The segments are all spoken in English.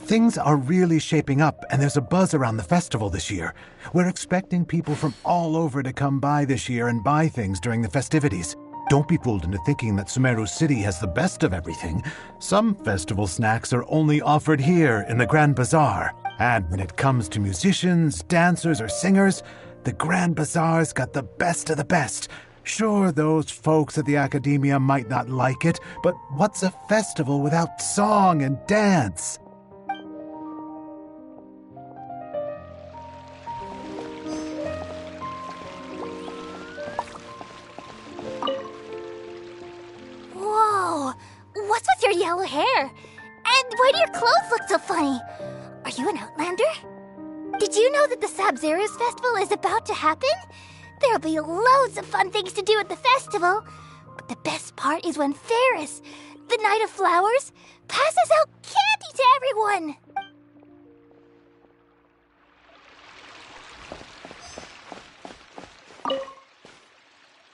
Things are really shaping up, and there's a buzz around the festival this year. We're expecting people from all over to come by this year and buy things during the festivities. Don't be fooled into thinking that Sumeru City has the best of everything. Some festival snacks are only offered here in the Grand Bazaar. And when it comes to musicians, dancers, or singers, the Grand Bazaar's got the best of the best. Sure, those folks at the Academia might not like it, but what's a festival without song and dance? What's with your yellow hair? And why do your clothes look so funny? Are you an outlander? Did you know that the Sabzeruz festival is about to happen? There'll be loads of fun things to do at the festival. But the best part is when Ferris, the Knight of Flowers, passes out candy to everyone.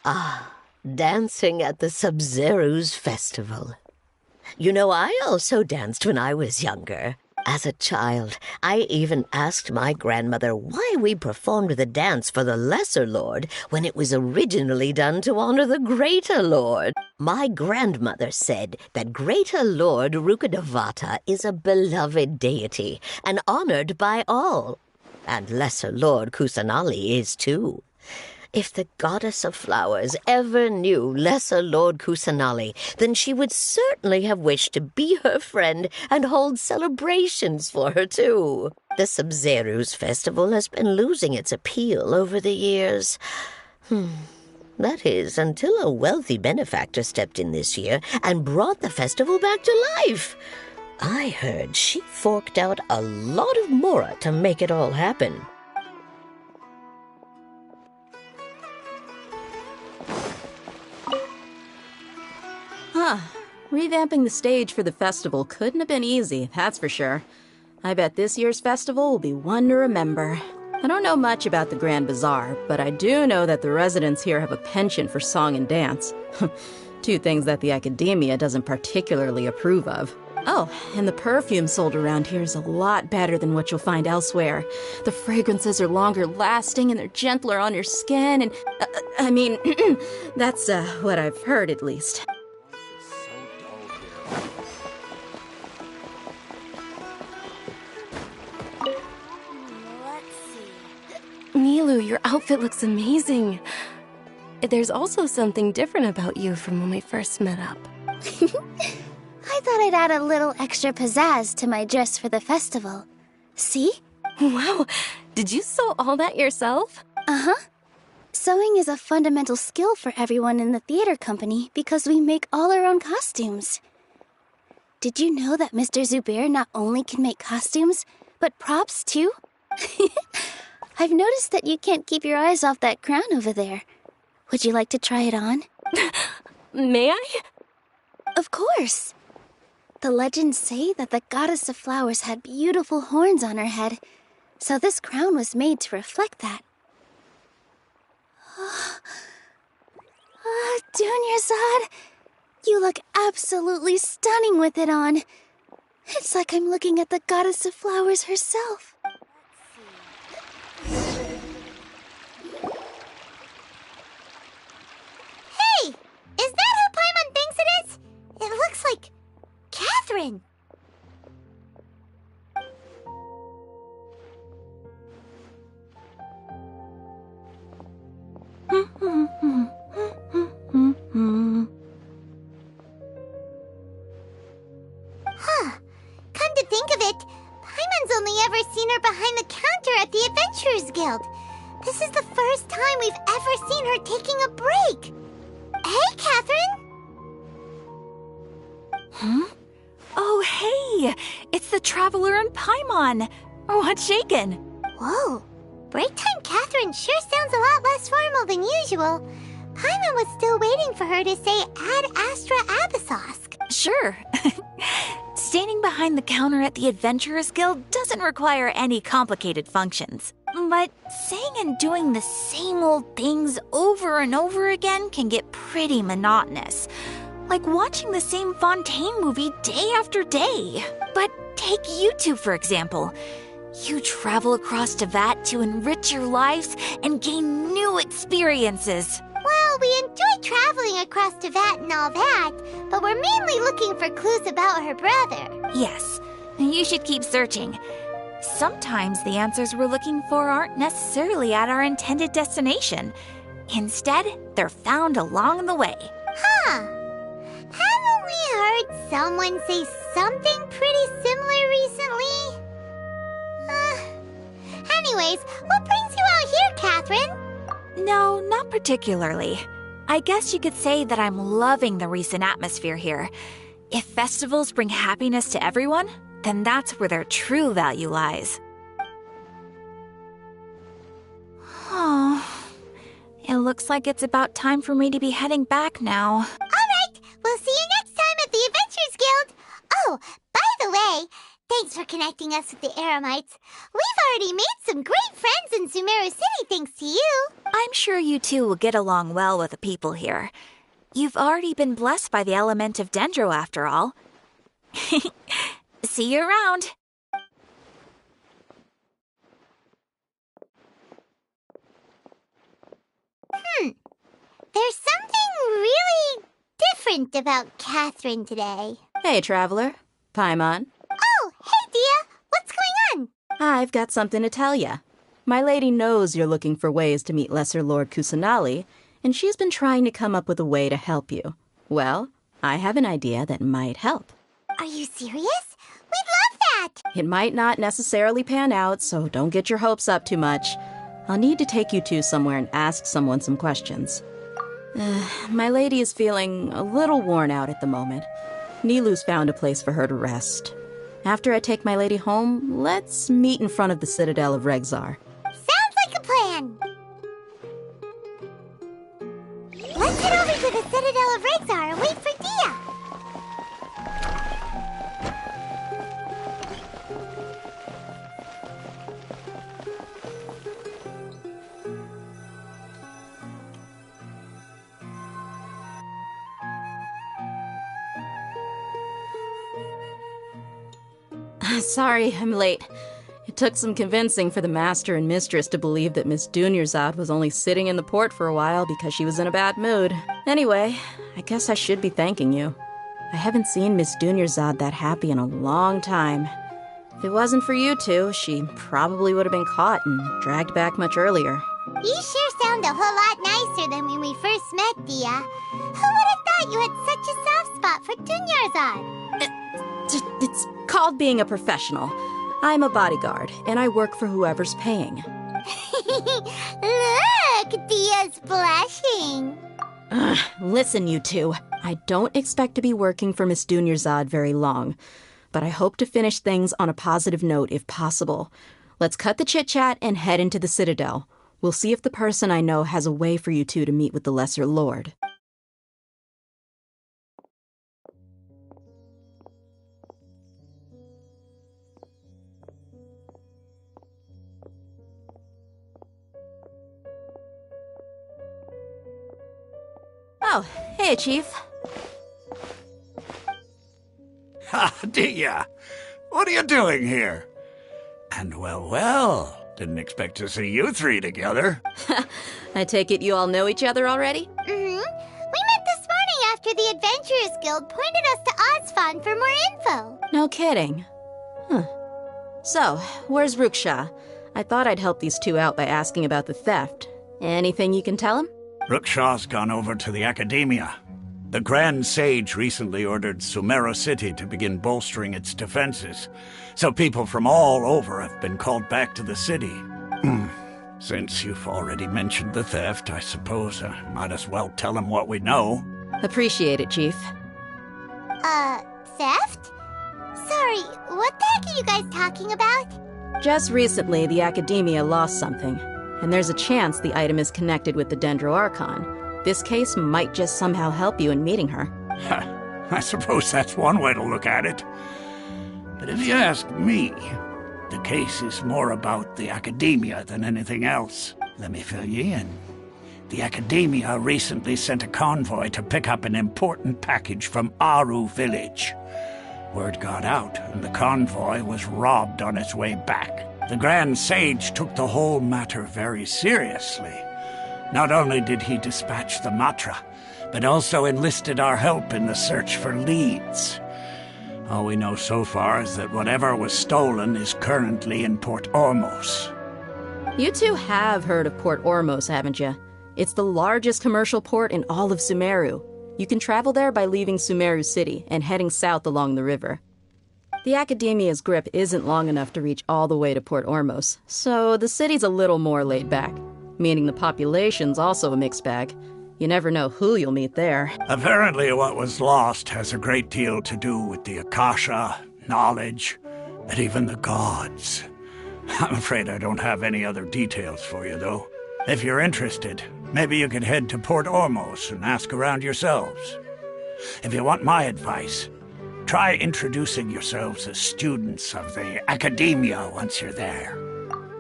Ah, dancing at the Sabzeruz festival. You know, I also danced when I was younger. As a child, I even asked my grandmother why we performed the dance for the Lesser Lord when it was originally done to honor the Greater Lord. My grandmother said that Greater Lord Rukkhadevata is a beloved deity and honored by all. And Lesser Lord Kusanali is too. If the Goddess of Flowers ever knew Lesser Lord Kusanali, then she would certainly have wished to be her friend and hold celebrations for her, too. The Sabzeruz festival has been losing its appeal over the years. That is, until a wealthy benefactor stepped in this year and brought the festival back to life. I heard she forked out a lot of mora to make it all happen. Revamping the stage for the festival couldn't have been easy, that's for sure. I bet this year's festival will be one to remember. I don't know much about the Grand Bazaar, but I do know that the residents here have a penchant for song and dance. Two things that the Academia doesn't particularly approve of. Oh, and the perfume sold around here is a lot better than what you'll find elsewhere. The fragrances are longer lasting and they're gentler on your skin and... I mean, that's what I've heard at least. Milu, your outfit looks amazing. There's also something different about you from when we first met up. I thought I'd add a little extra pizzazz to my dress for the festival. See? Wow, did you sew all that yourself? Uh-huh. Sewing is a fundamental skill for everyone in the theater company because we make all our own costumes. Did you know that Mr. Zubair not only can make costumes, but props too? I've noticed that you can't keep your eyes off that crown over there. Would you like to try it on? May I? Of course. The legends say that the Goddess of Flowers had beautiful horns on her head, so this crown was made to reflect that. Dunyarzad, you look absolutely stunning with it on. It's like I'm looking at the Goddess of Flowers herself. Hey! Is that who Paimon thinks it is? It looks like Catherine. Come to think of it, Paimon's only ever seen her behind the counter at the Adventurers Guild. This is the first time we've ever seen her taking a break. Hey, Catherine! Huh? Oh, hey! It's the Traveler and Paimon! What's shaken? Whoa, break time Catherine sure sounds a lot less formal than usual. Paimon was still waiting for her to say Ad Astra Abyssosk. Sure. Standing behind the counter at the Adventurers Guild doesn't require any complicated functions. But saying and doing the same old things over and over again can get pretty monotonous. Like watching the same Fontaine movie day after day. But take you two, for example. You travel across Teyvat to enrich your lives and gain new experiences. Well, we enjoy traveling across Teyvat and all that, but we're mainly looking for clues about her brother. Yes, you should keep searching. Sometimes the answers we're looking for aren't necessarily at our intended destination. Instead, they're found along the way. Huh. Haven't we heard someone say something pretty similar recently? Anyways, what brings you out here, Catherine? No, not particularly. I guess you could say that I'm loving the recent atmosphere here. If festivals bring happiness to everyone, then that's where their true value lies. Oh, it looks like it's about time for me to be heading back now. All right, we'll see you next time at the Adventurers Guild. Oh, by the way, thanks for connecting us with the Eremites. We've already made some great friends in Sumeru City thanks to you. I'm sure you two will get along well with the people here. You've already been blessed by the element of Dendro after all. See you around. There's something really different about Catherine today. Hey, Traveler. Paimon. Oh, hey, Dia. What's going on? I've got something to tell ya. My lady knows you're looking for ways to meet Lesser Lord Kusanali, and she's been trying to come up with a way to help you. Well, I have an idea that might help. Are you serious? We'd love that. It might not necessarily pan out, so don't get your hopes up too much. I'll need to take you two somewhere and ask someone some questions. My lady is feeling a little worn out at the moment. Nilu's found a place for her to rest. After I take my lady home, let's meet in front of the Citadel of Regzar. Sounds like a plan. Let's head over to the Citadel of Regzar and wait for Dia. Sorry, I'm late. It took some convincing for the master and mistress to believe that Miss Dunyarzad was only sitting in the port for a while because she was in a bad mood. Anyway, I guess I should be thanking you. I haven't seen Miss Dunyarzad that happy in a long time. If it wasn't for you two, she probably would have been caught and dragged back much earlier. You sure sound a whole lot nicer than when we first met, Dia. Who would have thought you had such a soft spot for Dunyarzad? It's called being a professional. I'm a bodyguard, and I work for whoever's paying. Look, Dia's blushing. Listen, you two. I don't expect to be working for Miss Dunyarzad very long, but I hope to finish things on a positive note if possible. Let's cut the chit-chat and head into the Citadel. We'll see if the person I know has a way for you two to meet with the Lesser Lord. Oh, hey, Chief. Ha, Dia! What are you doing here? And well, didn't expect to see you three together. I take it you all know each other already? We met this morning after the Adventurers Guild pointed us to Ozfon for more info. No kidding. Huh. So, where's Ruksha? I thought I'd help these two out by asking about the theft. Anything you can tell him? Ruksha's gone over to the Academia. The Grand Sage recently ordered Sumeru City to begin bolstering its defenses, so people from all over have been called back to the city. Since you've already mentioned the theft, I suppose I might as well tell him what we know. Appreciate it, Chief. Theft? Sorry, what the heck are you guys talking about? Just recently, the Academia lost something, and there's a chance the item is connected with the Dendro Archon. This case might just somehow help you in meeting her. I suppose that's one way to look at it. But if you ask me, the case is more about the Academia than anything else. Let me fill you in. The Academia recently sent a convoy to pick up an important package from Aru village. Word got out, and the convoy was robbed on its way back. The Grand Sage took the whole matter very seriously. Not only did he dispatch the Matra, but also enlisted our help in the search for leads. All we know so far is that whatever was stolen is currently in Port Ormos. You two have heard of Port Ormos, haven't you? It's the largest commercial port in all of Sumeru. You can travel there by leaving Sumeru City and heading south along the river. The Academia's grip isn't long enough to reach all the way to Port Ormos, so the city's a little more laid back, meaning the population's also a mixed bag. You never know who you'll meet there. Apparently what was lost has a great deal to do with the Akasha, knowledge, and even the gods. I'm afraid I don't have any other details for you, though. If you're interested, maybe you could head to Port Ormos and ask around yourselves. If you want my advice, try introducing yourselves as students of the Academia once you're there.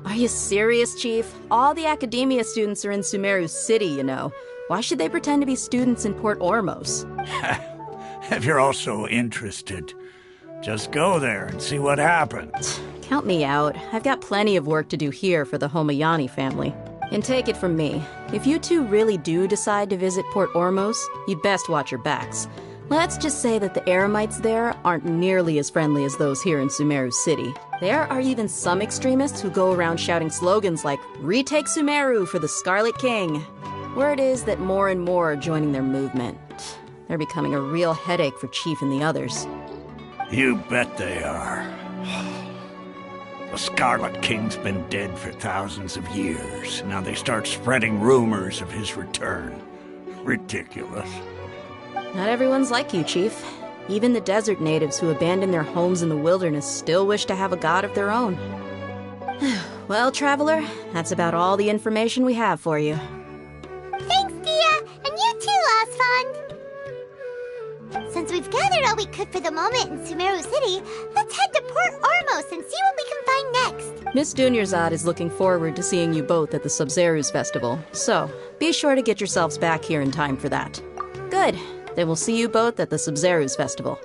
Are you serious, Chief? All the Academia students are in Sumeru City, you know. Why should they pretend to be students in Port Ormos? If you're also interested, just go there and see what happens. Count me out. I've got plenty of work to do here for the Homayani family. And take it from me, if you two really do decide to visit Port Ormos, you'd best watch your backs. Let's just say that the Eremites there aren't nearly as friendly as those here in Sumeru City. There are even some extremists who go around shouting slogans like, "Retake Sumeru for the Scarlet King." Word is that more and more are joining their movement. They're becoming a real headache for Chief and the others. You bet they are. The Scarlet King's been dead for thousands of years. Now they start spreading rumors of his return. Ridiculous. Not everyone's like you, Chief. Even the desert natives who abandoned their homes in the wilderness still wish to have a god of their own. Well, Traveler, that's about all the information we have for you. Thanks, Dia! And you too, Osfond! Since we've gathered all we could for the moment in Sumeru City, let's head to Port Ormos and see what we can find next. Miss Dunyarzad is looking forward to seeing you both at the Sub-Zerus Festival, so be sure to get yourselves back here in time for that. Good. Then we'll see you both at the Sub-Zerus Festival.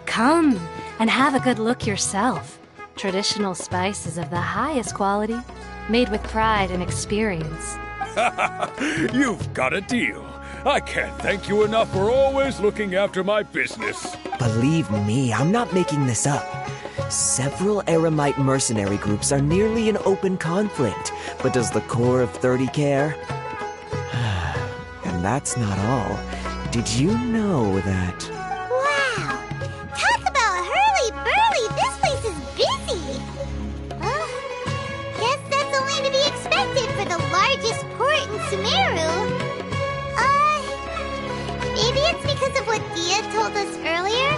Come and have a good look yourself. Traditional spices of the highest quality, made with pride and experience. You've got a deal. I can't thank you enough for always looking after my business. Believe me, I'm not making this up. Several Eremite mercenary groups are nearly in open conflict, but does the core of 30 care? And that's not all. Did you know that... Wow! Talk about hurly-burly! This place is busy! Guess that's only to be expected for the largest port in Sumeru. Maybe it's because of what Dia told us earlier,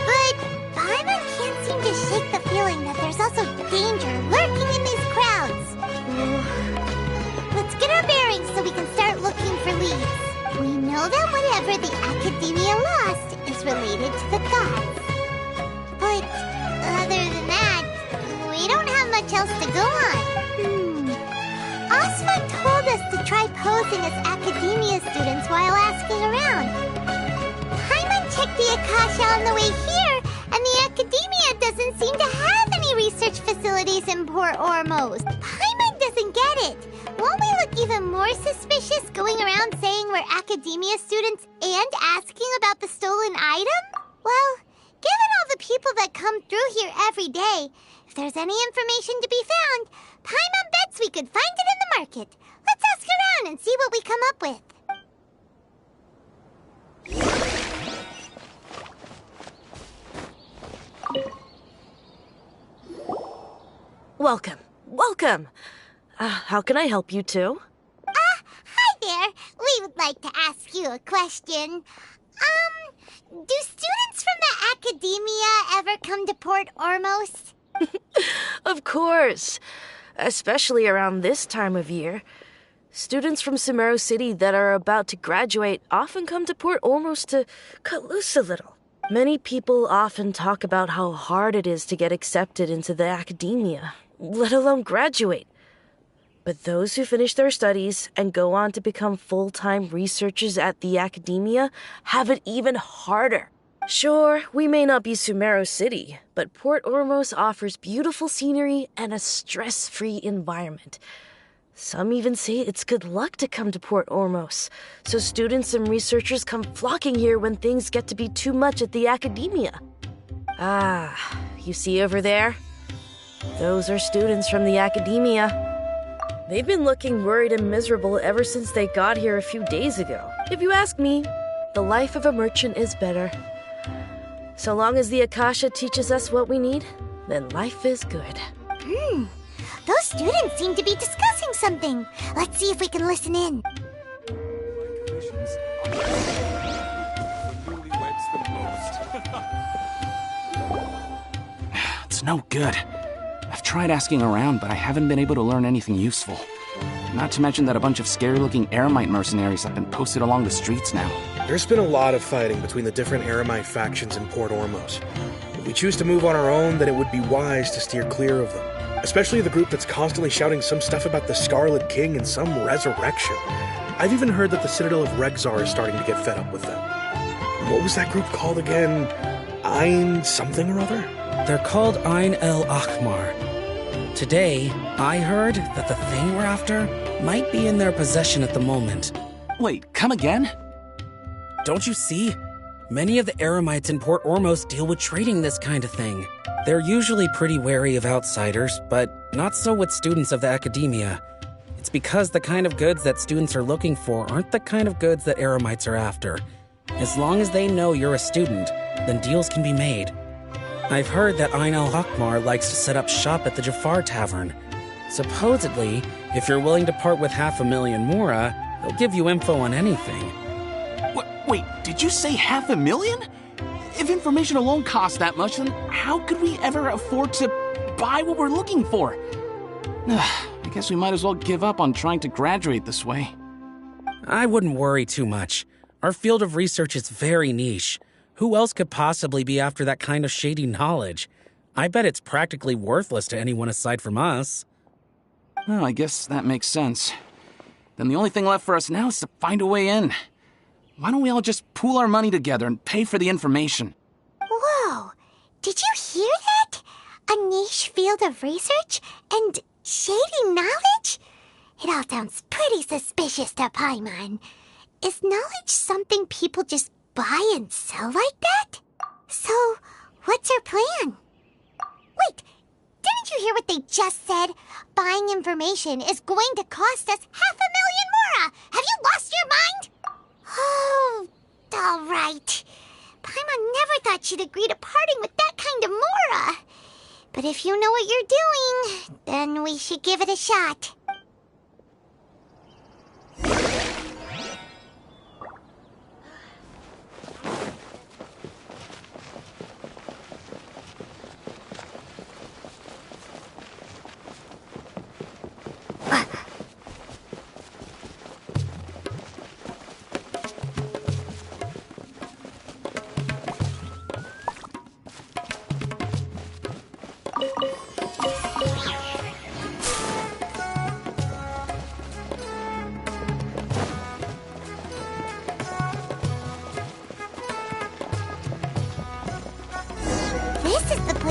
but Paimon can't seem to shake the feeling that there's also danger lurking in these crowds. Let's get our bearings so we can start looking for leads. We know that whatever the Academia lost is related to the gods. But other than that, we don't have much else to go on. Bossman told us to try posing as academia students while asking around. Paimon checked the Akasha on the way here, and the academia doesn't seem to have any research facilities in Port Ormos. Paimon doesn't get it. Won't we look even more suspicious going around saying we're academia students and asking about the stolen item? Well, given all the people that come through here every day, if there's any information to be found, Paimon bets we could find it in the market. Let's ask around and see what we come up with. Welcome. Welcome. How can I help you two? Hi there. We would like to ask you a question. Do students from the academia ever come to Port Ormos? Of course. Especially around this time of year. Students from Sumeru City that are about to graduate often come to Port Ormos to cut loose a little. Many people often talk about how hard it is to get accepted into the academia, let alone graduate. But those who finish their studies and go on to become full-time researchers at the academia have it even harder. Sure, we may not be Sumeru City, but Port Ormos offers beautiful scenery and a stress-free environment. Some even say it's good luck to come to Port Ormos, so students and researchers come flocking here when things get to be too much at the academia. Ah, you see over there? Those are students from the academia. They've been looking worried and miserable ever since they got here a few days ago. If you ask me, the life of a merchant is better. So long as the Akasha teaches us what we need, then life is good. Those students seem to be discussing something. Let's see if we can listen in. It's no good. I've tried asking around, but I haven't been able to learn anything useful. Not to mention that a bunch of scary-looking Eremite mercenaries have been posted along the streets now. There's been a lot of fighting between the different Eremite factions in Port Ormos. If we choose to move on our own, then it would be wise to steer clear of them. Especially the group that's constantly shouting some stuff about the Scarlet King and some resurrection. I've even heard that the Citadel of Regzar is starting to get fed up with them. What was that group called again? Ein something or other? They're called Ein El Akhmar. Today, I heard that the thing we're after might be in their possession at the moment. Wait, come again? Don't you see? Many of the Eremites in Port Ormos deal with trading this kind of thing. They're usually pretty wary of outsiders, but not so with students of the academia. It's because the kind of goods that students are looking for aren't the kind of goods that Eremites are after. As long as they know you're a student, then deals can be made. I've heard that Ein al-Hakmar likes to set up shop at the Jafar Tavern. Supposedly, if you're willing to part with 500,000 Mora, they'll give you info on anything. Wait, did you say 500,000? If information alone costs that much, then how could we ever afford to buy what we're looking for? I guess we might as well give up on trying to graduate this way. I wouldn't worry too much. Our field of research is very niche. Who else could possibly be after that kind of shady knowledge? I bet it's practically worthless to anyone aside from us. Well, I guess that makes sense. Then the only thing left for us now is to find a way in. Why don't we all just pool our money together and pay for the information? Whoa! Did you hear that? A niche field of research and shady knowledge? It all sounds pretty suspicious to Paimon. Is knowledge something people just buy and sell like that? So, what's our plan? Wait, didn't you hear what they just said? Buying information is going to cost us 500,000 Mora! Have you lost your mind? Oh, all right. Paimon never thought she'd agree to parting with that kind of Mora. But if you know what you're doing, then we should give it a shot.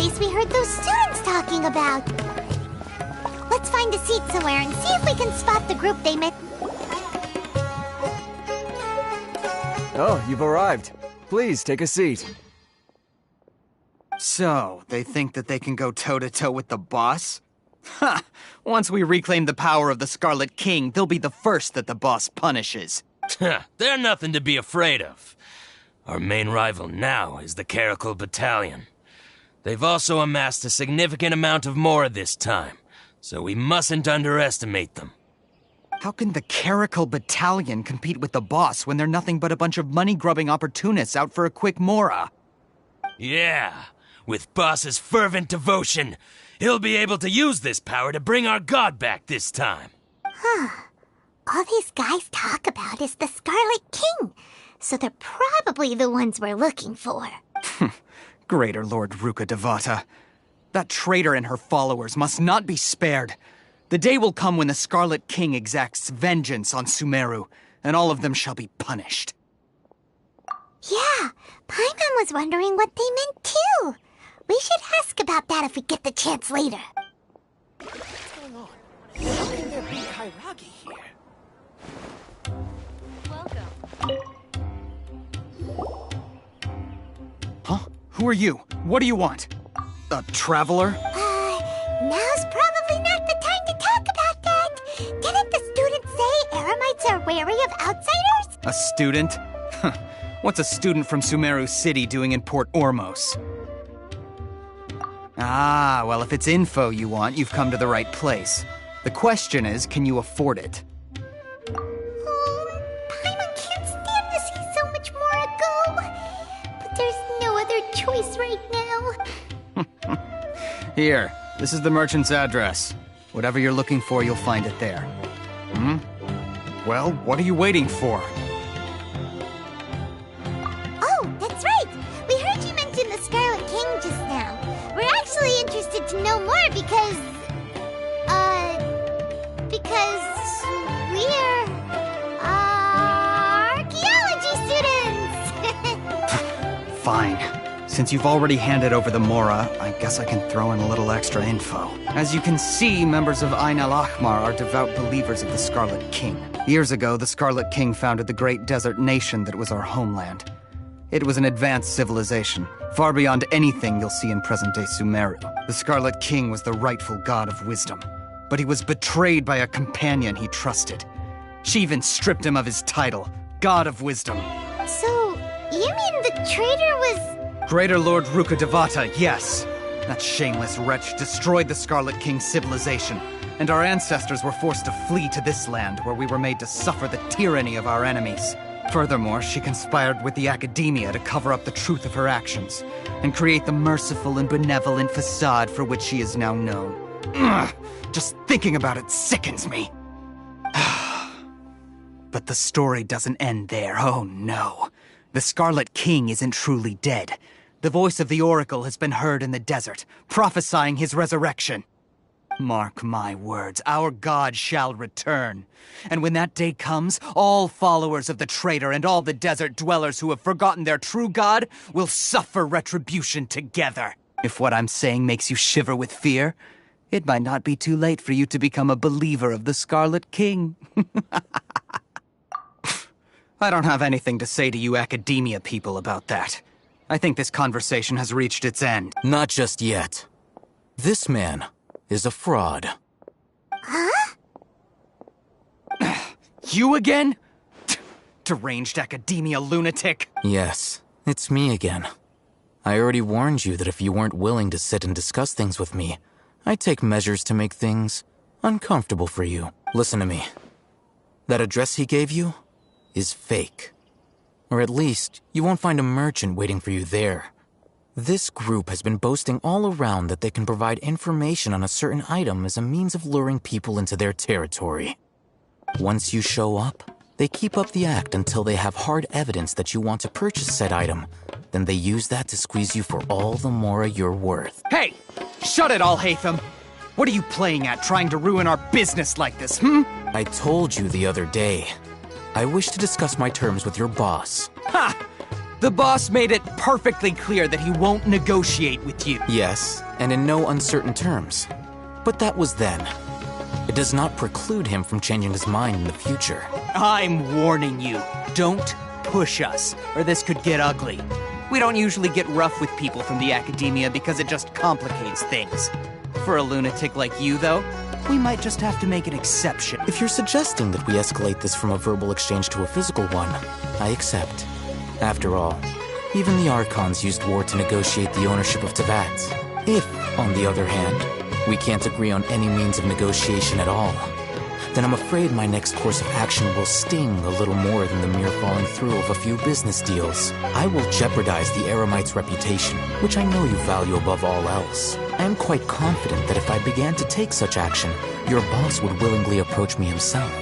place we heard those students talking about. Let's find a seat somewhere and see if we can spot the group they met. Oh, you've arrived. Please, take a seat. So, they think that they can go toe-to-toe with the boss? Ha! Once we reclaim the power of the Scarlet King, they'll be the first that the boss punishes. They're nothing to be afraid of. Our main rival now is the Caracal Battalion. They've also amassed a significant amount of more this time, so we mustn't underestimate them. How can the Caracal Battalion compete with the boss when they're nothing but a bunch of money-grubbing opportunists out for a quick mora? Yeah, with boss's fervent devotion, he'll be able to use this power to bring our god back this time. Huh. All these guys talk about is the Scarlet King, so they're probably the ones we're looking for. Greater Lord Ruka Devata. That traitor and her followers must not be spared. The day will come when the Scarlet King exacts vengeance on Sumeru, and all of them shall be punished. Yeah, Paimon was wondering what they meant too. We should ask about that if we get the chance later. What's going on? How can there be Kairagi here? Huh? Who are you? What do you want? A traveler? Now's probably not the time to talk about that. Didn't the students say Eremites are wary of outsiders? A student? What's a student from Sumeru City doing in Port Ormos? Ah, well, if it's info you want, you've come to the right place. The question is, can you afford it? Paimon can't stand to see so much more go. But there's no other choice right now. Here, this is the merchant's address. Whatever you're looking for, you'll find it there. Well, what are you waiting for? Oh, that's right. We heard you mention the Scarlet King just now. We're actually interested to know more because we're archaeology students. Fine. Since you've already handed over the Mora, I guess I can throw in a little extra info. As you can see, members of Ain al-Ahmar are devout believers of the Scarlet King. Years ago, the Scarlet King founded the great desert nation that was our homeland. It was an advanced civilization, far beyond anything you'll see in present-day Sumeru. The Scarlet King was the rightful god of wisdom, but he was betrayed by a companion he trusted. She even stripped him of his title, God of Wisdom. So, you mean the traitor was... Greater Lord Ruka Devata, yes. That shameless wretch destroyed the Scarlet King's civilization, and our ancestors were forced to flee to this land where we were made to suffer the tyranny of our enemies. Furthermore, she conspired with the Academia to cover up the truth of her actions, and create the merciful and benevolent facade for which she is now known. Ugh, just thinking about it sickens me. But the story doesn't end there, oh no. The Scarlet King isn't truly dead. The voice of the Oracle has been heard in the desert, prophesying his resurrection. Mark my words, our god shall return. And when that day comes, all followers of the traitor and all the desert dwellers who have forgotten their true god will suffer retribution together. If what I'm saying makes you shiver with fear, it might not be too late for you to become a believer of the Scarlet King. I don't have anything to say to you Academia people about that. I think this conversation has reached its end. Not just yet. This man is a fraud. Huh? You again? Deranged Academia lunatic. Yes, it's me again. I already warned you that if you weren't willing to sit and discuss things with me, I'd take measures to make things uncomfortable for you. Listen to me. That address he gave you is fake. Or at least, you won't find a merchant waiting for you there. This group has been boasting all around that they can provide information on a certain item as a means of luring people into their territory. Once you show up, they keep up the act until they have hard evidence that you want to purchase said item. Then they use that to squeeze you for all the mora you're worth. Hey! Shut it, Al-Haytham! What are you playing at, trying to ruin our business like this, I told you the other day. I wish to discuss my terms with your boss. Ha! The boss made it perfectly clear that he won't negotiate with you. Yes, and in no uncertain terms. But that was then. It does not preclude him from changing his mind in the future. I'm warning you. Don't push us, or this could get ugly. We don't usually get rough with people from the academia because it just complicates things. For a lunatic like you, though, we might just have to make an exception. If you're suggesting that we escalate this from a verbal exchange to a physical one, I accept. After all, even the Archons used war to negotiate the ownership of Teyvat. If, on the other hand, we can't agree on any means of negotiation at all, then I'm afraid my next course of action will sting a little more than the mere falling through of a few business deals. I will jeopardize the Eremite's reputation, which I know you value above all else. I am quite confident that if I began to take such action, your boss would willingly approach me himself.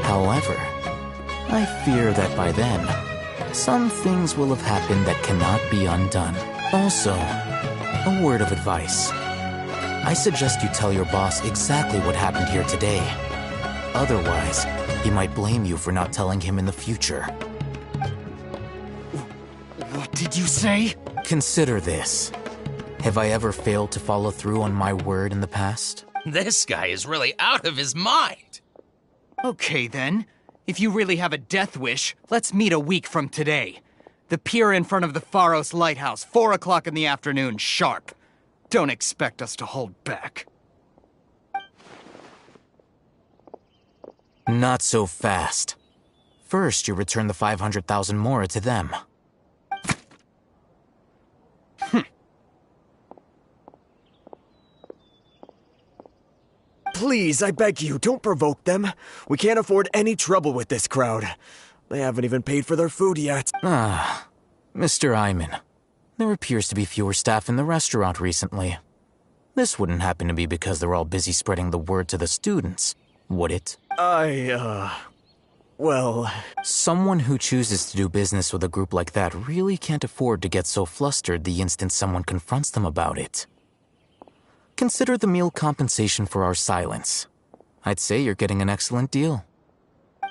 However, I fear that by then, some things will have happened that cannot be undone. Also, a word of advice. I suggest you tell your boss exactly what happened here today. Otherwise, he might blame you for not telling him in the future. What did you say? Consider this. Have I ever failed to follow through on my word in the past? This guy is really out of his mind. Okay, then. If you really have a death wish, let's meet a week from today. The pier in front of the Pharos Lighthouse, 4 o'clock in the afternoon, sharp. Don't expect us to hold back. Not so fast. First, you return the 500,000 mora to them. Please, I beg you, don't provoke them. We can't afford any trouble with this crowd. They haven't even paid for their food yet. Ah, Mr. Iman. There appears to be fewer staff in the restaurant recently. This wouldn't happen to be because they're all busy spreading the word to the students, would it? Well... Someone who chooses to do business with a group like that really can't afford to get so flustered the instant someone confronts them about it. Consider the meal compensation for our silence. I'd say you're getting an excellent deal.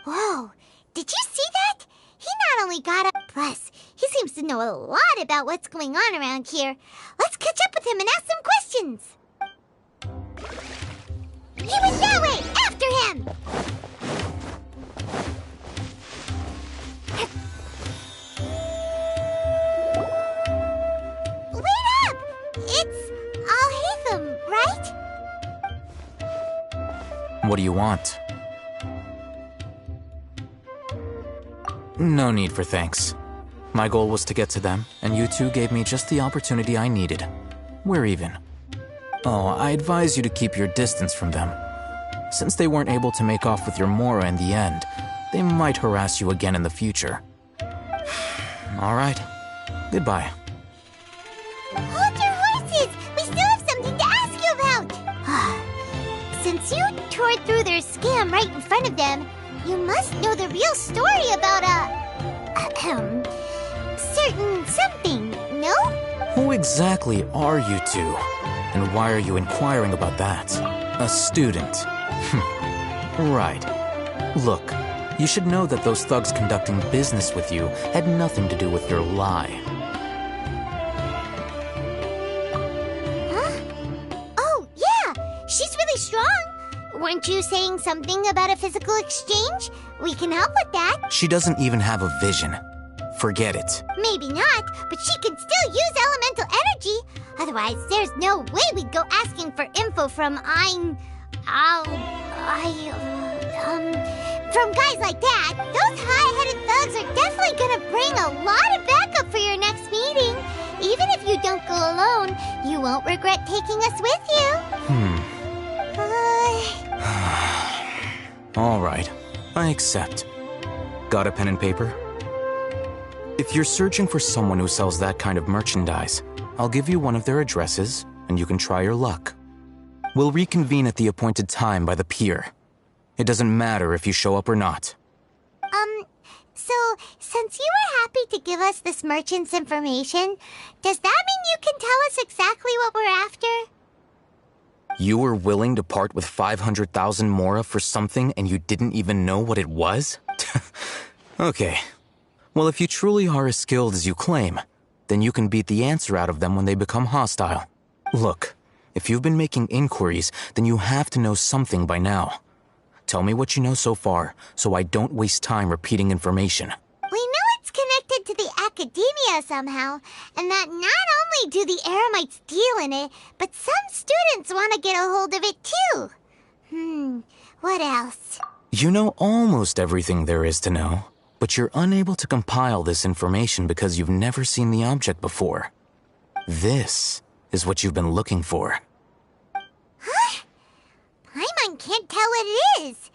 Whoa, did you see that? He not only got a... Plus, he seems to know a lot about what's going on around here. Let's catch up with him and ask some questions. He went that way! After him! Wait up! It's Al-Hatham, right? What do you want? No need for thanks. My goal was to get to them, and you two gave me just the opportunity I needed. We're even. Oh, I advise you to keep your distance from them. Since they weren't able to make off with your Mora in the end, they might harass you again in the future. All right. Goodbye. Hold your horses! We still have something to ask you about! Since you tore through their scam right in front of them, you must know the real story about certain something, no? Who exactly are you two? And why are you inquiring about that? A student. Right. Look, you should know that those thugs conducting business with you had nothing to do with your lie. Huh? Oh, yeah! She's really strong! Weren't you saying something about a physical exchange? We can help with that. She doesn't even have a vision. Forget it. Maybe not, but she can still use elemental energy. Otherwise, there's no way we'd go asking for info from from guys like that. Those high-headed thugs are definitely gonna bring a lot of backup for your next meeting. Even if you don't go alone, you won't regret taking us with you. All right, I accept. Got a pen and paper? If you're searching for someone who sells that kind of merchandise, I'll give you one of their addresses, and you can try your luck. We'll reconvene at the appointed time by the pier. It doesn't matter if you show up or not. So, since you were happy to give us this merchant's information, does that mean you can tell us exactly what we're after? You were willing to part with 500,000 mora for something and you didn't even know what it was? Okay. Well, if you truly are as skilled as you claim, then you can beat the answer out of them when they become hostile. Look, if you've been making inquiries, then you have to know something by now. Tell me what you know so far, so I don't waste time repeating information. We know it's connected to the academia somehow, and that not only do the Eremites deal in it, but some students want to get a hold of it too. What else? You know almost everything there is to know, but you're unable to compile this information because you've never seen the object before. This is what you've been looking for. Huh? Paimon can't tell what it is.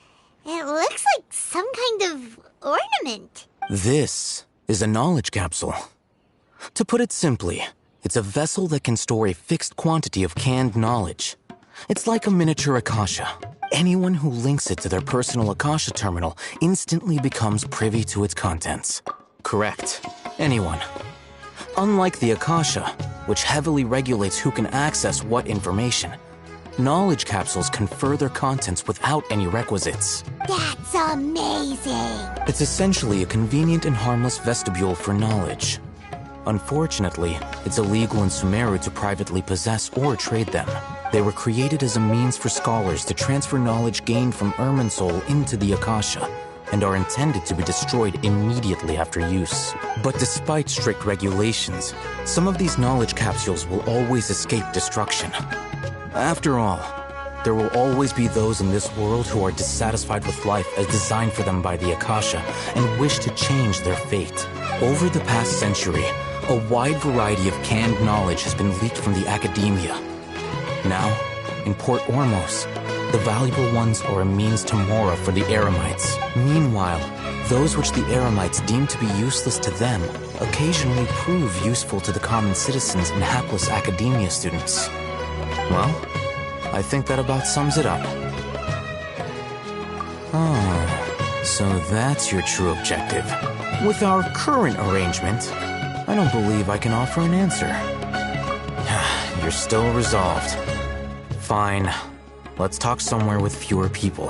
It looks like some kind of ornament. This is a knowledge capsule. To put it simply, it's a vessel that can store a fixed quantity of canned knowledge. It's like a miniature Akasha. Anyone who links it to their personal Akasha terminal instantly becomes privy to its contents. Correct. Anyone. Unlike the Akasha, which heavily regulates who can access what information, knowledge capsules confer their contents without any requisites. That's amazing! It's essentially a convenient and harmless vestibule for knowledge. Unfortunately, it's illegal in Sumeru to privately possess or trade them. They were created as a means for scholars to transfer knowledge gained from Irminsul into the Akasha, and are intended to be destroyed immediately after use. But despite strict regulations, some of these knowledge capsules will always escape destruction. After all, there will always be those in this world who are dissatisfied with life as designed for them by the Akasha and wish to change their fate. Over the past century, a wide variety of canned knowledge has been leaked from the academia. Now, in Port Ormos, the valuable ones are a means to mora for the Eremites. Meanwhile, those which the Eremites deem to be useless to them occasionally prove useful to the common citizens and hapless academia students. Well, I think that about sums it up. Oh, so that's your true objective. With our current arrangement, I don't believe I can offer an answer. You're still resolved. Fine. Let's talk somewhere with fewer people.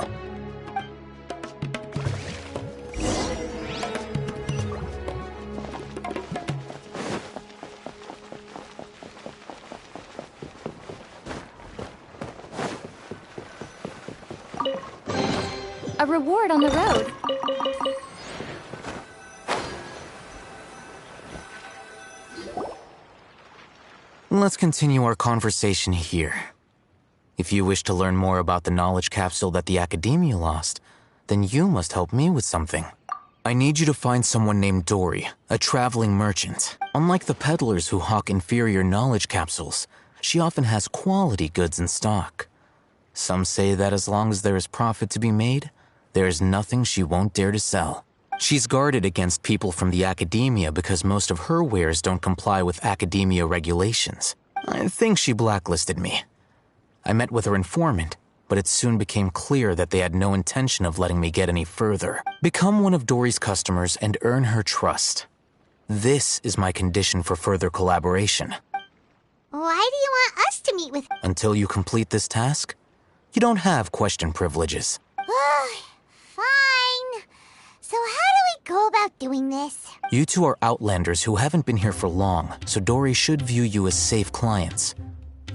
A reward on the road. Let's continue our conversation here. If you wish to learn more about the knowledge capsule that the Academia lost, then you must help me with something. I need you to find someone named Dory, a traveling merchant. Unlike the peddlers who hawk inferior knowledge capsules, she often has quality goods in stock. Some say that as long as there is profit to be made, there is nothing she won't dare to sell. She's guarded against people from the Academia because most of her wares don't comply with Academia regulations. I think she blacklisted me. I met with her informant, but it soon became clear that they had no intention of letting me get any further. Become one of Dory's customers and earn her trust. This is my condition for further collaboration. Why do you want us to meet with... Until you complete this task, you don't have question privileges. Fine. So how do we go about doing this? You two are outlanders who haven't been here for long, so Dory should view you as safe clients.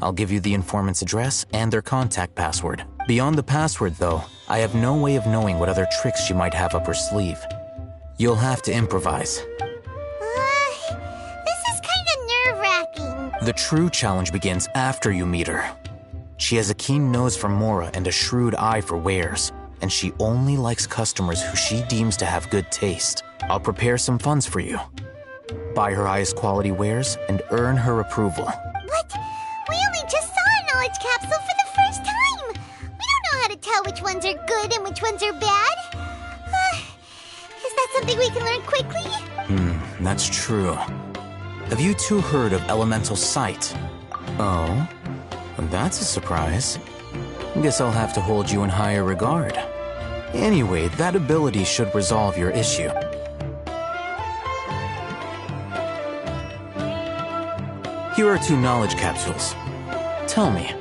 I'll give you the informant's address and their contact password. Beyond the password, though, I have no way of knowing what other tricks she might have up her sleeve. You'll have to improvise. This is kind of nerve-wracking. The true challenge begins after you meet her. She has a keen nose for mora and a shrewd eye for wares, and she only likes customers who she deems to have good taste. I'll prepare some funds for you. Buy her highest quality wares and earn her approval. But we only just saw a knowledge capsule for the first time. We don't know how to tell which ones are good and which ones are bad. Is that something we can learn quickly? That's true. Have you two heard of elemental sight? Oh? That's a surprise. Guess I'll have to hold you in higher regard. Anyway, that ability should resolve your issue. Here are 2 knowledge capsules. Tell me,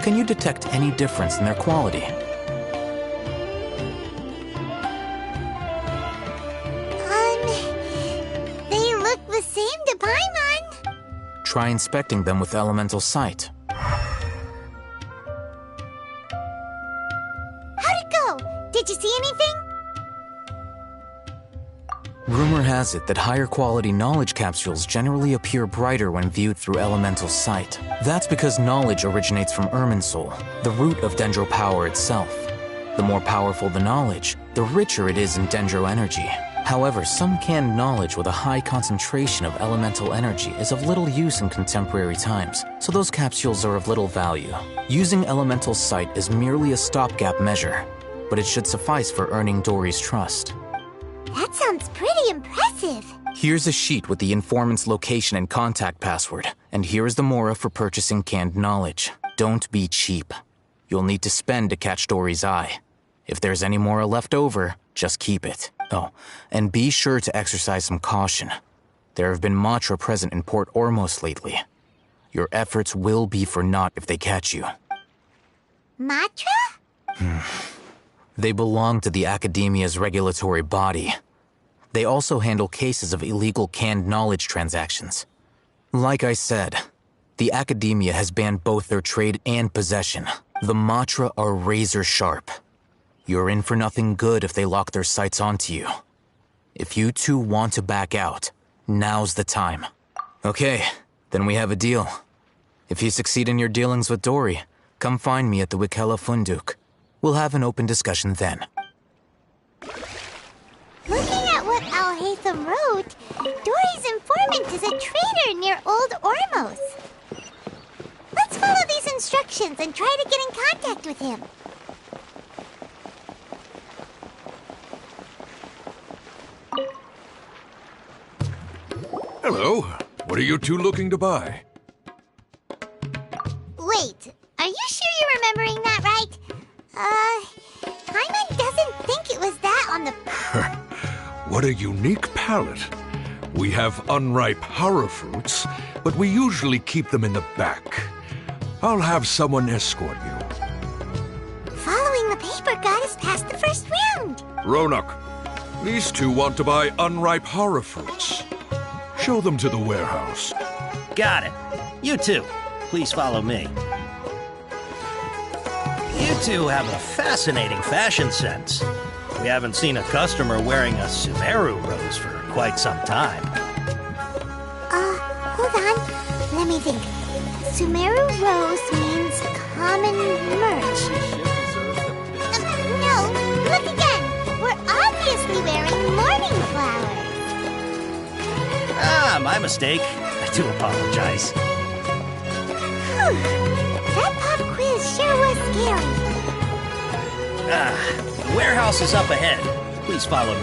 can you detect any difference in their quality? try inspecting them with elemental sight. How'd it go? Did you see anything? Rumor has it that higher quality knowledge capsules generally appear brighter when viewed through elemental sight. That's because knowledge originates from Irminsul, the root of Dendro power itself. The more powerful the knowledge, the richer it is in Dendro energy. However, some canned knowledge with a high concentration of elemental energy is of little use in contemporary times, so those capsules are of little value. Using elemental sight is merely a stopgap measure, but it should suffice for earning Dory's trust. That sounds pretty impressive. Here's a sheet with the informant's location and contact password, and here is the mora for purchasing canned knowledge. Don't be cheap. You'll need to spend to catch Dory's eye. If there's any mora left over, just keep it. Oh, and be sure to exercise some caution. There have been Matra present in Port Ormos lately. Your efforts will be for naught if they catch you. Matra? They belong to the Academia's regulatory body. They also handle cases of illegal canned knowledge transactions. Like I said, the Academia has banned both their trade and possession. The Matra are razor sharp. You're in for nothing good if they lock their sights onto you. If you two want to back out, now's the time. Okay, then we have a deal. If you succeed in your dealings with Dory, come find me at the Wikela Funduk. We'll have an open discussion then. Looking at what Al-Haytham wrote, Dory's informant is a trader near Old Ormos. Let's follow these instructions and try to get in contact with him. Hello. What are you two looking to buy? Wait, are you sure you're remembering that right? Hyman doesn't think it was that on the... What a unique palate. We have unripe hara fruits, but we usually keep them in the back. I'll have someone escort you. Following the paper got us past the first round. Ronak, these two want to buy unripe hara fruits. Show them to the warehouse. Got it. You two, please follow me. You two have a fascinating fashion sense. We haven't seen a customer wearing a Sumeru rose for quite some time. Hold on. Let me think. Sumeru rose means common merch. No, look again. We're obviously wearing morning flowers. Ah, my mistake. I do apologize. That pop quiz sure was scary. The warehouse is up ahead. Please follow me.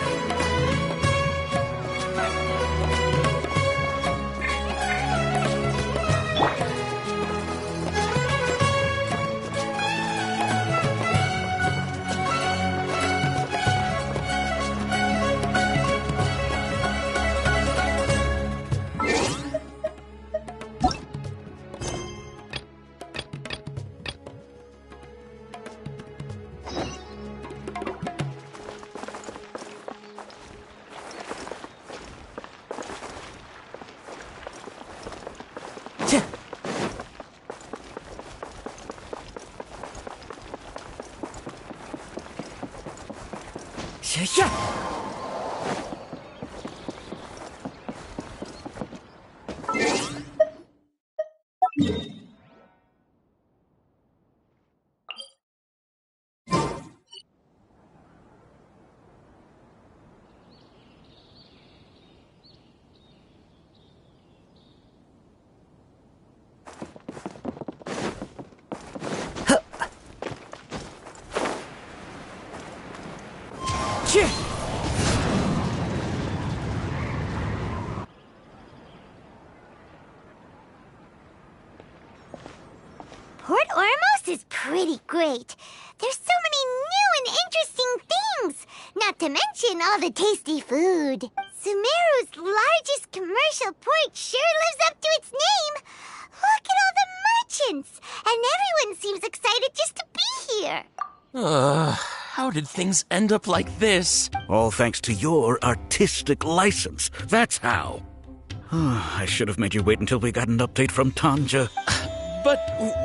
Port Ormos is pretty great. There's so many new and interesting things, not to mention all the tasty food. Sumeru's largest commercial port sure lives up to its name. Look at all the merchants, and everyone seems excited just to be here. How did things end up like this? All thanks to your artistic license. That's how. I should have made you wait until we got an update from Tanja. But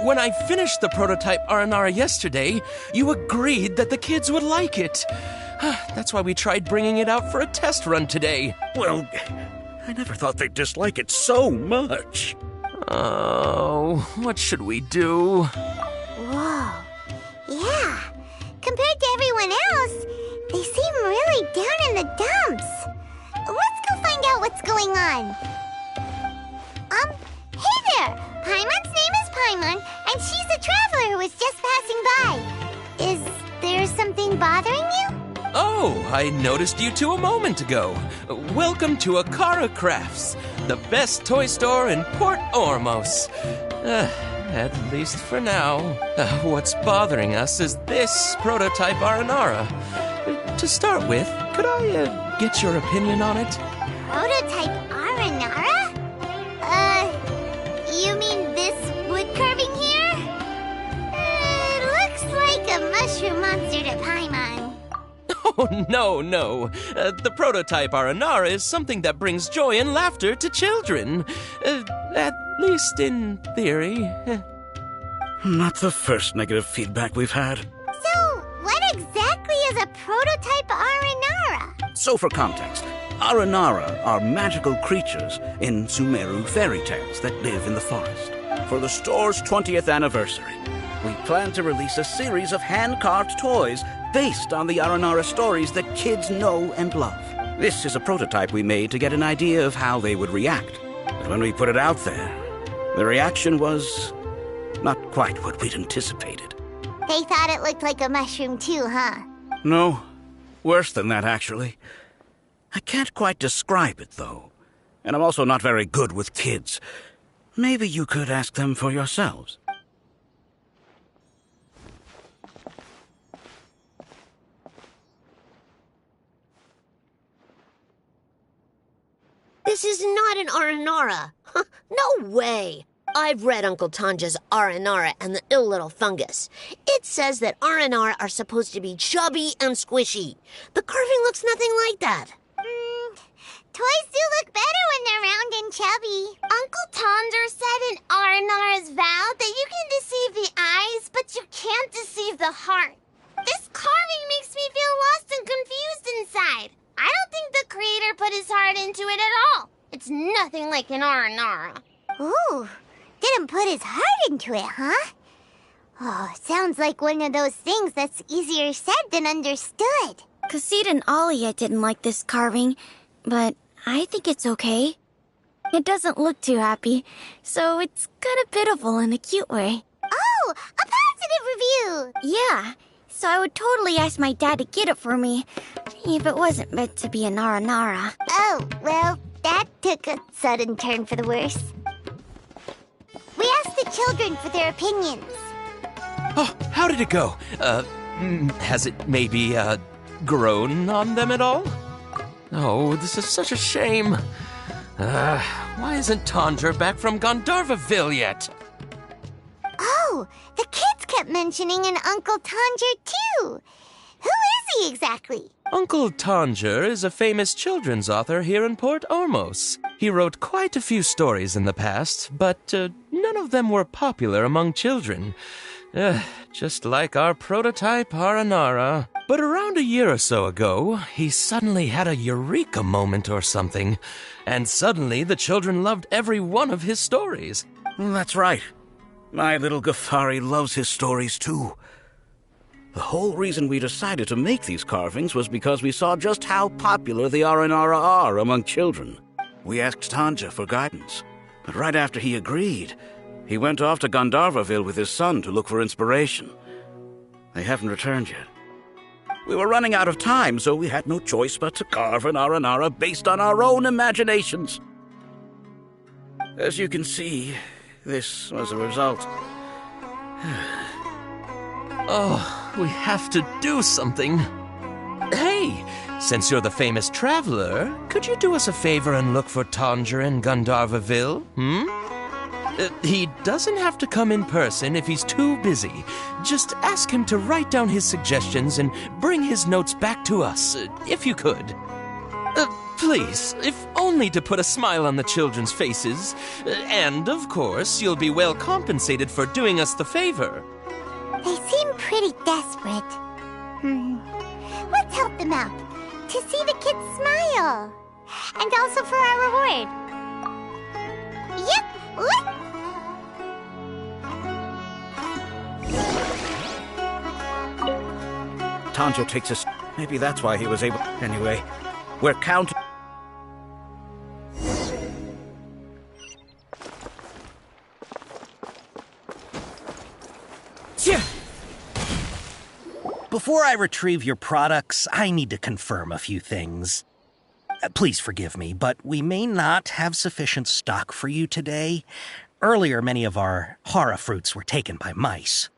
when I finished the prototype Aranara yesterday, you agreed that the kids would like it. That's why we tried bringing it out for a test run today. Well, I never thought they'd dislike it so much. Oh, what should we do? Whoa. Yeah. Compared to everyone else, they seem really down in the dumps. Let's go find out what's going on. Hey there! Paimon's name is Paimon, and she's a traveler who was just passing by. Is there something bothering you? Oh, I noticed you two a moment ago. Welcome to Akara Crafts, the best toy store in Port Ormos. At least for now. What's bothering us is this prototype Aranara. To start with, could I get your opinion on it? Prototype Aranara? You mean this wood carving here? Looks like a mushroom monster to Paimon. Oh, no. The prototype Aranara is something that brings joy and laughter to children. At least in theory. Not the first negative feedback we've had. So, what exactly is a prototype Aranara? So for context, Aranara are magical creatures in Sumeru fairy tales that live in the forest. For the store's 20th anniversary, we plan to release a series of hand-carved toys based on the Aranara stories that kids know and love. This is a prototype we made to get an idea of how they would react. But when we put it out there, the reaction was not quite what we'd anticipated. They thought it looked like a mushroom too, huh? No, worse than that, actually. I can't quite describe it, though. And I'm also not very good with kids. Maybe you could ask them for yourselves. This is not an Aranara. No way. I've read Uncle Tanja's Aranara and the Ill Little Fungus. It says that Aranara are supposed to be chubby and squishy. The carving looks nothing like that. Toys do look better when they're round and chubby. Uncle Tonder said in Aranara's vow that you can deceive the eyes, but you can't deceive the heart. This carving makes me feel lost and confused inside. I don't think the creator put his heart into it at all. It's nothing like an Aranara. Ooh, didn't put his heart into it, huh? Oh, sounds like one of those things that's easier said than understood. Kassid and Alia didn't like this carving, but I think it's okay. It doesn't look too happy, so it's kind of pitiful in a cute way. Oh, a positive review! Yeah, so I would totally ask my dad to get it for me, if it wasn't meant to be an Aranara. Oh, well, that took a sudden turn for the worse. We asked the children for their opinions. Oh, how did it go? Has it maybe, grown on them at all? Oh, this is such a shame. Why isn't Tondra back from Gandharvaville yet? Oh, the kids kept mentioning an Uncle Tanger, too. Who is he exactly? Uncle Tanger is a famous children's author here in Port Ormos. He wrote quite a few stories in the past, but none of them were popular among children. Just like our prototype Aranara. But around a year or so ago, he suddenly had a eureka moment or something. And suddenly the children loved every one of his stories. That's right. My little Ghaffari loves his stories too. The whole reason we decided to make these carvings was because we saw just how popular the Aranara are among children. We asked Tanja for guidance, but right after he agreed, he went off to Gandharvaville with his son to look for inspiration. They haven't returned yet. We were running out of time, so we had no choice but to carve an Aranara based on our own imaginations. As you can see, this was the result. Oh, we have to do something. Hey, since you're the famous traveler, could you do us a favor and look for Tanger in Gandharvaville, he doesn't have to come in person if he's too busy. Just ask him to write down his suggestions and bring his notes back to us, if you could. Please, if only to put a smile on the children's faces. And, of course, you'll be well compensated for doing us the favor. They seem pretty desperate. Let's help them out. To see the kids smile. And also for our reward. Yep, Tanjo takes us. Maybe that's why he was able. Anyway, we're counting. Before I retrieve your products, I need to confirm a few things. Please forgive me, but we may not have sufficient stock for you today. Earlier, many of our hara fruits were taken by mice.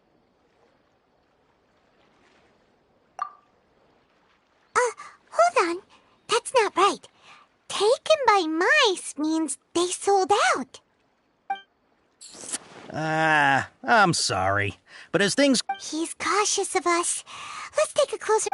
Hold on. That's not right. Taken by mice means they sold out. I'm sorry. But as things... He's cautious of us. Let's take a closer...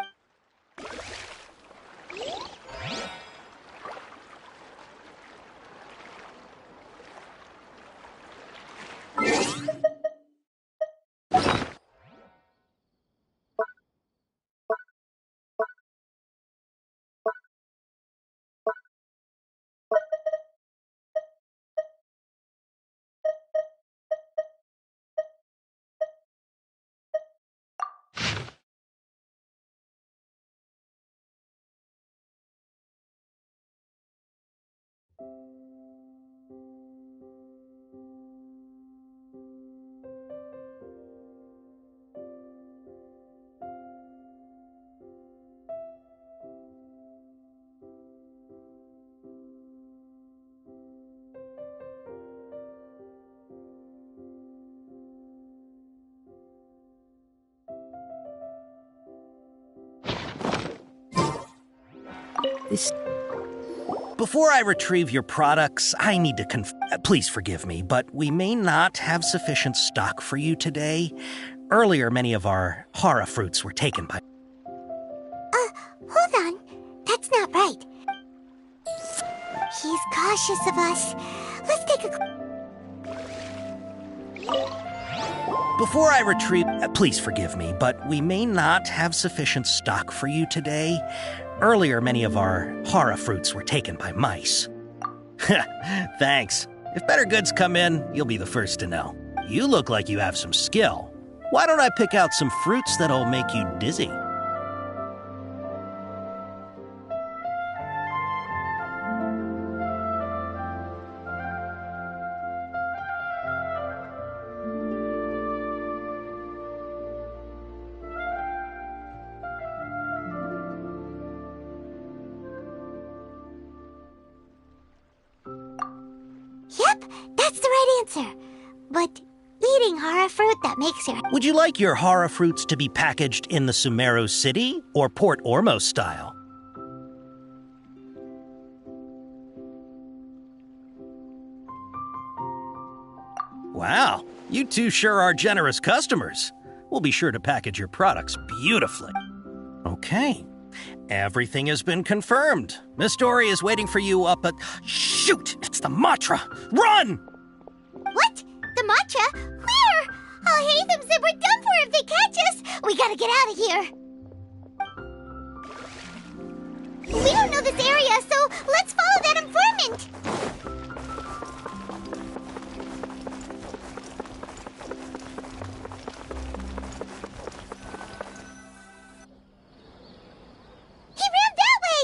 Before I retrieve your products, I need to please forgive me, but we may not have sufficient stock for you today. Earlier, many of our hara fruits were taken by... Hold on. That's not right. He's cautious of us. Let's take a... Before I retrieve... please forgive me, but we may not have sufficient stock for you today. Earlier, many of our hara fruits were taken by mice. Thanks. If better goods come in, you'll be the first to know. You look like you have some skill. Why don't I pick out some fruits that'll make you dizzy? Yep, that's the right answer. But eating hara fruit that makes your... Would you like your hara fruits to be packaged in the Sumeru City or Port Ormos style? Wow, you two sure are generous customers. We'll be sure to package your products beautifully. Okay, everything has been confirmed. Miss Dory is waiting for you up at... Shoot! It's the Matra! Run! What? The matcha? Where? I'll hate them said we're done for if they catch us. We gotta get out of here. We don't know this area, so let's follow that informant. He ran that way.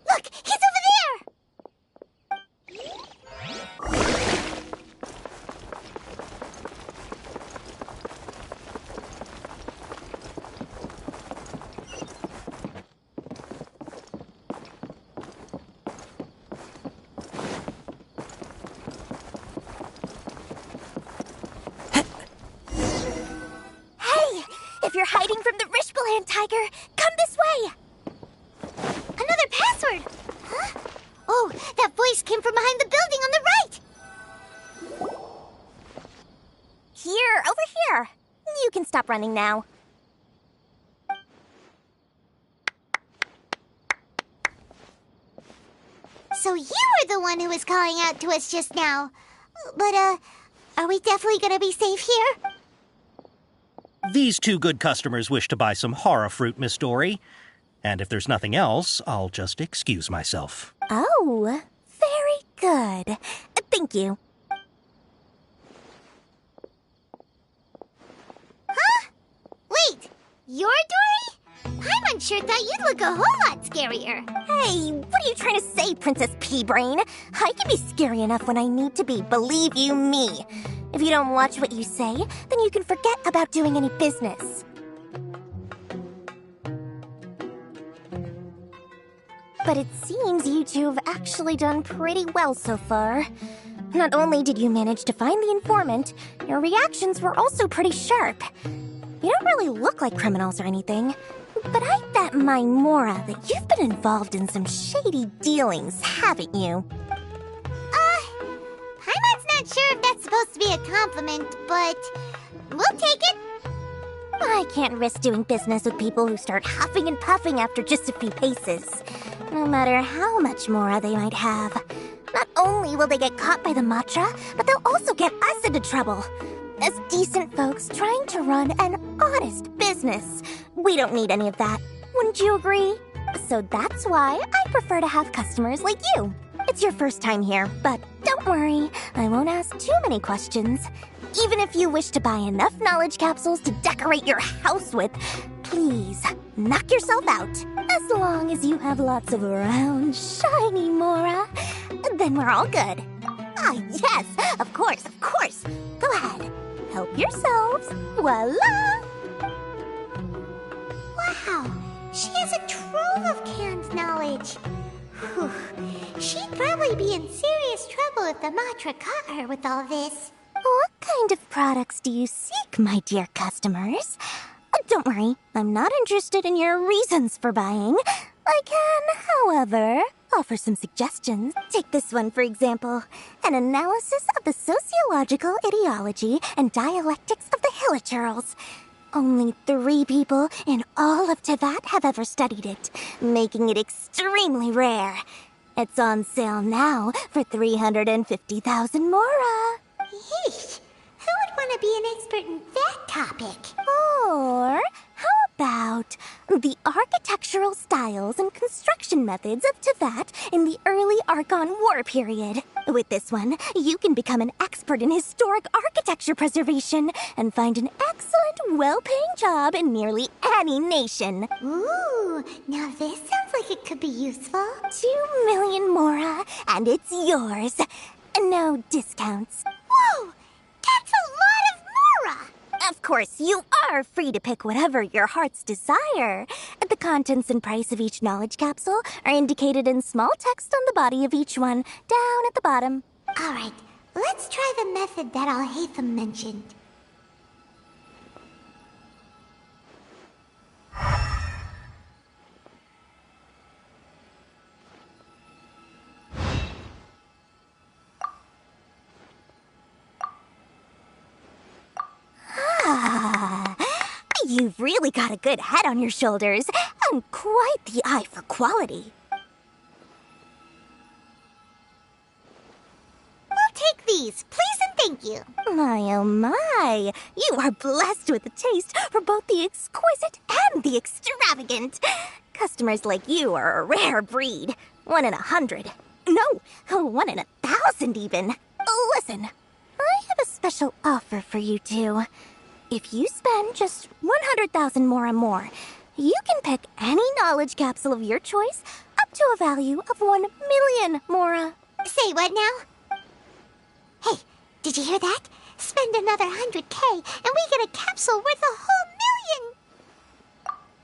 Look, he's over there! Hey! If you're hiding from the Rishbaland tiger, come this way! Another password! Huh? Oh, stop running now. So you were the one who was calling out to us just now. But, are we definitely gonna be safe here? These two good customers wish to buy some horror fruit, Miss Dory. And if there's nothing else, I'll just excuse myself. Oh, very good. Thank you. Huh? Wait, you're Dory? I'm unsure thought you'd look a whole lot scarier. Hey, what are you trying to say, Princess Pea-Brain? I can be scary enough when I need to be, believe you me. If you don't watch what you say, then you can forget about doing any business. But it seems you two have actually done pretty well so far. Not only did you manage to find the informant, your reactions were also pretty sharp. You don't really look like criminals or anything, but I bet my Mora that you've been involved in some shady dealings, haven't you? Paimon's not sure if that's supposed to be a compliment, but we'll take it. I can't risk doing business with people who start huffing and puffing after just a few paces, no matter how much Mora they might have. Not only will they get caught by the Matra, but they'll also get us into trouble. As decent folks trying to run an honest business, we don't need any of that. Wouldn't you agree? So that's why I prefer to have customers like you. It's your first time here, but don't worry, I won't ask too many questions. Even if you wish to buy enough knowledge capsules to decorate your house with, please, knock yourself out. As long as you have lots of round, shiny Mora, then we're all good. Ah, yes, of course, of course. Go ahead, help yourselves. Voila! Wow, she has a trove of canned knowledge. Whew. She'd probably be in serious trouble if the Matra caught her with all this. What kind of products do you seek, my dear customers? Don't worry, I'm not interested in your reasons for buying. I can, however, offer some suggestions. Take this one, for example. An analysis of the sociological ideology and dialectics of the Hilichurls. Only 3 people in all of Teyvat have ever studied it, making it extremely rare. It's on sale now for 350,000 Mora. Yeesh, who would want to be an expert in that topic? Or how about the architectural styles and construction methods of Teyvat in the early Archon War period? With this one, you can become an expert in historic architecture preservation and find an excellent, well-paying job in nearly any nation. Ooh, now this sounds like it could be useful. 2 million Mora, and it's yours. No discounts. Whoa, that's a lot of Mora! Of course, you are free to pick whatever your heart's desire. The contents and price of each knowledge capsule are indicated in small text on the body of each one, down at the bottom. All right, let's try the method that Al-Haytham mentioned. You've really got a good head on your shoulders, and quite the eye for quality. We'll take these, please and thank you. My oh my, you are blessed with a taste for both the exquisite and the extravagant. Customers like you are a rare breed. 1 in 100. No, 1 in 1,000 even. Listen, I have a special offer for you two. If you spend just 100,000 more, you can pick any knowledge capsule of your choice up to a value of 1 million Mora. Say what now? Hey, did you hear that? Spend another 100K and we get a capsule worth a whole million!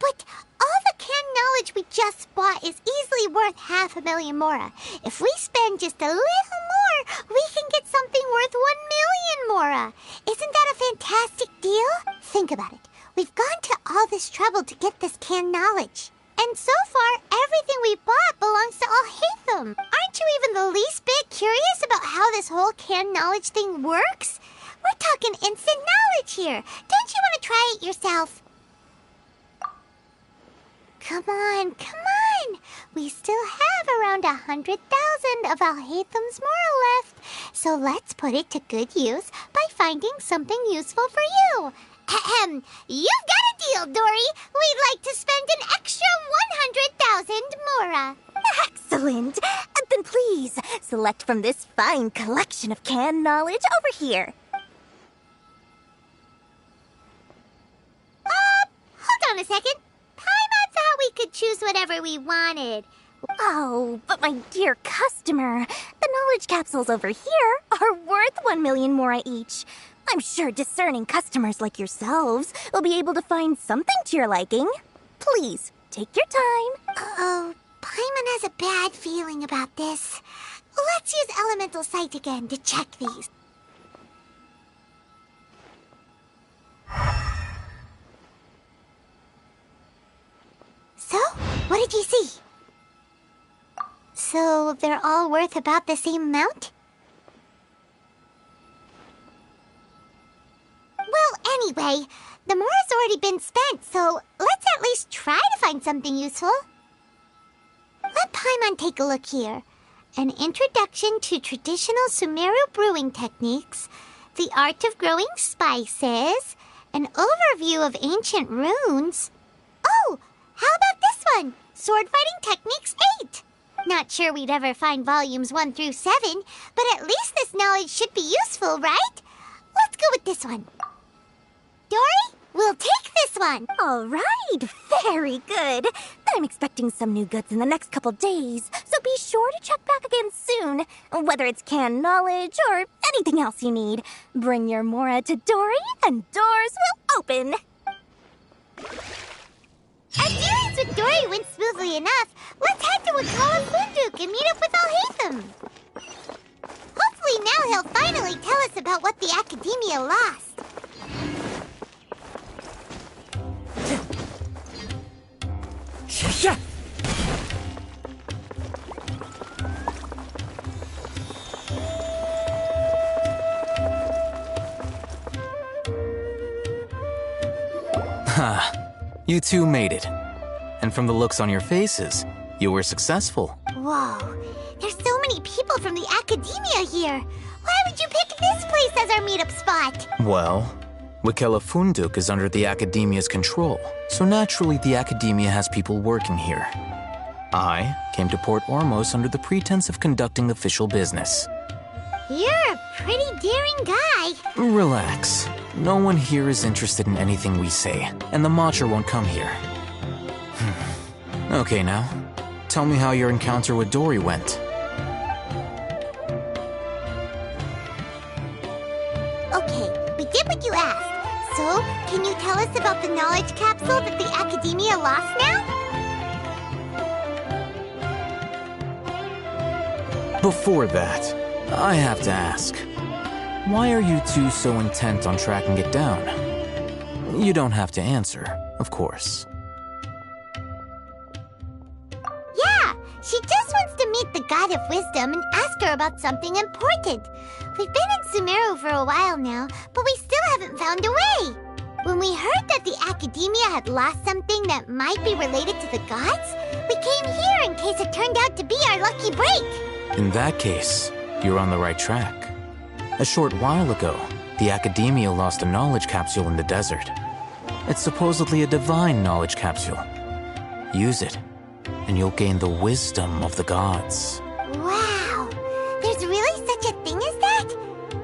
But all the canned knowledge we just bought is easily worth 500,000 Mora. If we spend just a little more, we can get something worth 1 million Mora. Isn't that a fantastic deal? Think about it. We've gone to all this trouble to get this canned knowledge. And so far, everything we bought belongs to Al-Haytham. Aren't you even the least bit curious about how this whole canned knowledge thing works? We're talking instant knowledge here. Don't you want to try it yourself? Come on, come on. We still have around 100,000 of Alhaitham's moral left. So let's put it to good use by finding something useful for you. Ahem. You've got a deal, Dory. We'd like to spend an extra 100,000 mora. Excellent! Then please, select from this fine collection of canned knowledge over here. Hold on a second. Paimon thought we could choose whatever we wanted. Oh, but my dear customer, the knowledge capsules over here are worth 1 million mora each. I'm sure discerning customers like yourselves will be able to find something to your liking. Please, take your time. Uh-oh. Paimon has a bad feeling about this. Let's use Elemental Sight again to check these. So, what did you see? So, they're all worth about the same amount? Well, anyway, the mora's already been spent, so let's at least try to find something useful. Let Paimon take a look here. An introduction to traditional Sumeru brewing techniques, the art of growing spices, an overview of ancient runes. Oh, how about this one? Sword Fighting Techniques 8. Not sure we'd ever find volumes 1 through 7, but at least this knowledge should be useful, right? Let's go with this one. Dory, we'll take this one. All right, very good. I'm expecting some new goods in the next couple days, so be sure to check back again soon. Whether it's canned knowledge or anything else you need, bring your mora to Dory and doors will open. Our dealings with Dory went smoothly enough. Let's head to Wakala Funduk and meet up with Alhaitham. Hopefully now he'll finally tell us about what the Academia lost. Ha, you two made it. And from the looks on your faces, you were successful. Whoa, there's so many people from the Academia here. Why would you pick this place as our meetup spot? Well, Wakela Funduk is under the Academia's control, so naturally the Academia has people working here. I came to Port Ormos under the pretense of conducting official business. You're a pretty daring guy. Relax. No one here is interested in anything we say, and the Matcher won't come here. Okay now, tell me how your encounter with Dory went. Okay, we did what you asked. So, can you tell us about the knowledge capsule that the Academia lost now? Before that, I have to ask, why are you two so intent on tracking it down? You don't have to answer, of course. Yeah, she just wants to meet the God of Wisdom and ask her about something important. We've been in Sumeru for a while now, but we still haven't found a way. When we heard that the Academia had lost something that might be related to the gods, we came here in case it turned out to be our lucky break. In that case, you're on the right track. A short while ago, the Academia lost a knowledge capsule in the desert. It's supposedly a divine knowledge capsule. Use it, and you'll gain the wisdom of the gods. Wow, there's really such a thing as that?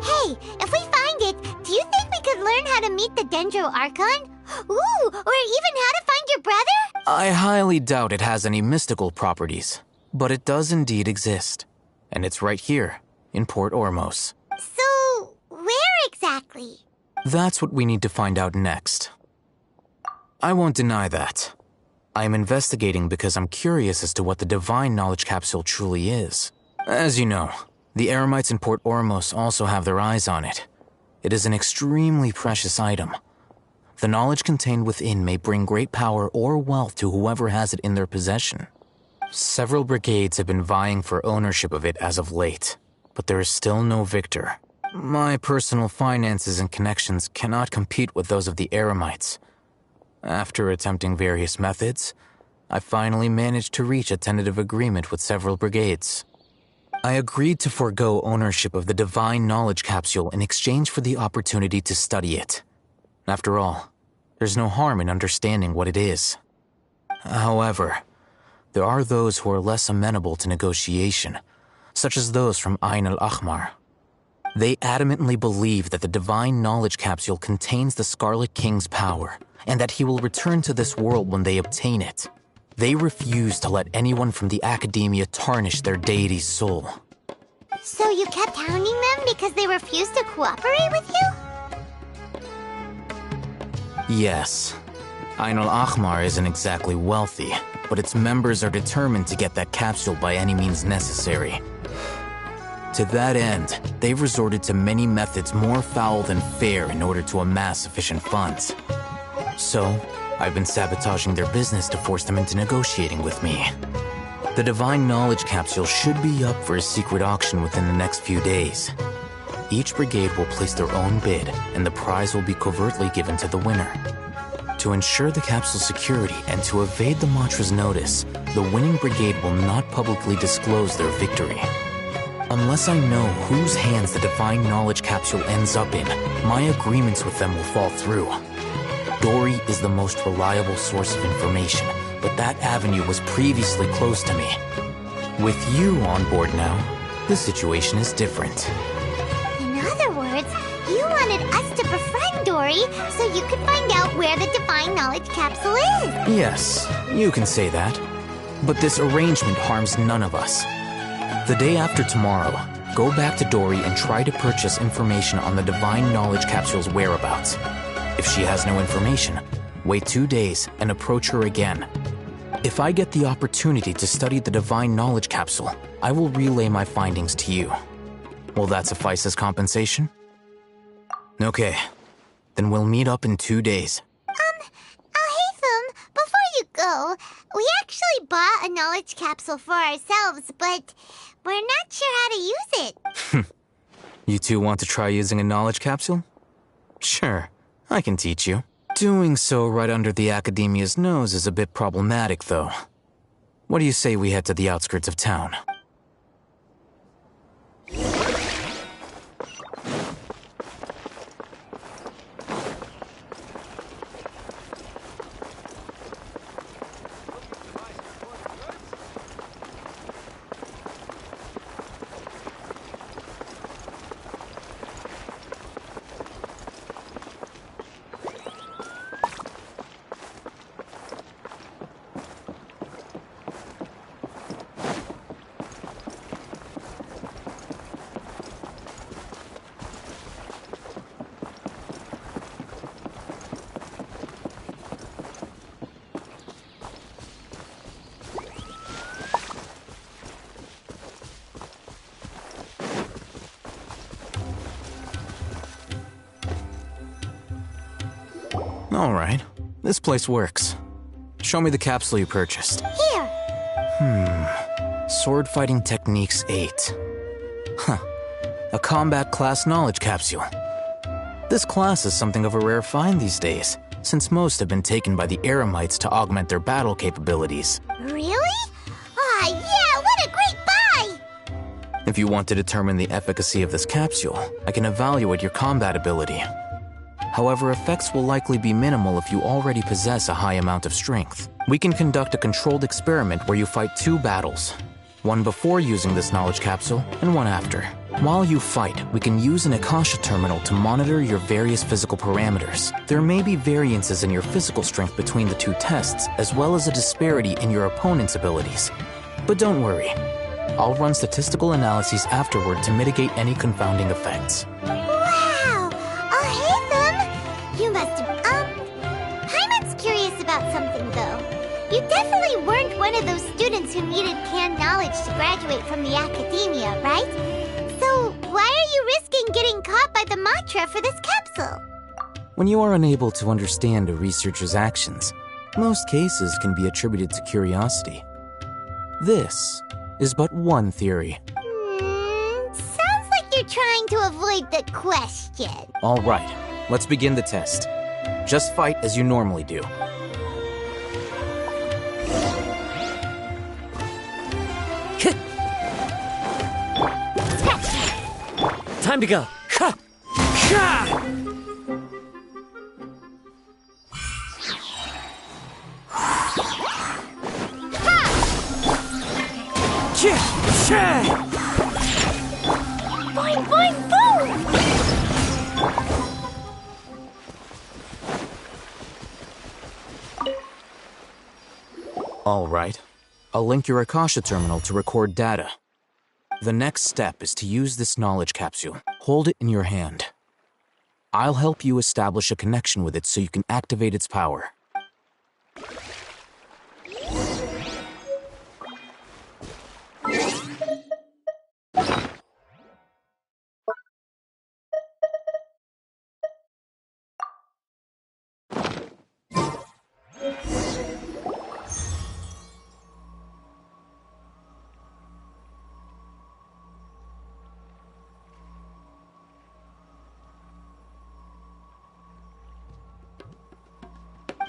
Hey, if we find it, do you think we could learn how to meet the Dendro Archon? Ooh, or even how to find your brother? I highly doubt it has any mystical properties, but it does indeed exist. And it's right here, in Port Ormos. So, where exactly? That's what we need to find out next. I won't deny that. I am investigating because I'm curious as to what the divine knowledge capsule truly is. As you know, the Eremites in Port Ormos also have their eyes on it. It is an extremely precious item. The knowledge contained within may bring great power or wealth to whoever has it in their possession. Several brigades have been vying for ownership of it as of late, but there is still no victor. My personal finances and connections cannot compete with those of the Eremites. After attempting various methods, I finally managed to reach a tentative agreement with several brigades. I agreed to forego ownership of the Divine Knowledge Capsule in exchange for the opportunity to study it. After all, there's no harm in understanding what it is. However, there are those who are less amenable to negotiation, such as those from Ain al-Ahmar. They adamantly believe that the Divine Knowledge Capsule contains the Scarlet King's power, and that he will return to this world when they obtain it. They refuse to let anyone from the Academia tarnish their deity's soul. So you kept hounding them because they refused to cooperate with you? Yes. Ain al-Ahmar isn't exactly wealthy, but its members are determined to get that capsule by any means necessary. To that end, they've resorted to many methods more foul than fair in order to amass sufficient funds. So, I've been sabotaging their business to force them into negotiating with me. The Divine Knowledge Capsule should be up for a secret auction within the next few days. Each brigade will place their own bid, and the prize will be covertly given to the winner. To ensure the capsule's security and to evade the Matra's notice, the winning brigade will not publicly disclose their victory. Unless I know whose hands the Divine Knowledge Capsule ends up in, my agreements with them will fall through. Dory is the most reliable source of information, but that avenue was previously closed to me. With you on board now, the situation is different. In other words, you wanted us to befriend Dory so you could find out where the Divine Knowledge Capsule is. Yes, you can say that. But this arrangement harms none of us. The day after tomorrow, go back to Dory and try to purchase information on the Divine Knowledge Capsule's whereabouts. If she has no information, wait 2 days and approach her again. If I get the opportunity to study the Divine Knowledge Capsule, I will relay my findings to you. Will that suffice as compensation? Okay, then we'll meet up in 2 days. Alhaitham, before you go, we actually bought a knowledge capsule for ourselves, but we're not sure how to use it. You two want to try using a knowledge capsule? Sure, I can teach you. Doing so right under the Academia's nose is a bit problematic, though. What do you say we head to the outskirts of town? All right, this place works. Show me the capsule you purchased. Here. Sword Fighting Techniques 8. Huh. A combat class knowledge capsule. This class is something of a rare find these days, since most have been taken by the Eremites to augment their battle capabilities. Really? Ah, yeah, what a great buy! If you want to determine the efficacy of this capsule, I can evaluate your combat ability. However, effects will likely be minimal if you already possess a high amount of strength. We can conduct a controlled experiment where you fight 2 battles. One before using this knowledge capsule, and one after. While you fight, we can use an Akasha terminal to monitor your various physical parameters. There may be variances in your physical strength between the 2 tests, as well as a disparity in your opponent's abilities. But don't worry. I'll run statistical analyses afterward to mitigate any confounding effects. Wow! Alhaitham! You must have, Hyman's curious about something, though. You definitely weren't one of those students who needed canned knowledge to graduate from the Academia, right? So, why are you risking getting caught by the Matra for this capsule? When you are unable to understand a researcher's actions, most cases can be attributed to curiosity. This is but one theory. Sounds like you're trying to avoid the question. All right, let's begin the test. Just fight as you normally do. Time to go. Ha! Ha! Boing, boing, boom! All right. I'll link your Akasha terminal to record data. The next step is to use this knowledge capsule. Hold it in your hand. I'll help you establish a connection with it so you can activate its power.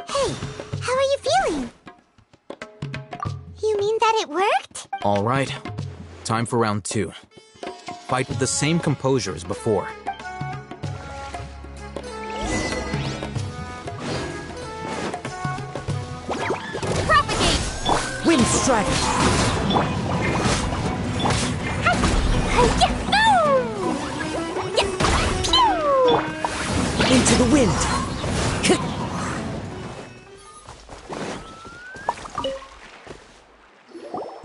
Hey, how are you feeling? You mean that it worked? All right. Time for round 2. Fight with the same composure as before. Propagate! Wind strike! Into the wind!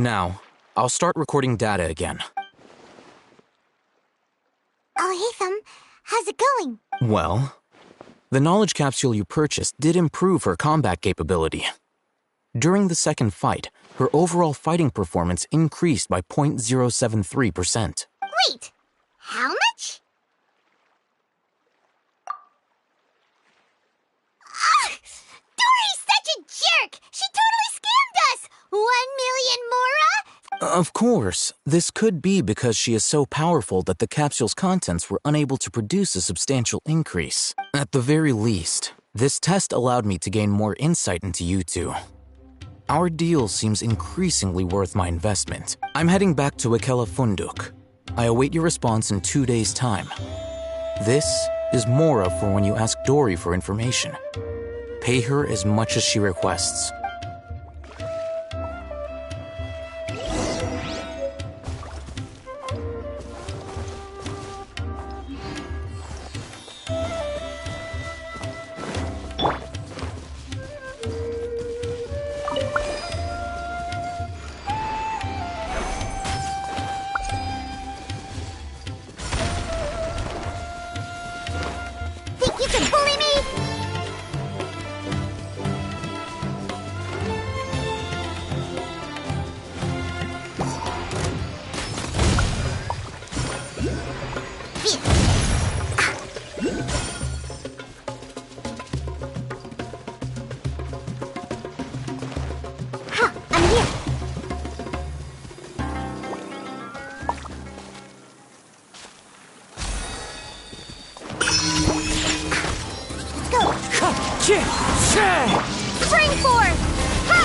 Now, I'll start recording data again. Oh, hey, Thumb. How's it going? Well, the knowledge capsule you purchased did improve her combat capability. During the second fight, her overall fighting performance increased by 0.073%. Wait, how much? Dory's such a jerk! She totally scammed us! 1 million Mora? Of course, this could be because she is so powerful that the capsule's contents were unable to produce a substantial increase. At the very least, this test allowed me to gain more insight into you two. Our deal seems increasingly worth my investment. I'm heading back to Akela Funduk. I await your response in 2 days' time. This is Mora for when you ask Dory for information. Pay her as much as she requests. Think you can bully me? Ha! I'm here. Go! Spring force! Ha!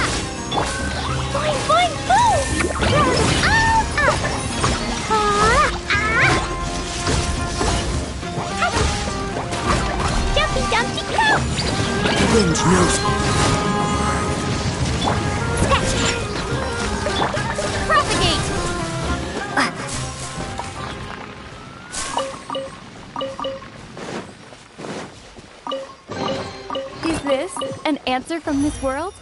Boing, boing, boom! Out, up! Jumpy, dumpty, go! Wind knows. Propagate! Is this an answer from this world?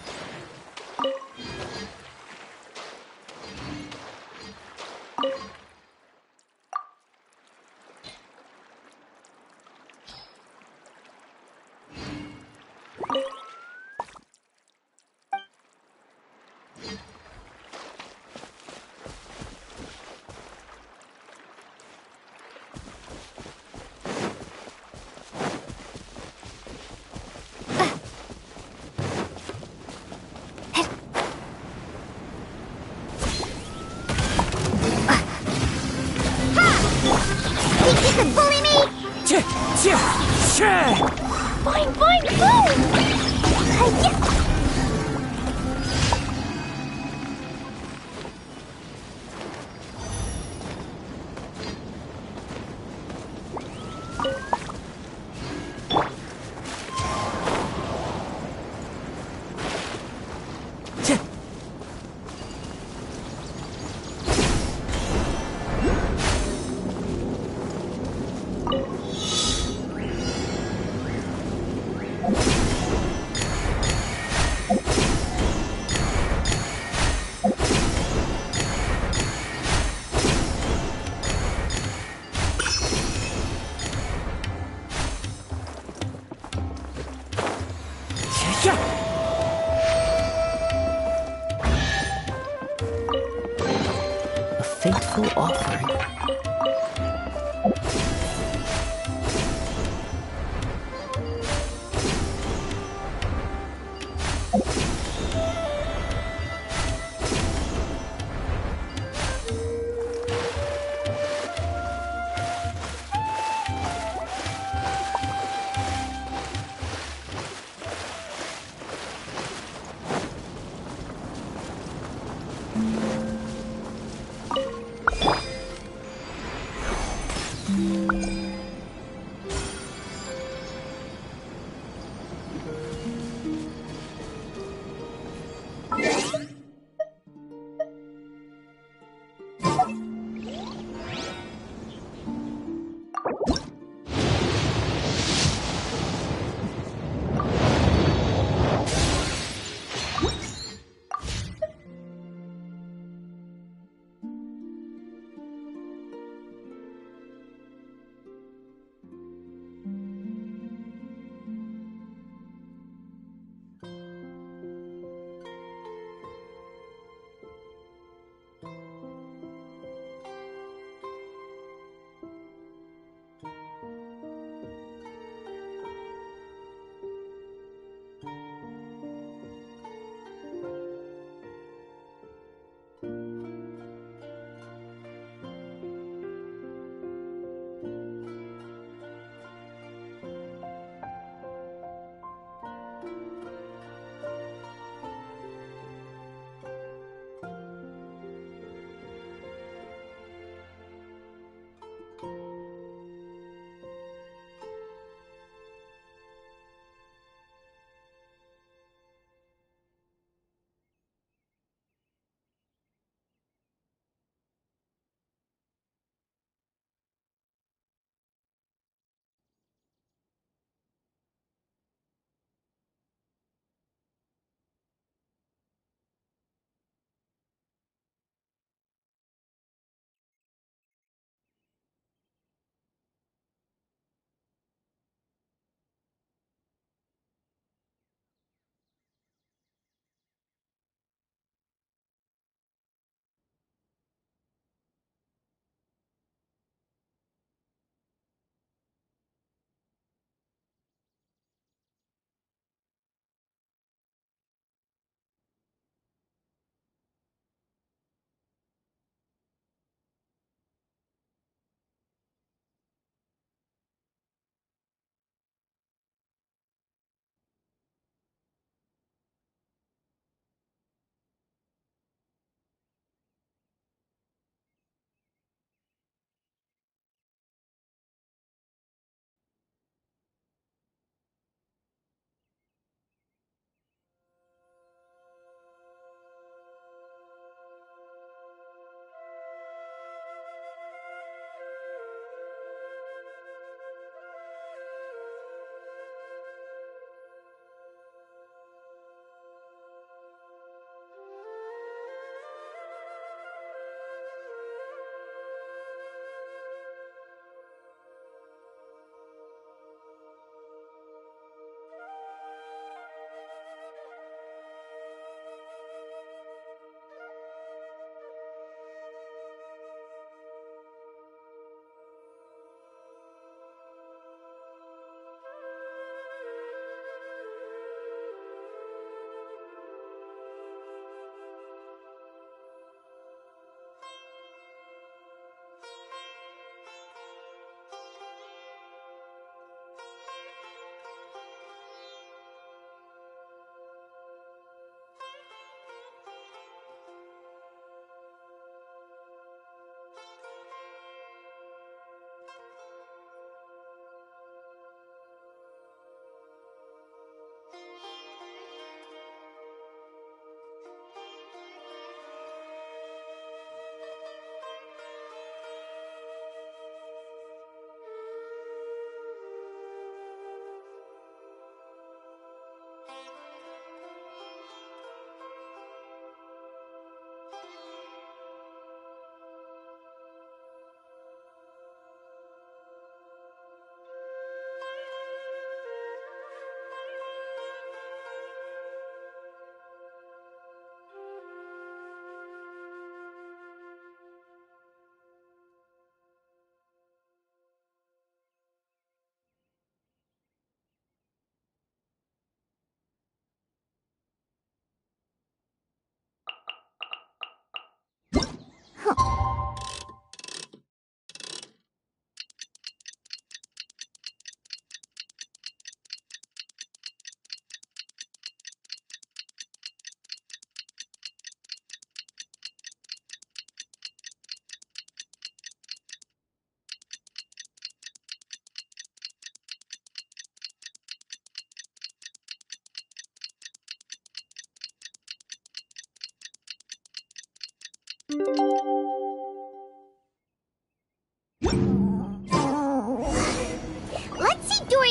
Fine, fine, boom! A fateful offering.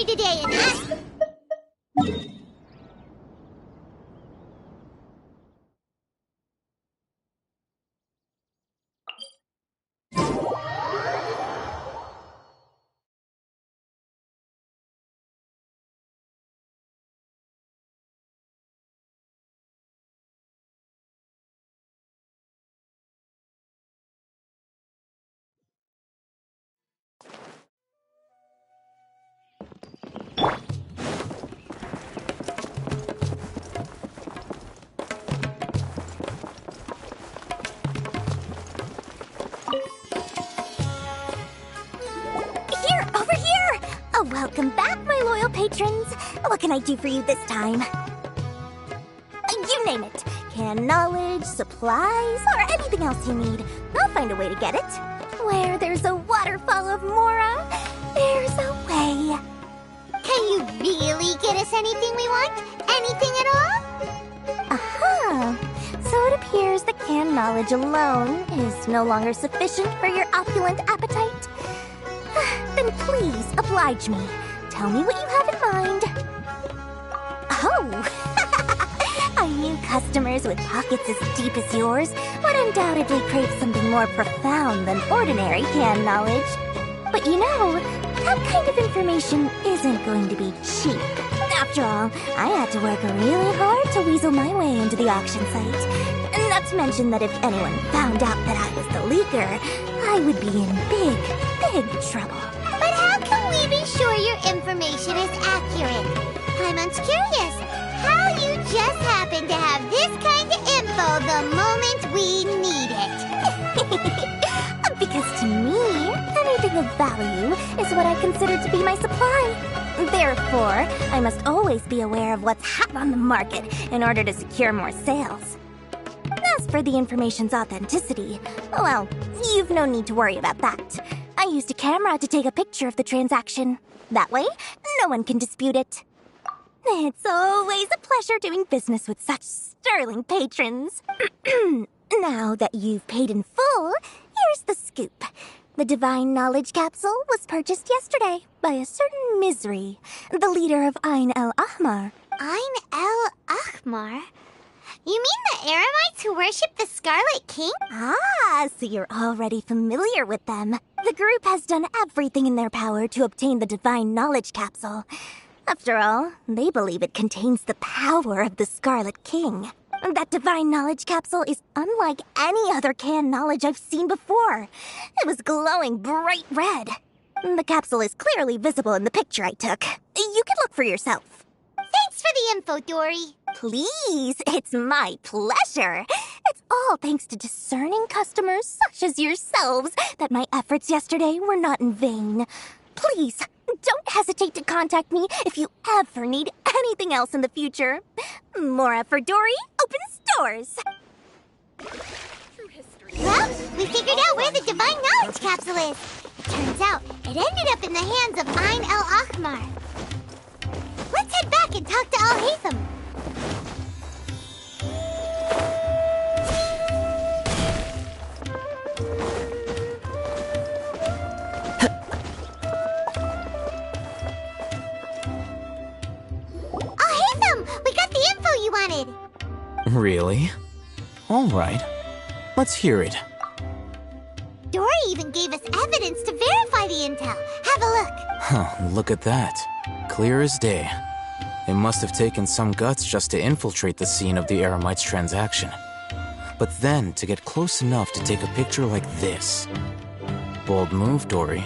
story today and ask... Welcome back, my loyal patrons. What can I do for you this time? You name it. Can knowledge, supplies, or anything else you need. I'll find a way to get it. Where there's a waterfall of Mora, there's a way. Can you really get us anything we want? Anything at all? Aha. So it appears that canned knowledge alone is no longer sufficient for your opulent appetite. Then please, oblige me. Tell me what you have in mind. Oh! Our new customers with pockets as deep as yours would undoubtedly crave something more profound than ordinary canned knowledge. But you know, that kind of information isn't going to be cheap. After all, I had to work really hard to weasel my way into the auction site. Not to mention that if anyone found out that I was the leaker, I would be in big trouble. But how can we be sure your information is accurate? I'm curious how you just happen to have this kind of info the moment we need it. Because to me, anything of value is what I consider to be my supply. Therefore, I must always be aware of what's hot on the market in order to secure more sales. As for the information's authenticity, well, you've no need to worry about that. I used a camera to take a picture of the transaction. That way, no one can dispute it. It's always a pleasure doing business with such sterling patrons. Now that you've paid in full, here's the scoop. The Divine Knowledge Capsule was purchased yesterday by a certain Misery, the leader of Ain el-Ahmar. Ain el-Ahmar? You mean the Eremites who worship the Scarlet King? Ah, so you're already familiar with them. The group has done everything in their power to obtain the Divine Knowledge Capsule. After all, they believe it contains the power of the Scarlet King. That Divine Knowledge Capsule is unlike any other canned knowledge I've seen before. It was glowing bright red. The capsule is clearly visible in the picture I took. You can look for yourself. Thanks for the info, Dory. Please, it's my pleasure. It's all thanks to discerning customers such as yourselves that my efforts yesterday were not in vain. Please, don't hesitate to contact me if you ever need anything else in the future. Mora for Dory opens doors. Well, we figured out where the Divine Knowledge Capsule is. Turns out, it ended up in the hands of Ain el-Ahmar. Let's head back and talk to Al-Haytham. Al-Haytham, we got the info you wanted. Really? All right. Let's hear it. Dory even gave us evidence to verify the intel. Have a look. Huh, look at that. Clear as day. It must have taken some guts just to infiltrate the scene of the Eremites' transaction. But then to get close enough to take a picture like this. Bold move, Dory.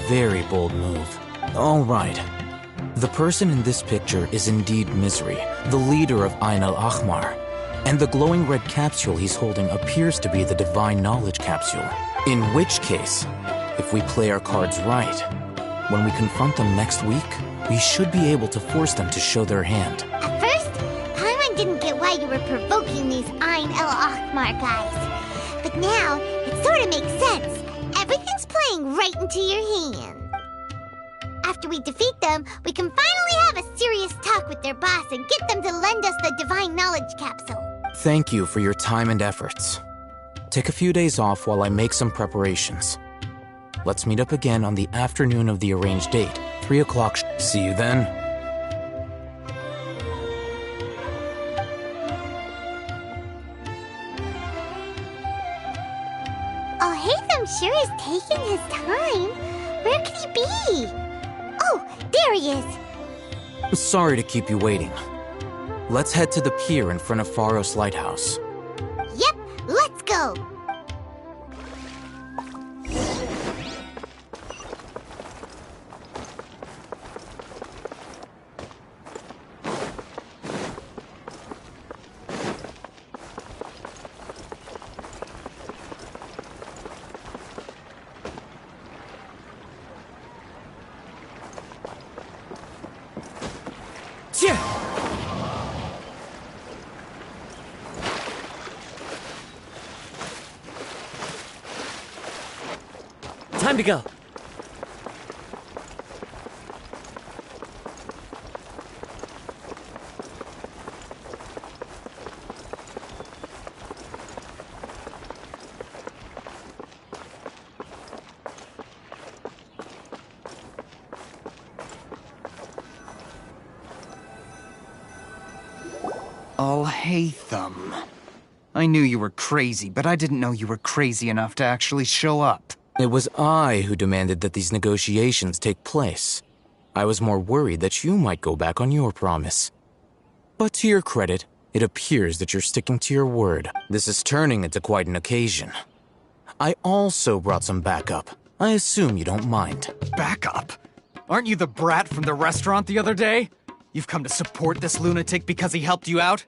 Very bold move. All right. The person in this picture is indeed Misery, the leader of Ain el-Ahmar. And the glowing red capsule he's holding appears to be the Divine Knowledge Capsule. In which case, if we play our cards right, when we confront them next week, we should be able to force them to show their hand. At first, Paimon didn't get why you were provoking these Ain el-Ahmar guys. But now, it sort of makes sense. Everything's playing right into your hand. After we defeat them, we can finally have a serious talk with their boss and get them to lend us the Divine Knowledge Capsule. Thank you for your time and efforts. Take a few days off while I make some preparations. Let's meet up again on the afternoon of the arranged date 3 o'clock. See you then. Oh, Hatham sure is taking his time. Where could he be? Oh, there he is. Sorry to keep you waiting. Let's head to the pier in front of Pharos Lighthouse. Yep, let's go. Time to go. Alhaitham. I knew you were crazy, but I didn't know you were crazy enough to actually show up. It was I who demanded that these negotiations take place. I was more worried that you might go back on your promise. But to your credit, it appears that you're sticking to your word. This is turning into quite an occasion. I also brought some backup. I assume you don't mind. Backup? Aren't you the brat from the restaurant the other day? You've come to support this lunatic because he helped you out?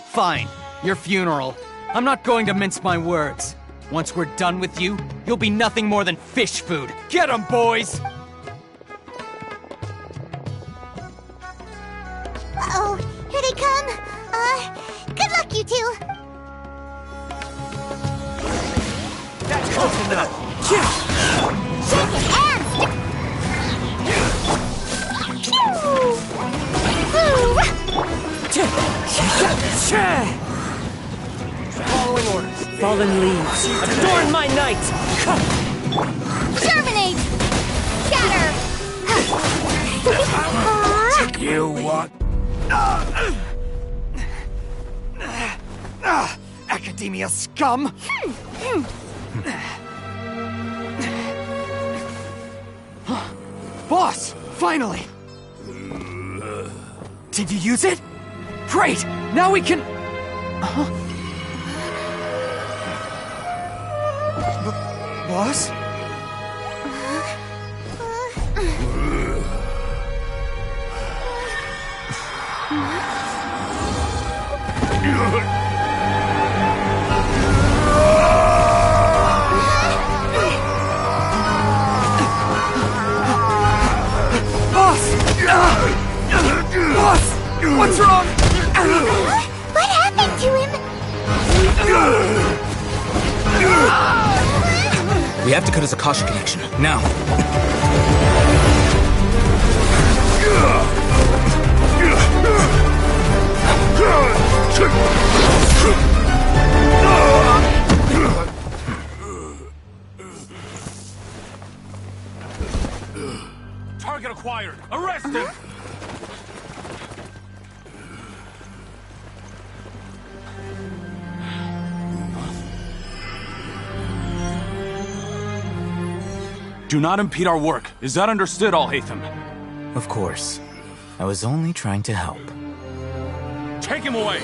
Fine, your funeral. I'm not going to mince my words. Once we're done with you, you'll be nothing more than fish food. Get 'em, boys! Uh-oh, here they come. Good luck, you two. That's close enough. Shake it and Following orders. Fallen leaves. Adorn my night! Germinate! Scatter! You what? Academia scum! Boss! Finally! Did you use it? Great! Now we can... Boss? Boss! What's wrong? What happened to him? We have to cut his Akasha connection, now. Target acquired! Arrest him! Do not impede our work. Is that understood, Alhaitham? Of course. I was only trying to help. Take him away!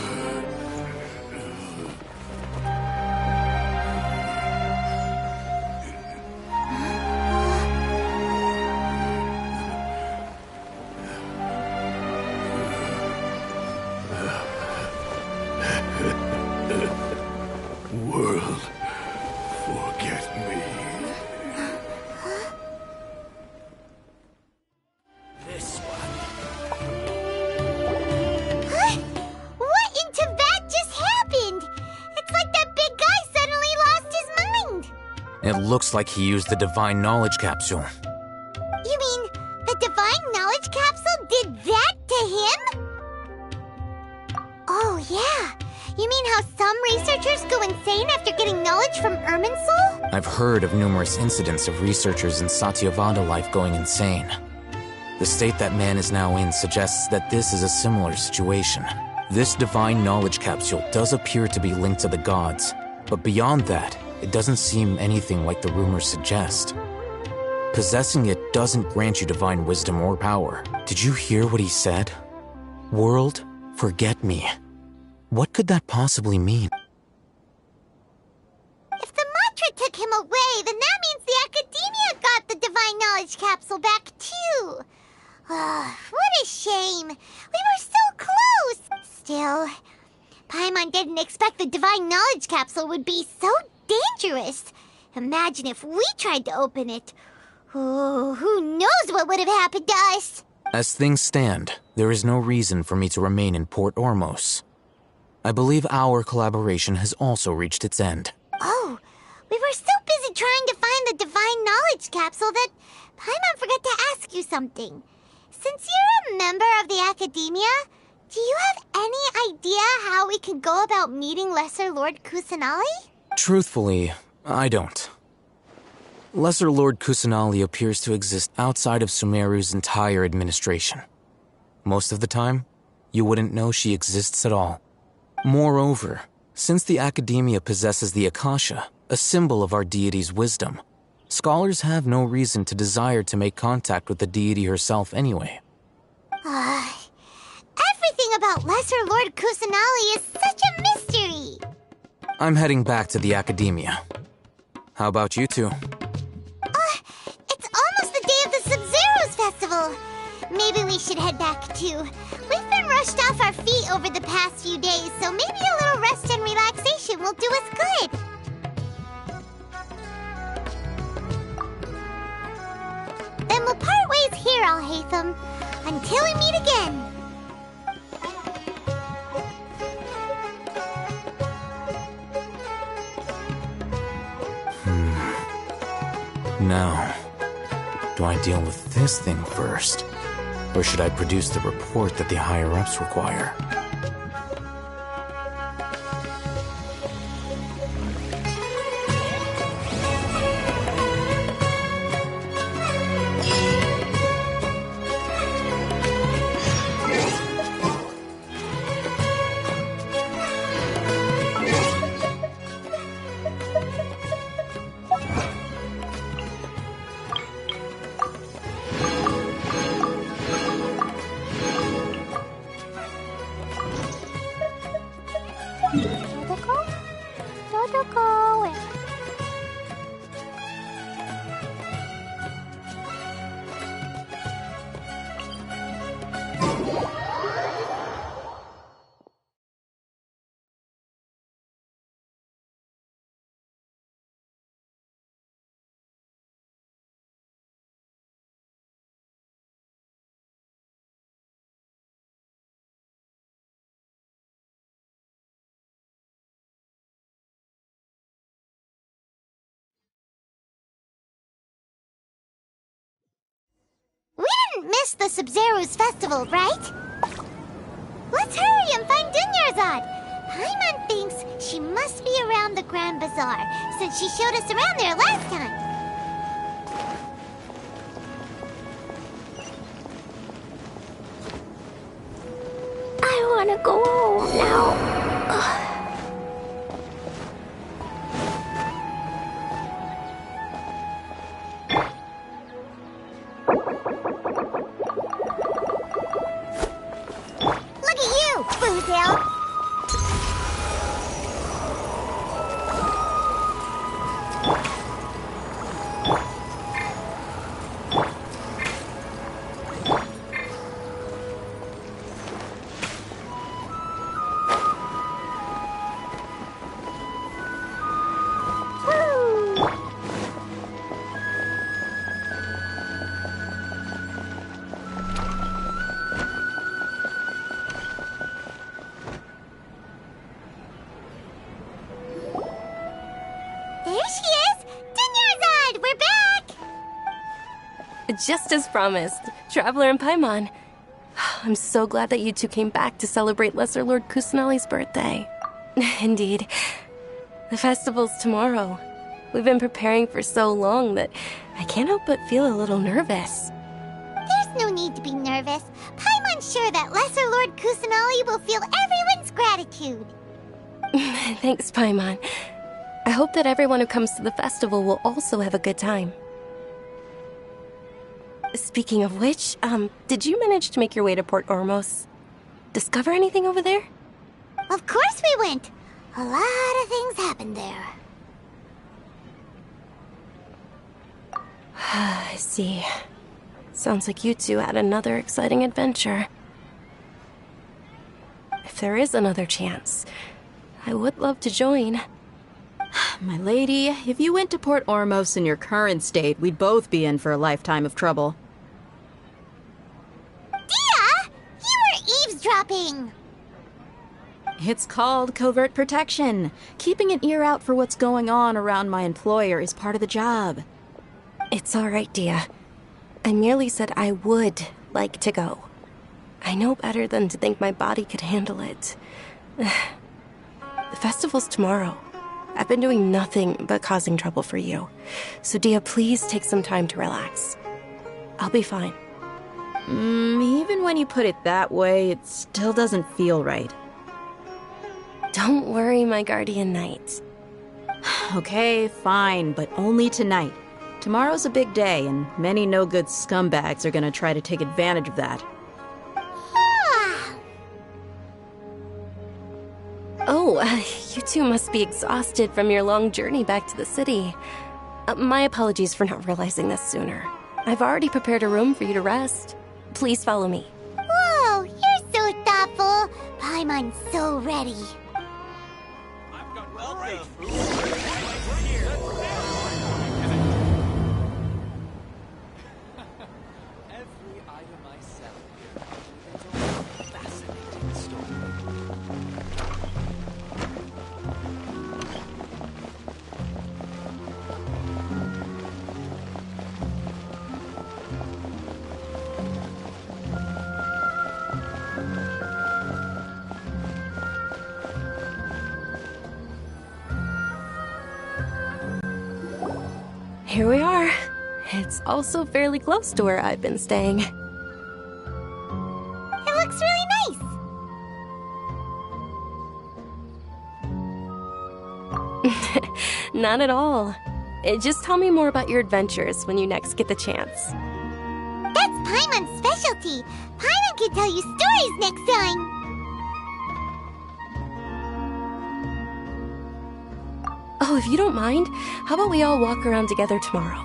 World, forget me. This one. Huh? What in Tibet just happened? It's like that big guy suddenly lost his mind. It looks like he used the Divine Knowledge Capsule. You mean the Divine Knowledge Capsule did that to him? Oh, yeah. You mean how some researchers go insane after getting knowledge from Irminsul? I've heard of numerous incidents of researchers in Satyavada life going insane. The state that man is now in suggests that this is a similar situation. This divine knowledge capsule does appear to be linked to the gods, but beyond that, it doesn't seem anything like the rumors suggest. Possessing it doesn't grant you divine wisdom or power. Did you hear what he said? World, forget me. What could that possibly mean? If the mantra took him away, then that means the Academia got the divine knowledge capsule back too. What a shame. We were so close. Still, Paimon didn't expect the divine knowledge capsule would be so dangerous. Imagine if we tried to open it. Oh, who knows what would have happened to us? As things stand, there is no reason for me to remain in Port Ormos. I believe our collaboration has also reached its end. Oh, we were so busy trying to find the divine knowledge capsule that Paimon forgot to ask you something. Since you're a member of the Academia, do you have any idea how we can go about meeting Lesser Lord Kusanali? Truthfully, I don't. Lesser Lord Kusanali appears to exist outside of Sumeru's entire administration. Most of the time, you wouldn't know she exists at all. Moreover, since the Academia possesses the Akasha, a symbol of our deity's wisdom, scholars have no reason to desire to make contact with the deity herself anyway. Everything about Lesser Lord Kusanali is such a mystery! I'm heading back to the Academia. How about you two? It's almost the day of the Sub-Zero's festival. Maybe we should head back too. We've been rushed off our feet over the past few days, so maybe a little rest and relaxation will do us good. Then we'll part ways here, Alhaitham, until we meet again. Now, do I deal with this thing first? Or should I produce the report that the higher-ups require? We didn't miss the Sub-Zero's festival, right? Let's hurry and find Dunyarzad. Paimon thinks she must be around the Grand Bazaar, since she showed us around there last time. I want to go home now. Look at you, Boozle! There she is! Dunyarzad, we're back! Just as promised, Traveler and Paimon. I'm so glad that you two came back to celebrate Lesser Lord Kusanali's birthday. Indeed. The festival's tomorrow. We've been preparing for so long that I can't help but feel a little nervous. There's no need to be nervous. Paimon's sure that Lesser Lord Kusanali will feel everyone's gratitude. Thanks, Paimon. I hope that everyone who comes to the festival will also have a good time. Speaking of which, did you manage to make your way to Port Ormos? Discover anything over there? Of course we went. A lot of things happened there. I see. Sounds like you two had another exciting adventure. If there is another chance, I would love to join. My lady, if you went to Port Ormos in your current state, we'd both be in for a lifetime of trouble. Dia! You were eavesdropping! It's called covert protection. Keeping an ear out for what's going on around my employer is part of the job. It's all right, Dia. I merely said I would like to go. I know better than to think my body could handle it. The festival's tomorrow. I've been doing nothing but causing trouble for you. So, Dia, please take some time to relax. I'll be fine. Even when you put it that way, it still doesn't feel right. Don't worry, my guardian knight. Okay, fine, but only tonight. Tomorrow's a big day, and many no-good scumbags are gonna try to take advantage of that. Oh, you two must be exhausted from your long journey back to the city. My apologies for not realizing this sooner. I've already prepared a room for you to rest. Please follow me. Whoa, you're so thoughtful. Paimon's so ready. Here we are. It's also fairly close to where I've been staying. It looks really nice. Not at all. Just tell me more about your adventures when you next get the chance. That's Paimon's specialty. Paimon can tell you stories next time. Oh, if you don't mind, how about we all walk around together tomorrow?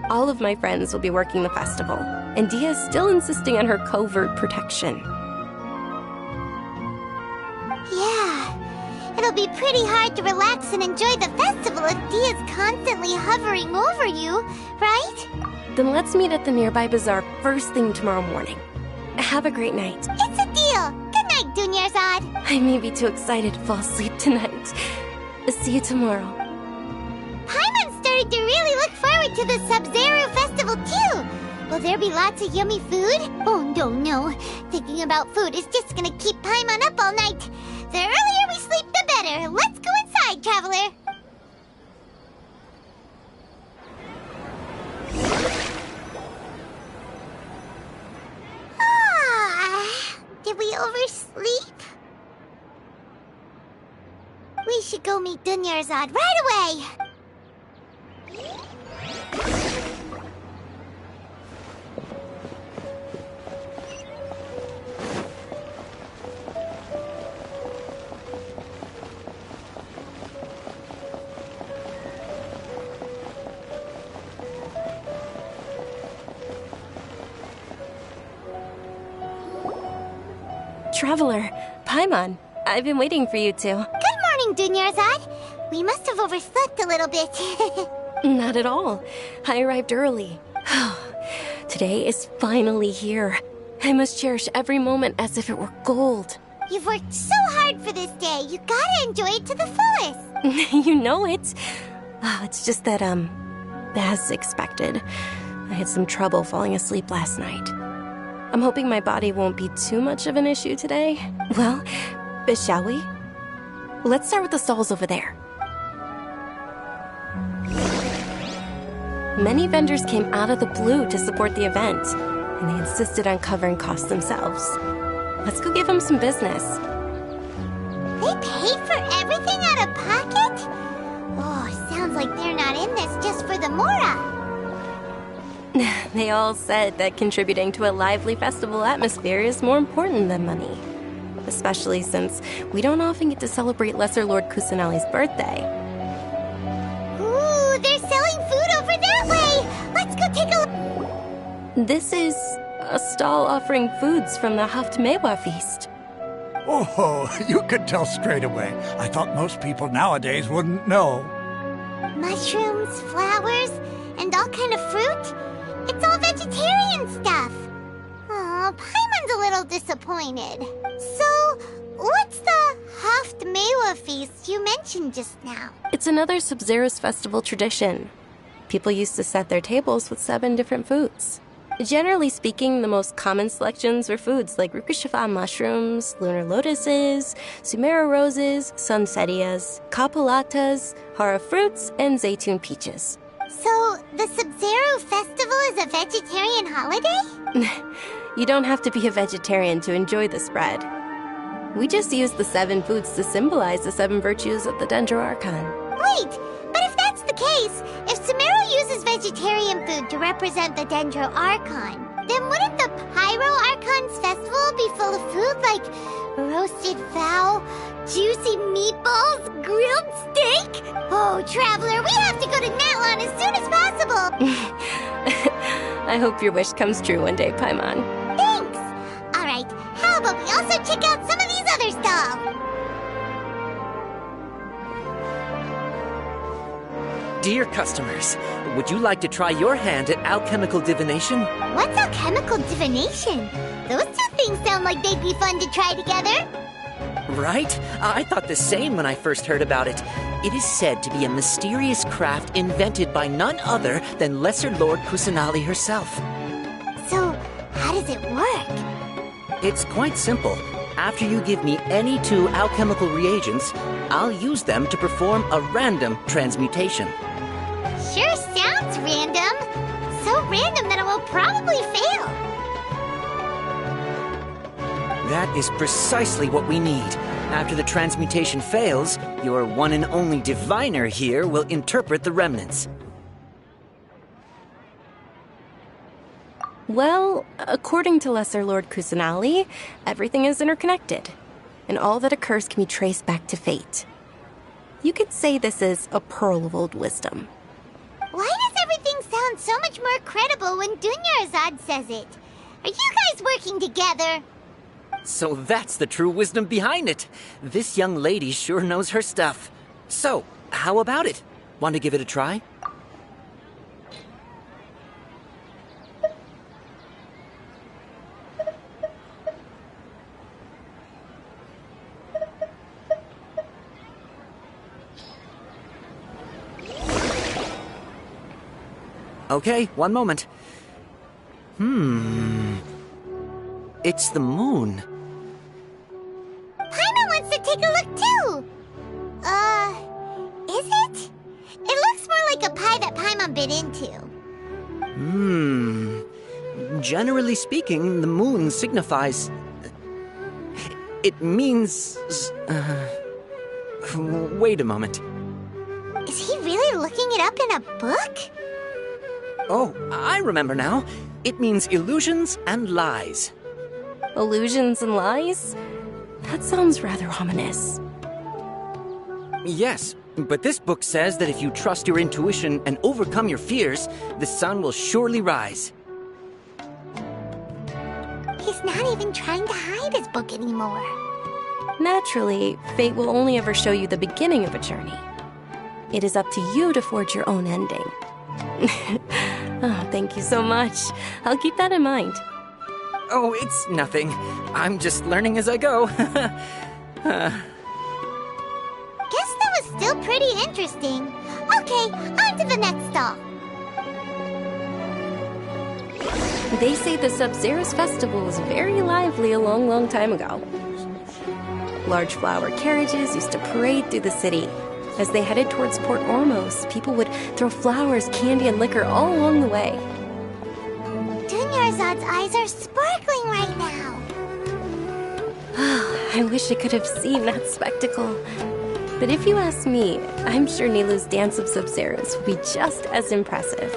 All of my friends will be working the festival, and Dia's still insisting on her covert protection. Yeah, it'll be pretty hard to relax and enjoy the festival if Dia's constantly hovering over you, right? Then let's meet at the nearby bazaar first thing tomorrow morning. Have a great night. It's a deal. Good night, Dunyarzad. I may be too excited to fall asleep tonight. See you tomorrow. Paimon's starting to really look forward to the Sub-Zero festival too. Will there be lots of yummy food? Oh no. Thinking about food is just gonna keep Paimon up all night. The earlier we sleep, the better. Let's go inside, traveler. Did we oversleep? We should go meet Dunyarzad right away! Traveler, Paimon, I've been waiting for you two. Good morning, Dunyarzad. We must have overslept a little bit. Not at all. I arrived early. Today is finally here. I must cherish every moment as if it were gold. You've worked so hard for this day. You gotta enjoy it to the fullest. You know it. It's just that, as expected, I had some trouble falling asleep last night. I'm hoping my body won't be too much of an issue today. Well, shall we? Let's start with the stalls over there. Many vendors came out of the blue to support the event, and they insisted on covering costs themselves. Let's go give them some business. They paid for everything out of pocket? Oh, sounds like they're not in this just for the Mora. They all said that contributing to a lively festival atmosphere is more important than money. Especially since we don't often get to celebrate Lesser Lord Kusanali's birthday. Ooh, they're selling food over that way! Let's go take a look! This is a stall offering foods from the Haftmewa feast. Oh, you could tell straight away. I thought most people nowadays wouldn't know. Mushrooms, flowers, and all kind of fruit? It's all vegetarian stuff. Oh, Paimon's a little disappointed. So, what's the Haftmewa feast you mentioned just now? It's another Sub-Zero's festival tradition. People used to set their tables with 7 different foods. Generally speaking, the most common selections were foods like Rukashifa mushrooms, lunar lotuses, Sumera roses, sunsetias, kapalatas, hara fruits, and zaytun peaches. So, the Sub-Zero festival is a vegetarian holiday? You don't have to be a vegetarian to enjoy the spread. We just use the 7 foods to symbolize the 7 virtues of the Dendro Archon. Wait, but if that's the case, if Sumero uses vegetarian food to represent the Dendro Archon, then wouldn't the Pyro Archon's festival be full of food like roasted fowl, juicy meatballs, grilled steak? Oh, Traveler, we have to go to Natlan as soon as possible! I hope your wish comes true one day, Paimon. Thanks! Alright, how about we also check out some of these other stalls? Dear customers, would you like to try your hand at alchemical divination? What's alchemical divination? Those 2 things sound like they'd be fun to try together. Right? I thought the same when I first heard about it. It is said to be a mysterious craft invented by none other than Lesser Lord Kusanali herself. So, how does it work? It's quite simple. After you give me any 2 alchemical reagents, I'll use them to perform a random transmutation. Sure sounds random. So random that it will probably fail. That is precisely what we need. After the transmutation fails, your one and only diviner here will interpret the remnants. Well, according to Lesser Lord Kusanali, everything is interconnected, and all that occurs can be traced back to fate. You could say this is a pearl of old wisdom. Why does everything sound so much more credible when Dunyarzad says it? Are you guys working together? So that's the true wisdom behind it. This young lady sure knows her stuff. So, how about it? Want to give it a try? Okay, one moment. It's the moon. Paimon wants to take a look too! Is it? It looks more like a pie that Paimon bit into. Generally speaking, the moon signifies... It means... Wait a moment. Is he really looking it up in a book? Oh, I remember now. It means illusions and lies. Illusions and lies? That sounds rather ominous. Yes, but this book says that if you trust your intuition and overcome your fears, the sun will surely rise. He's not even trying to hide his book anymore. Naturally, fate will only ever show you the beginning of a journey. It is up to you to forge your own ending. Oh, thank you so much. I'll keep that in mind. Oh, it's nothing. I'm just learning as I go. Guess that was still pretty interesting. Okay, on to the next stall. They say the Sub-Zero's festival was very lively a long, long time ago. Large flower carriages used to parade through the city. As they headed towards Port Ormos, people would throw flowers, candy, and liquor all along the way. Dunyarzad's eyes are sparkling right now. I wish I could have seen that spectacle. But if you ask me, I'm sure Nilou's dance of Sub-Zeros will be just as impressive.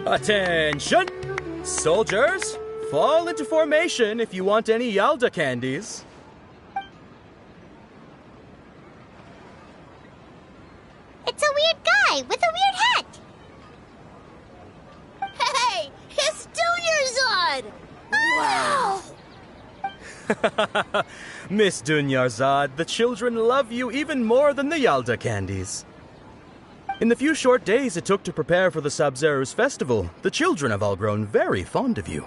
Attention! Soldiers, fall into formation if you want any Yalda candies. It's a weird guy with a weird hat. Hey, it's Dunyarzad! Wow! Miss Dunyarzad, the children love you even more than the Yalda candies. In the few short days it took to prepare for the Sub-Zeros festival, the children have all grown very fond of you.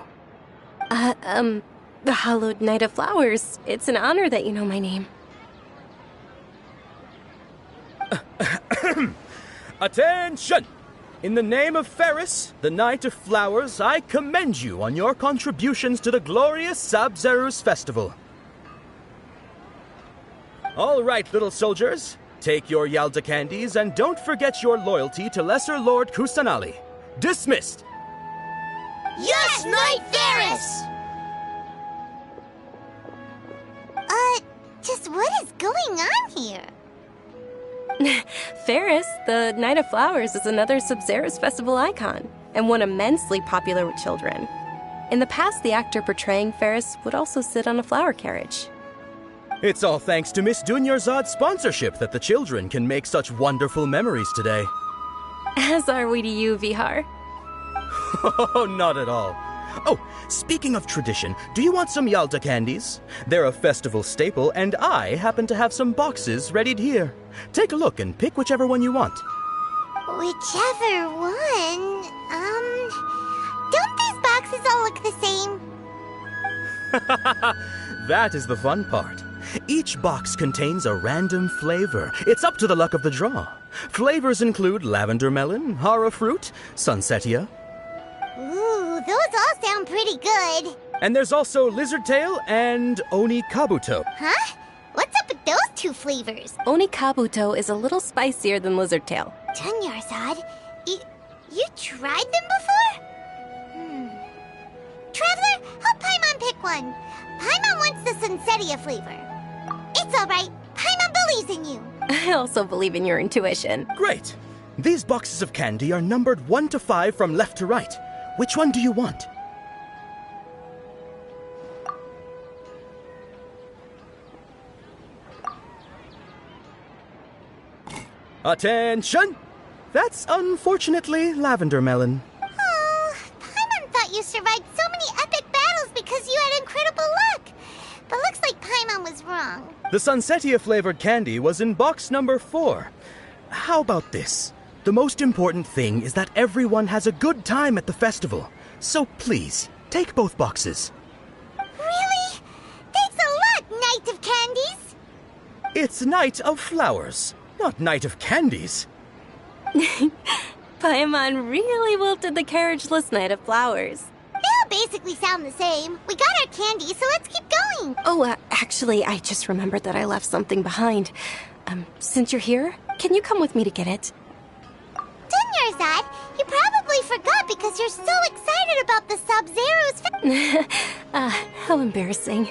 The Hallowed Knight of Flowers. It's an honor that you know my name. Attention! In the name of Ferris, the Knight of Flowers, I commend you on your contributions to the glorious Sub-Zeros festival. All right, little soldiers. Take your Yalda candies and don't forget your loyalty to Lesser Lord Kusanali. Dismissed! Yes, Knight Ferris! Just what is going on here? Ferris, the Knight of Flowers, is another Sub-Zeros festival icon, and one immensely popular with children. In the past, the actor portraying Ferris would also sit on a flower carriage. It's all thanks to Miss Dunyarzad's sponsorship that the children can make such wonderful memories today. As are we to you, Vihar. Oh, not at all. Oh, speaking of tradition, do you want some Yalda candies? They're a festival staple, and I happen to have some boxes readied here. Take a look and pick whichever one you want. Whichever one? Don't these boxes all look the same? That is the fun part. Each box contains a random flavor. It's up to the luck of the draw. Flavors include lavender melon, hara fruit, sunsetia. Ooh, those all sound pretty good. And there's also lizard tail and oni kabuto. Huh? What's up with those two flavors? Oni kabuto is a little spicier than lizard tail. Dunyarzad, you tried them before? Traveler, help Paimon pick one. Paimon wants the sunsetia flavor. It's all right. Paimon believes in you. I also believe in your intuition. Great. These boxes of candy are numbered 1 to 5 from left to right. Which one do you want? Attention! That's unfortunately lavender melon. Oh, Paimon thought you survived so many epic battles because you had incredible luck. But looks like Paimon was wrong. The sunsetia flavored candy was in box number 4. How about this? The most important thing is that everyone has a good time at the festival. So please, take both boxes. Really? Thanks a lot, Knight of Candies. It's Knight of Flowers, not Knight of Candies. Paimon really wilted the carriageless Knight of Flowers. They all basically sound the same. We got our candy, so let's keep going. Oh, actually, I just remembered that I left something behind. Since you're here, can you come with me to get it? Dunyarzad, you probably forgot because you're so excited about the Sub-Zeros. How embarrassing.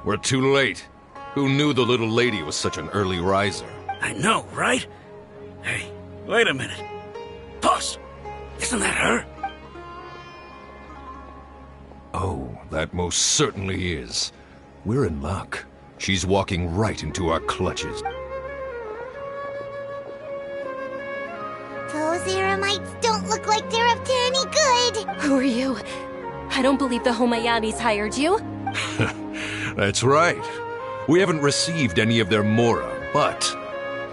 We're too late. Who knew the little lady was such an early riser? I know, right? Hey, wait a minute. Boss, isn't that her? Oh, that most certainly is. We're in luck. She's walking right into our clutches. The Those Eremites don't look like they're up to any good. Who are you? I don't believe the Homayanis hired you. That's right. We haven't received any of their mora, but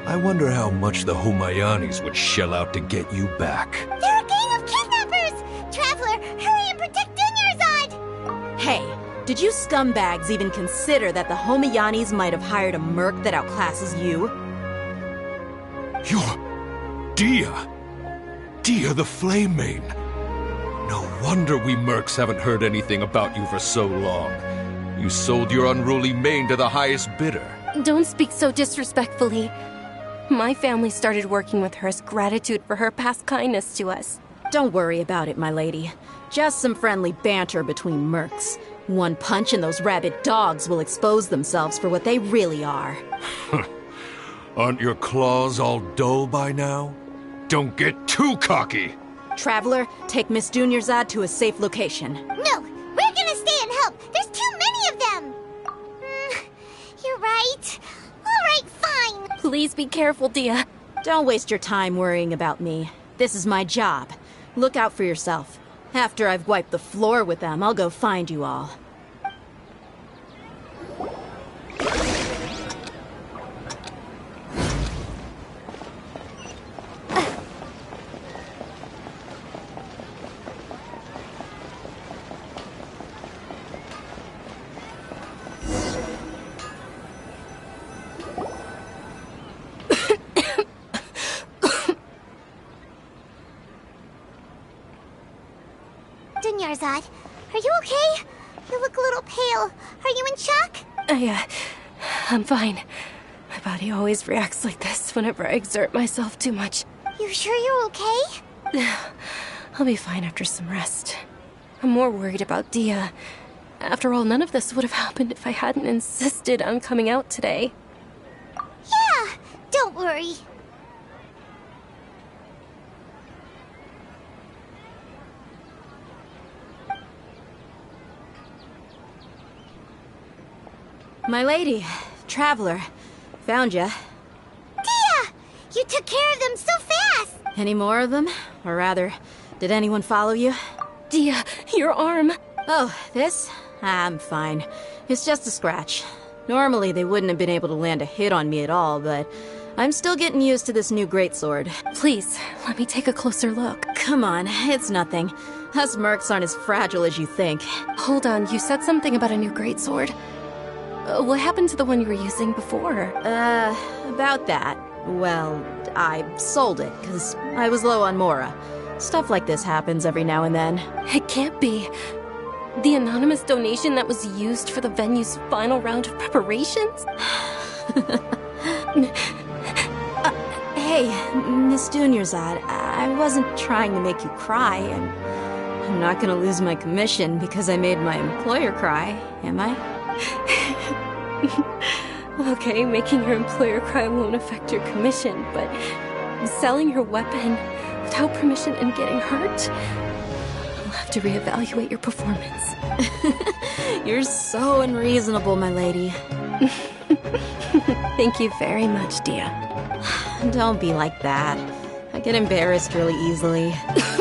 I wonder how much the Homayanis would shell out to get you back. They're a gang of kidnappers! Traveler, hurry and protect Dunyarzad! Hey, did you scumbags even consider that the Homayanis might have hired a merc that outclasses you? You're Dia! Dia the Flame Main! No wonder we mercs haven't heard anything about you for so long. You sold your unruly mane to the highest bidder. Don't speak so disrespectfully. My family started working with her as gratitude for her past kindness to us. Don't worry about it, my lady. Just some friendly banter between mercs. One punch and those rabid dogs will expose themselves for what they really are. Aren't your claws all dull by now? Don't get too cocky! Traveler, take Miss Dunyarzad to a safe location. No, we're gonna stay and help. There's too many of them. You're right. All right, fine. Please be careful, Dia. Don't waste your time worrying about me. This is my job. Look out for yourself. After I've wiped the floor with them, I'll go find you all. Dunyarzad, are you okay? You look a little pale. Are you in shock? I'm fine. My body always reacts like this whenever I exert myself too much. You sure you're okay? I'll be fine after some rest. I'm more worried about Dia. After all, none of this would have happened if I hadn't insisted on coming out today. Yeah, don't worry. My lady, Traveler, found ya. Dia! You took care of them so fast! Any more of them? Or rather, did anyone follow you? Dia, your arm! Oh, this? I'm fine. It's just a scratch. Normally, they wouldn't have been able to land a hit on me at all, but I'm still getting used to this new greatsword. Please, let me take a closer look. Come on, it's nothing. Us mercs aren't as fragile as you think. Hold on, you said something about a new greatsword. What happened to the one you were using before? About that. Well, I sold it, because I was low on mora. Stuff like this happens every now and then. It can't be. The anonymous donation that was used for the venue's final round of preparations? Hey, Miss Dunyarzad, I wasn't trying to make you cry, and I'm not gonna lose my commission because I made my employer cry, am I? Okay, making your employer cry won't affect your commission, but selling your weapon without permission and getting hurt? I'll have to reevaluate your performance. You're so unreasonable, my lady. Thank you very much, Dia. Don't be like that. I get embarrassed really easily. Are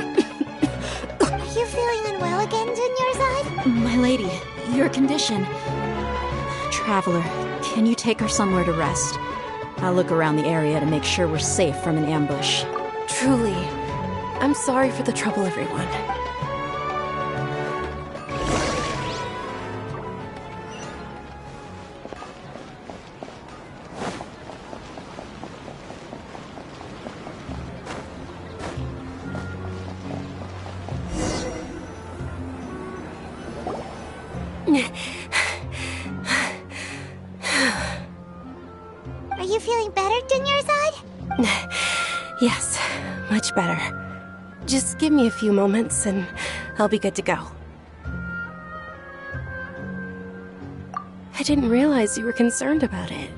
you feeling unwell again, Dunyarzad? My lady, your condition. Traveler, can you take her somewhere to rest? I'll look around the area to make sure we're safe from an ambush. Truly, I'm sorry for the trouble, everyone. Are you feeling better, Dunyarzad? Yes, much better. Just give me a few moments and I'll be good to go. I didn't realize you were concerned about it.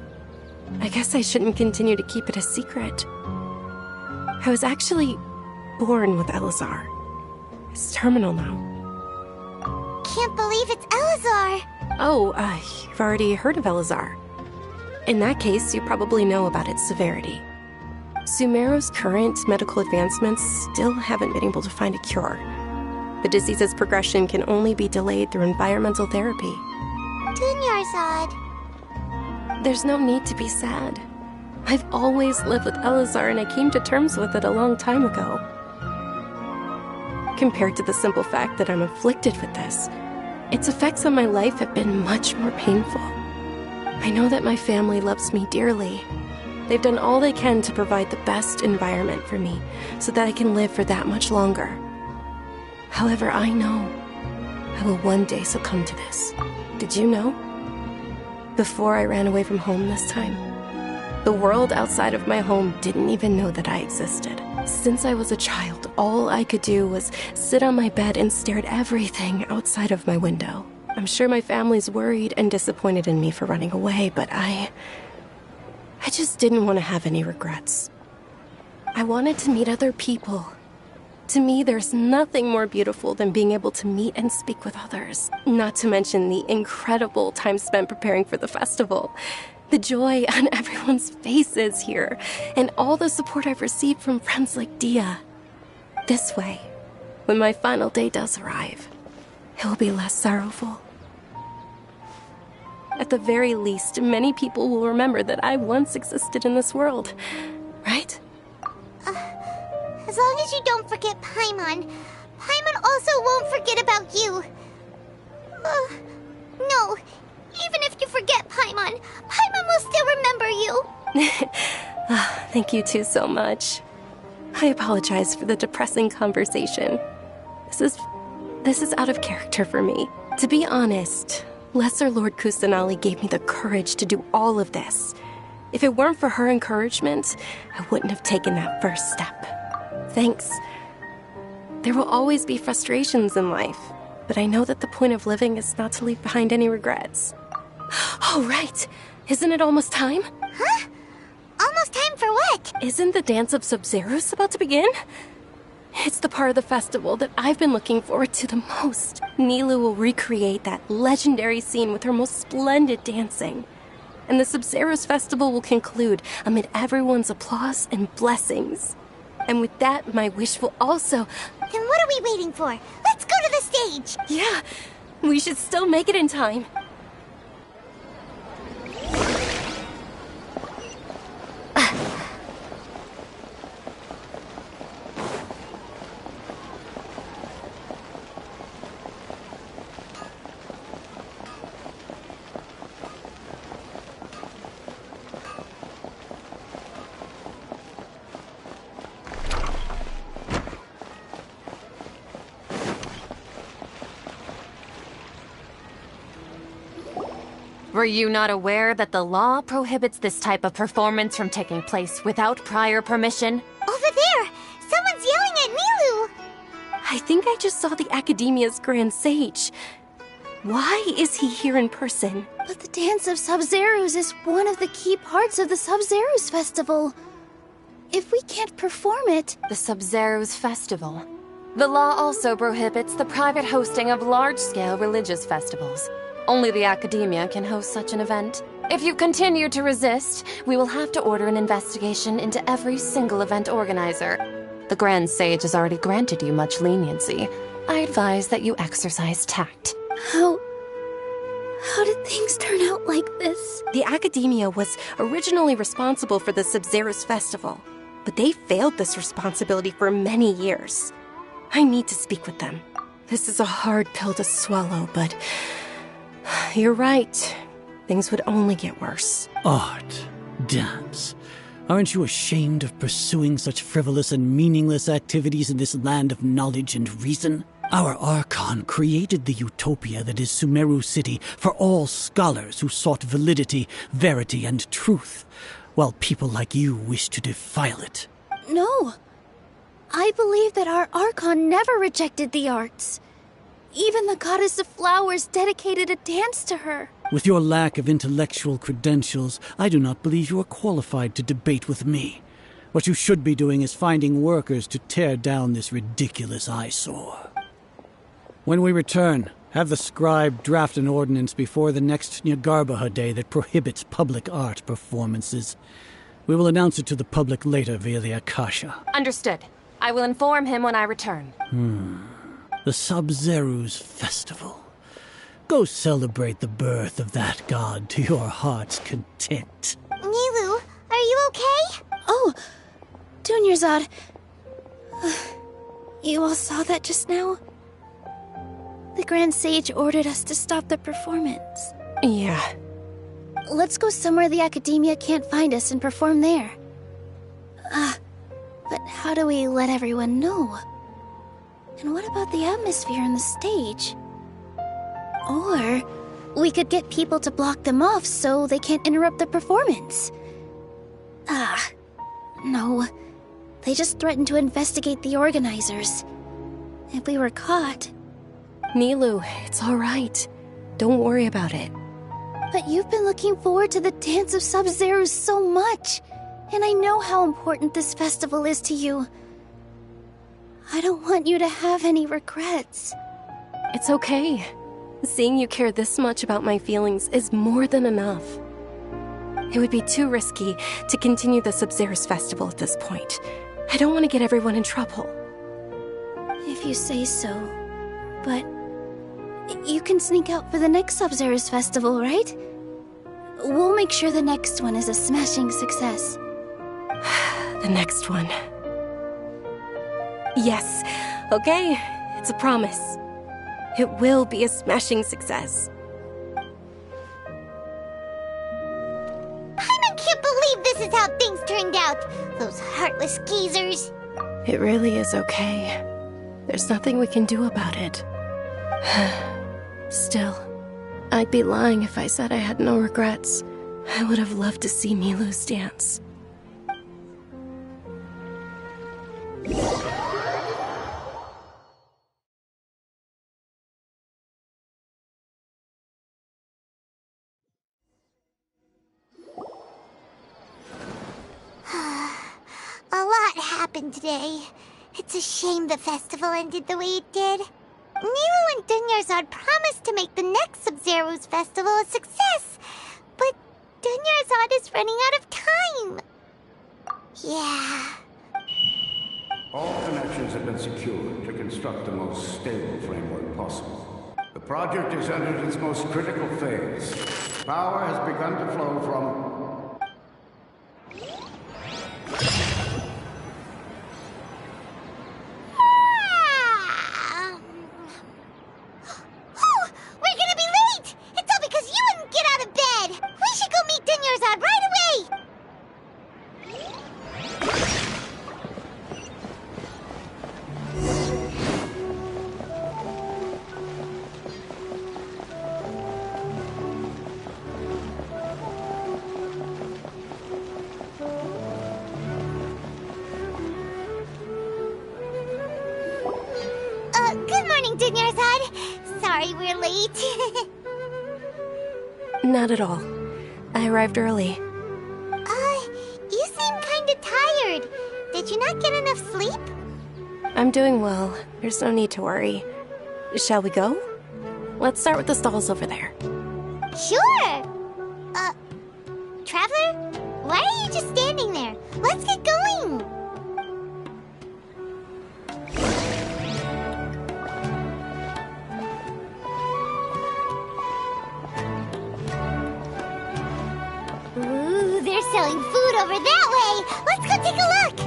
I guess I shouldn't continue to keep it a secret. I was actually born with Elazar. It's terminal now. Can't believe it's Elazar! Oh, you've already heard of Elazar. In that case, you probably know about its severity. Sumeru's current medical advancements still haven't been able to find a cure. The disease's progression can only be delayed through environmental therapy. Dunyarzad. There's no need to be sad. I've always lived with Elazar, and I came to terms with it a long time ago. Compared to the simple fact that I'm afflicted with this, its effects on my life have been much more painful. I know that my family loves me dearly. They've done all they can to provide the best environment for me so that I can live for that much longer. However, I know I will one day succumb to this. Did you know? Before I ran away from home this time, the world outside of my home didn't even know that I existed. Since I was a child, all I could do was sit on my bed and stare at everything outside of my window. I'm sure my family's worried and disappointed in me for running away, but I just didn't want to have any regrets. I wanted to meet other people. To me, there's nothing more beautiful than being able to meet and speak with others. Not to mention the incredible time spent preparing for the festival. The joy on everyone's faces here, and all the support I've received from friends like Dia. This way, when my final day does arrive, it will be less sorrowful. At the very least, many people will remember that I once existed in this world, right? As long as you don't forget Paimon. Paimon also won't forget about you. No. Even if you forget Paimon, Paimon will still remember you. Thank you two so much. I apologize for the depressing conversation. This is out of character for me. To be honest, Lesser Lord Kusanali gave me the courage to do all of this. If it weren't for her encouragement, I wouldn't have taken that first step. Thanks. There will always be frustrations in life, but I know that the point of living is not to leave behind any regrets. Oh, right. Isn't it almost time? Huh? Almost time for what? Isn't the Dance of Sub-Zeros about to begin? It's the part of the festival that I've been looking forward to the most. Nilou will recreate that legendary scene with her most splendid dancing. And the Sub-Zeros festival will conclude amid everyone's applause and blessings. And with that, my wish will also... Then what are we waiting for? Let's go to the stage! Yeah, we should still make it in time. Were you not aware that the law prohibits this type of performance from taking place without prior permission? Over there! Someone's yelling at Nilou! I think I just saw the Academia's Grand Sage. Why is he here in person? But the Dance of Sub-Zeros is one of the key parts of the Sub-Zeros Festival. If we can't perform it... The Sub-Zeros Festival. The law also prohibits the private hosting of large-scale religious festivals. Only the Academia can host such an event. If you continue to resist, we will have to order an investigation into every single event organizer. The Grand Sage has already granted you much leniency. I advise that you exercise tact. How did things turn out like this? The Academia was originally responsible for the Sub-Zeros Festival, but they failed this responsibility for many years. I need to speak with them. This is a hard pill to swallow, but... You're right. Things would only get worse. Art. Dance. Aren't you ashamed of pursuing such frivolous and meaningless activities in this land of knowledge and reason? Our Archon created the utopia that is Sumeru City for all scholars who sought validity, verity, and truth, while people like you wish to defile it. No. I believe that our Archon never rejected the arts. Even the Goddess of Flowers dedicated a dance to her. With your lack of intellectual credentials, I do not believe you are qualified to debate with me. What you should be doing is finding workers to tear down this ridiculous eyesore. When we return, have the scribe draft an ordinance before the next Nyagarbha day that prohibits public art performances. We will announce it to the public later via the Akasha. Understood. I will inform him when I return. The Sub-Zeru's festival. Go celebrate the birth of that god to your heart's content. Nilou, are you okay? Oh, Dunyarzad. You all saw that just now? The Grand Sage ordered us to stop the performance. Yeah. Let's go somewhere the Academia can't find us and perform there. But how do we let everyone know? And what about the atmosphere on the stage? Or we could get people to block them off so they can't interrupt the performance. No. They just threatened to investigate the organizers. If we were caught... Nilou, it's all right. Don't worry about it. But you've been looking forward to the Dance of Sub-Zero so much. And I know how important this festival is to you. I don't want you to have any regrets. It's okay. Seeing you care this much about my feelings is more than enough. It would be too risky to continue the Sub-Zero's festival at this point. I don't want to get everyone in trouble. If you say so. But you can sneak out for the next Sub-Zero's festival, right? We'll make sure the next one is a smashing success. The next one. Yes. Okay. It's a promise. It will be a smashing success. I can't believe this is how things turned out. Those heartless geezers. It really is okay. There's nothing we can do about it. Still, I'd be lying if I said I had no regrets. I would have loved to see Milou's dance. A lot happened today. It's a shame the festival ended the way it did. Nilou and Dunyarzad promised to make the next Sub-Zero's festival a success, but Dunyarzad is running out of time. Yeah. All connections have been secured to construct the most stable framework possible. The project has entered its most critical phase. Power has begun to flow from... We're gonna be late! It's all because you wouldn't get out of bed! We should go meet Dunyarzad right away! Good morning, Dunyarzad. Sorry we're late. Not at all. I arrived early. You seem kinda tired. Did you not get enough sleep? I'm doing well. There's no need to worry. Shall we go? Let's start with the stalls over there. Sure! Traveler? Why are you just standing there? Let's get going! Ooh, they're selling food over that way! Let's go take a look!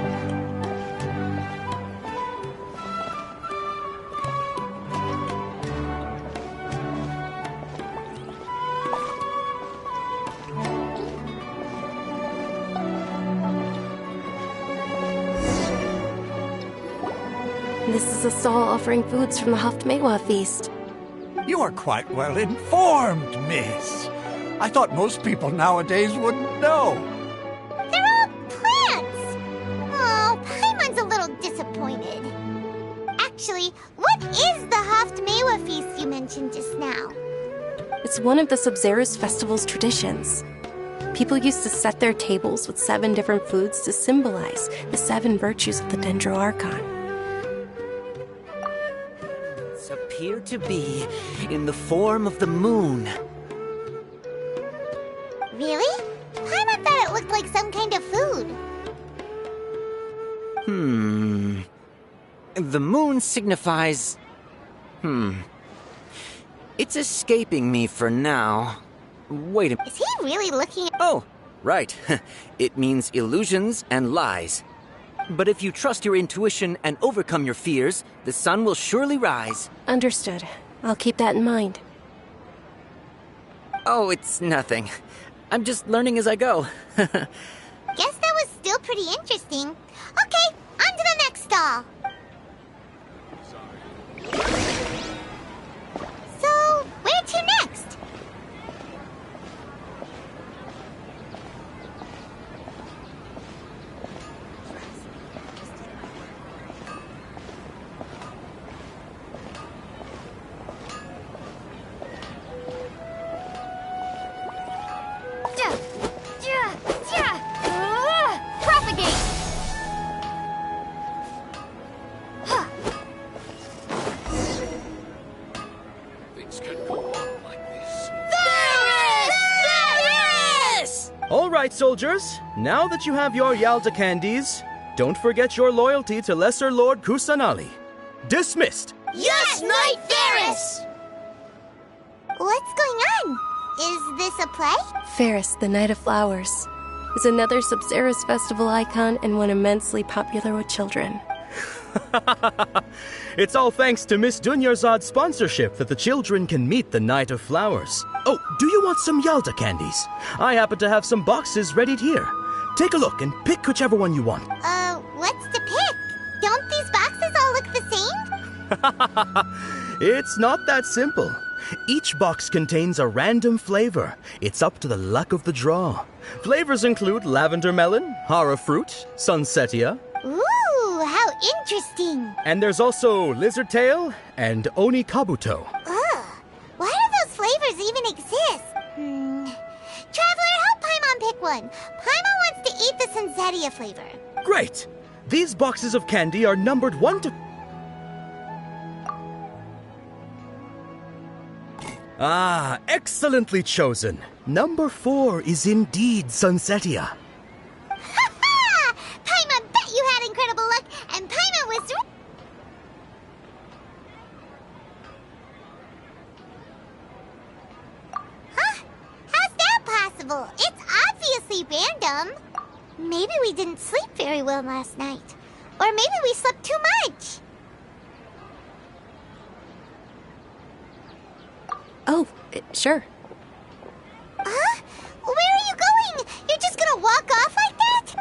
This is a stall offering foods from the Haftmewa feast. You are quite well informed, miss. I thought most people nowadays wouldn't know. They're all plants! Oh, Paimon's a little disappointed. Actually, what is the Haftmewa feast you mentioned just now? It's one of the Sub-Zero's festival's traditions. People used to set their tables with 7 different foods to symbolize the 7 virtues of the Dendro Archon. Appear to be in the form of the moon. Really? Paimon thought it looked like some kind of food. The moon signifies... It's escaping me for now. Wait a minute. Is he really looking at... Oh, right. It means illusions and lies. But if you trust your intuition and overcome your fears, the sun will surely rise. Understood. I'll keep that in mind. Oh, it's nothing. I'm just learning as I go. Guess that was still pretty interesting. Okay, on to the next stall. So, where to next? Propagate! Things can go on like this. All right, soldiers. Now that you have your Yalta candies, don't forget your loyalty to Lesser Lord Kusanali. Dismissed. Yes, Knight Ferris! What's going on? Is this a play? Ferris, the Knight of Flowers, is another Sub-Zerus festival icon and one immensely popular with children. It's all thanks to Miss Dunyarzad's sponsorship that the children can meet the Knight of Flowers. Oh, do you want some Yalta candies? I happen to have some boxes readied here. Take a look and pick whichever one you want. What's to pick? Don't these boxes all look the same? It's not that simple. Each box contains a random flavor. It's up to the luck of the draw. Flavors include lavender melon, hara fruit, sunsetia. Ooh, how interesting. And there's also lizard tail and oni kabuto. Ugh, why do those flavors even exist? Traveler, help Paimon pick one. Paimon wants to eat the sunsetia flavor. Great! These boxes of candy are numbered 1 to... Ah, excellently chosen. Number 4 is indeed sunsetia. Ha-ha! Paimon bet you had incredible luck, and Paimon was... Huh? How's that possible? It's obviously random. Maybe we didn't sleep very well last night. Or maybe we slept too much. Oh, sure. Huh? Where are you going? You're just gonna walk off like that?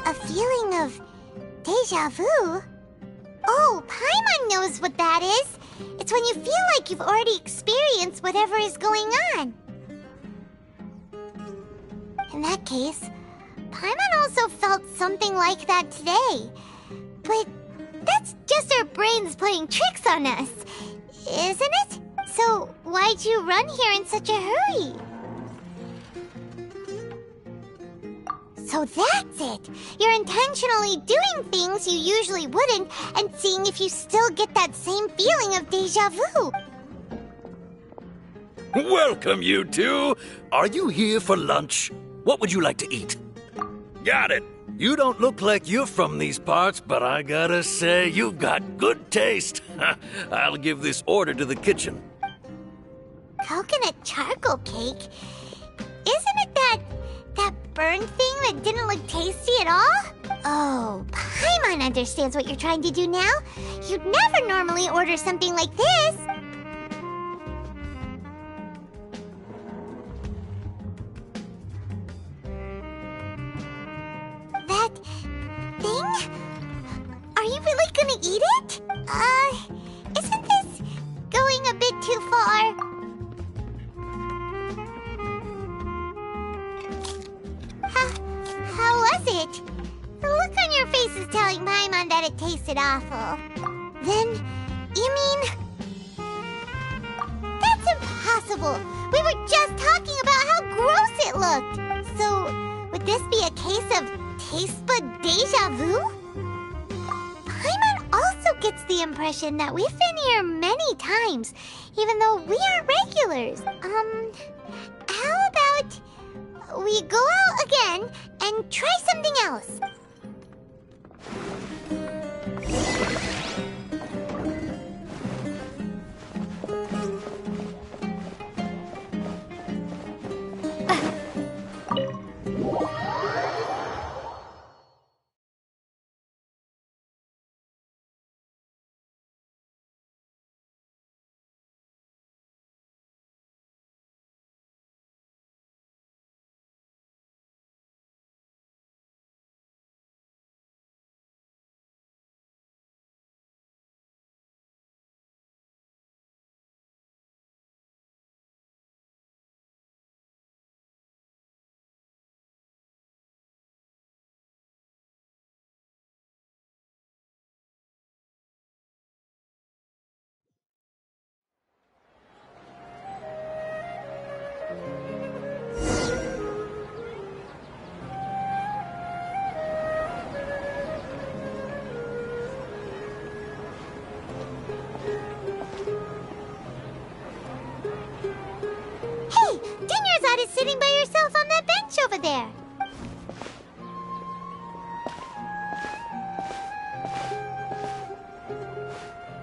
A feeling of deja vu? Oh, Paimon knows what that is. It's when you feel like you've already experienced whatever is going on. In that case, Paimon also felt something like that today. But that's just our brains playing tricks on us, isn't it? So why'd you run here in such a hurry? So that's it! You're intentionally doing things you usually wouldn't and seeing if you still get that same feeling of deja vu. Welcome, you two! Are you here for lunch? What would you like to eat? Got it! You don't look like you're from these parts, but I gotta say, you've got good taste. I'll give this order to the kitchen. Coconut charcoal cake? Isn't it that burned thing that didn't look tasty at all? Oh, Paimon understands what you're trying to do now. You'd never normally order something like this. thing? Are you really gonna eat it? Isn't this going a bit too far? How was it? The look on your face is telling Paimon that it tasted awful. Then, you mean... That's impossible! We were just talking about how gross it looked! So, would this be a case of taste bud deja vu? Paimon also gets the impression that we've been here many times, even though we aren't regulars. How about we go out again and try something else? Is sitting by yourself on that bench over there.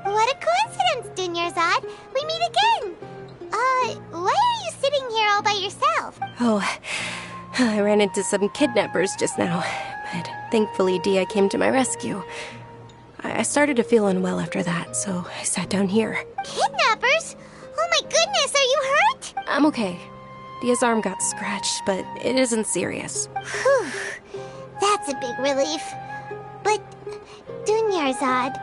What a coincidence, Dunyarzad. We meet again. Why are you sitting here all by yourself? Oh, I ran into some kidnappers just now, but thankfully Dia came to my rescue. I started to feel unwell after that, so I sat down here. Kidnappers? Oh my goodness, are you hurt? I'm okay. Dia's arm got scratched, but it isn't serious. Whew. That's a big relief. But, Dunyarzad,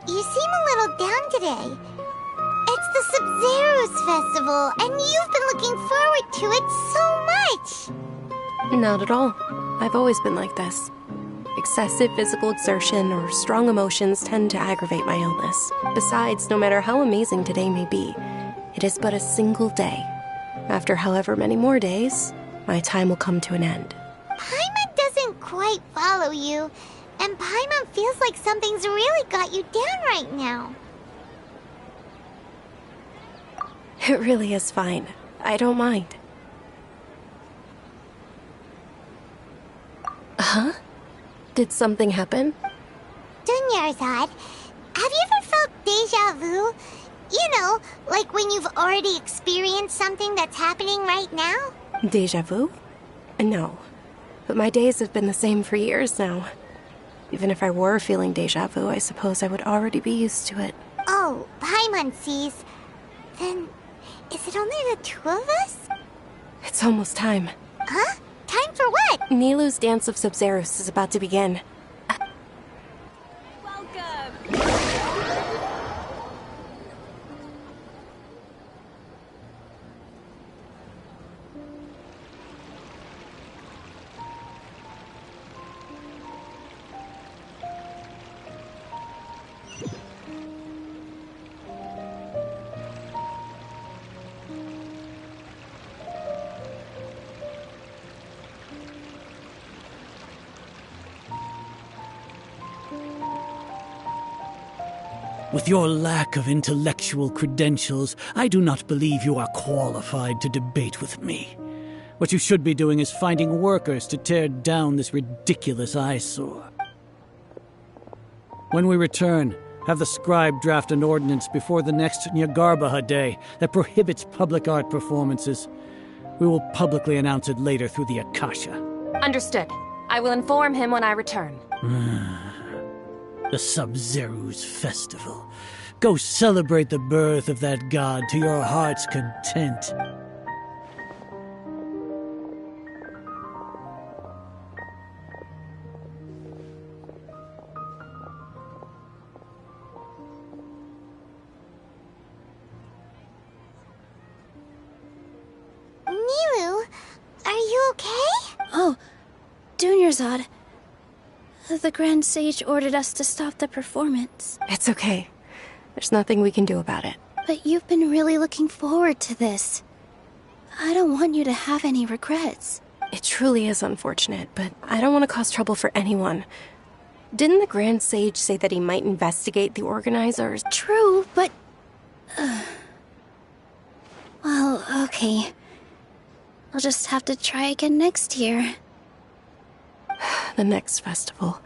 you seem a little down today. It's the Sub-Zero's festival, and you've been looking forward to it so much. Not at all. I've always been like this. Excessive physical exertion or strong emotions tend to aggravate my illness. Besides, no matter how amazing today may be, it is but a single day. After however many more days, my time will come to an end. Paimon doesn't quite follow you, and Paimon feels like something's really got you down right now. It really is fine. I don't mind. Huh? Did something happen? Dunyarzad, have you ever felt deja vu? You know, like when you've already experienced something that's happening right now? Deja vu? No. But my days have been the same for years now. Even if I were feeling deja vu, I suppose I would already be used to it. Oh, Paimon sees. Then, is it only the two of us? It's almost time. Huh? Time for what? Nilou's Dance of Sub-Zeros is about to begin. With your lack of intellectual credentials, I do not believe you are qualified to debate with me. What you should be doing is finding workers to tear down this ridiculous eyesore. When we return, have the scribe draft an ordinance before the next Nyagarbha Day that prohibits public art performances. We will publicly announce it later through the Akasha. Understood. I will inform him when I return. The Sub-Zero's festival. Go celebrate the birth of that god to your heart's content. Dunyarzad, the Grand Sage ordered us to stop the performance. It's okay. There's nothing we can do about it. But you've been really looking forward to this. I don't want you to have any regrets. It truly is unfortunate, but I don't want to cause trouble for anyone. Didn't the Grand Sage say that he might investigate the organizers? True, but... Well, okay. I'll just have to try again next year. The next festival.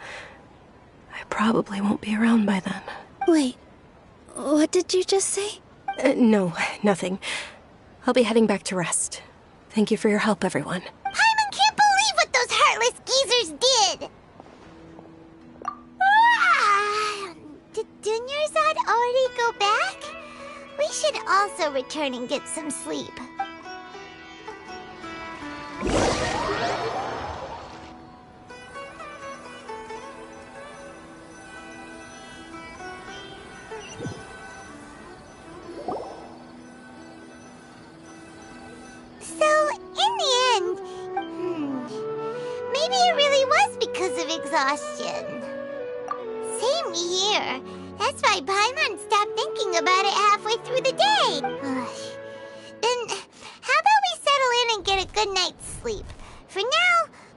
I probably won't be around by then. Wait, what did you just say? No, nothing. I'll be heading back to rest. Thank you for your help, everyone. Paimon can't believe what those heartless geezers did! Did Dunyarzad already go back? We should also return and get some sleep. So, in the end, maybe it really was because of exhaustion. Same here. That's why Paimon stopped thinking about it halfway through the day. Then, how about we settle in and get a good night's sleep? For now,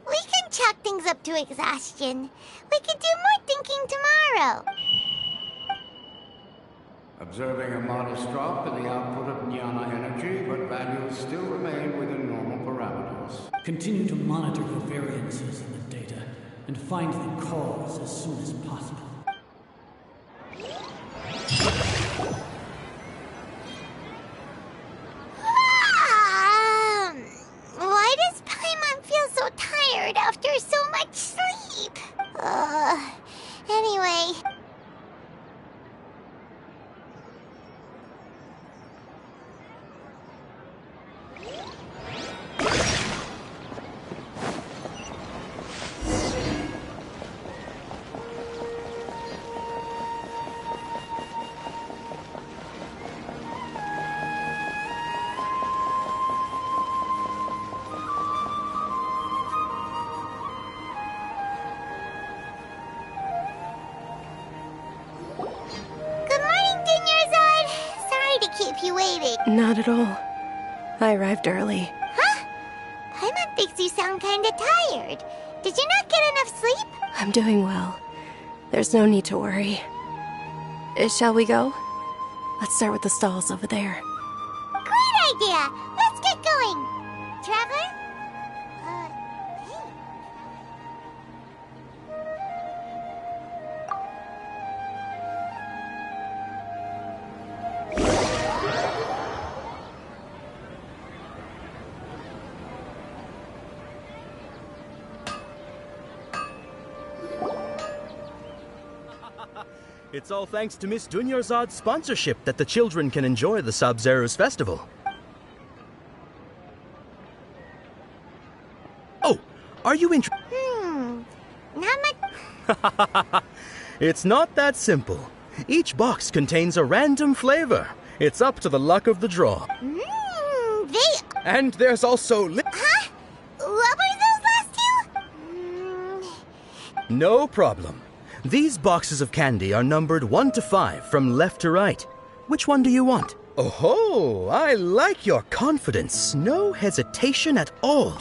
we can chalk things up to exhaustion. We can do more thinking tomorrow. Observing a modest drop in the output of jnana energy, but values still remain within normal parameters. Continue to monitor the variances in the data and find the cause as soon as possible. Why does Paimon feel so tired after so much sleep? Anyway... keep you waiting. Not at all. I arrived early. Huh? Paimon thinks you sound kinda tired. Did you not get enough sleep? I'm doing well. There's no need to worry. Shall we go? Let's start with the stalls over there. Great idea! Let's get going! Traveler? It's all thanks to Miss Dunyarzad's sponsorship that the children can enjoy the Sub-Zero's festival. Oh, are you interested? Not much. It's not that simple. Each box contains a random flavor. It's up to the luck of the draw. And there's also Huh? What were those last two? No problem. These boxes of candy are numbered 1 to 5 from left to right. Which one do you want? Oh, I like your confidence. No hesitation at all.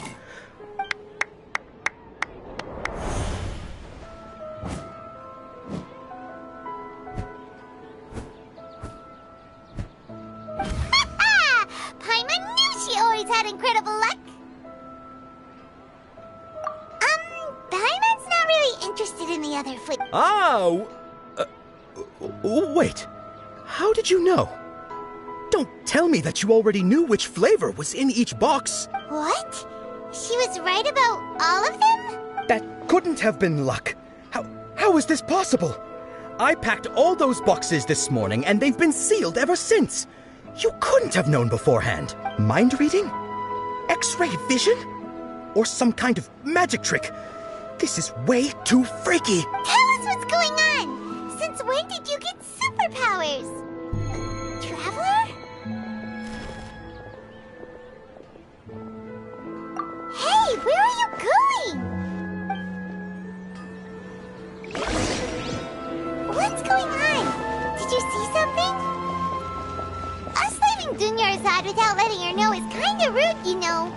Paimon knew she always had incredible luck. Paimon's not really interested in the other flavor. Wait. How did you know? Don't tell me that you already knew which flavor was in each box. What? She was right about all of them? That couldn't have been luck. How is this possible? I packed all those boxes this morning and they've been sealed ever since. You couldn't have known beforehand. Mind reading? X-ray vision? Or some kind of magic trick? This is way too freaky. Tell us what's going on. Since when did you get superpowers? Traveler? Hey, where are you going? What's going on? Did you see something? Us leaving Dunyarzad without letting her know is kinda rude, you know.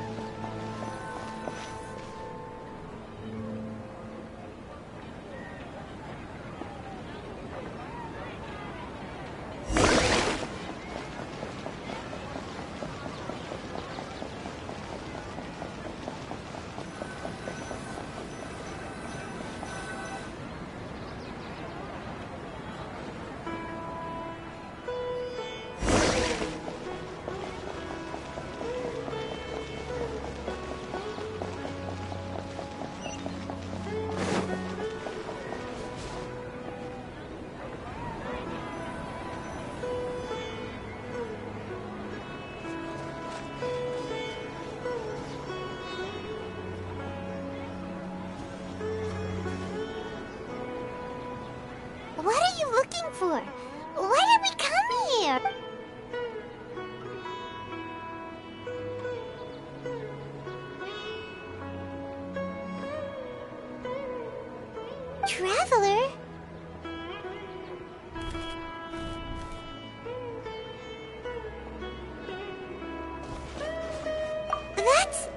What are you looking for? Why did we come here? Traveler? That's...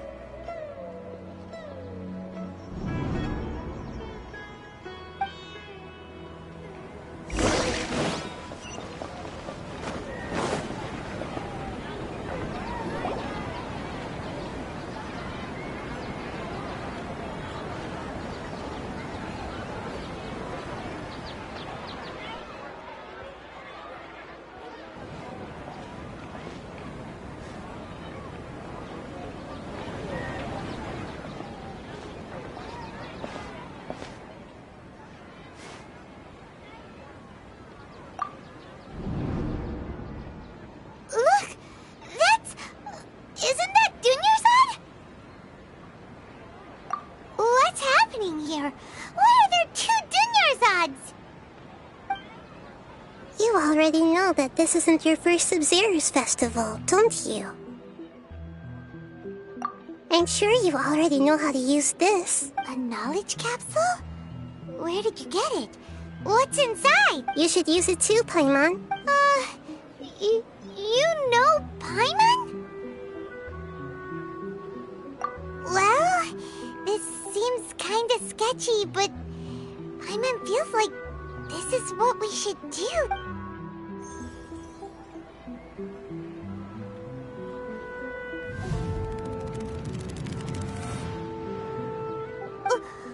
Look! That's... Isn't that Dunyarzad? What's happening here? Why are there two Dunyarzads? You already know that this isn't your first Sub-Zero's festival, don't you? I'm sure you already know how to use this. A knowledge capsule? Where did you get it? What's inside? You should use it too, Paimon. You know Paimon? Well, this seems kinda sketchy, but Paimon feels like this is what we should do.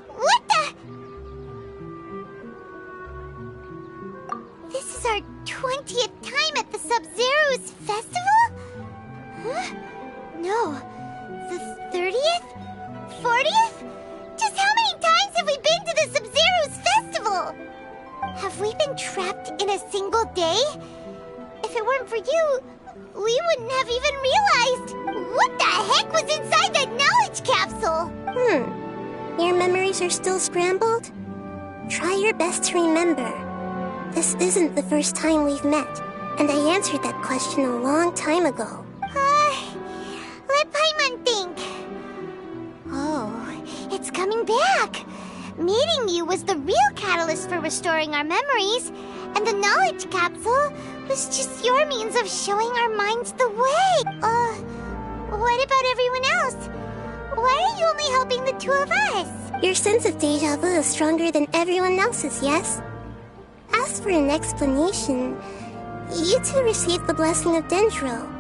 What the? This is our 20th time at the Sub-Zero's festival? Huh? No. The 30th? 40th? Just how many times have we been to the Sub-Zero's festival? Have we been trapped in a single day? If it weren't for you, we wouldn't have even realized. What the heck was inside that knowledge capsule? Your memories are still scrambled? Try your best to remember. This isn't the first time we've met, and I answered that question a long time ago. Let Paimon think. Oh, it's coming back. Meeting you was the real catalyst for restoring our memories, and the knowledge capsule was just your means of showing our minds the way. What about everyone else? Why are you only helping the two of us? Your sense of deja vu is stronger than everyone else's, yes? As for an explanation, you two received the blessing of Dendro,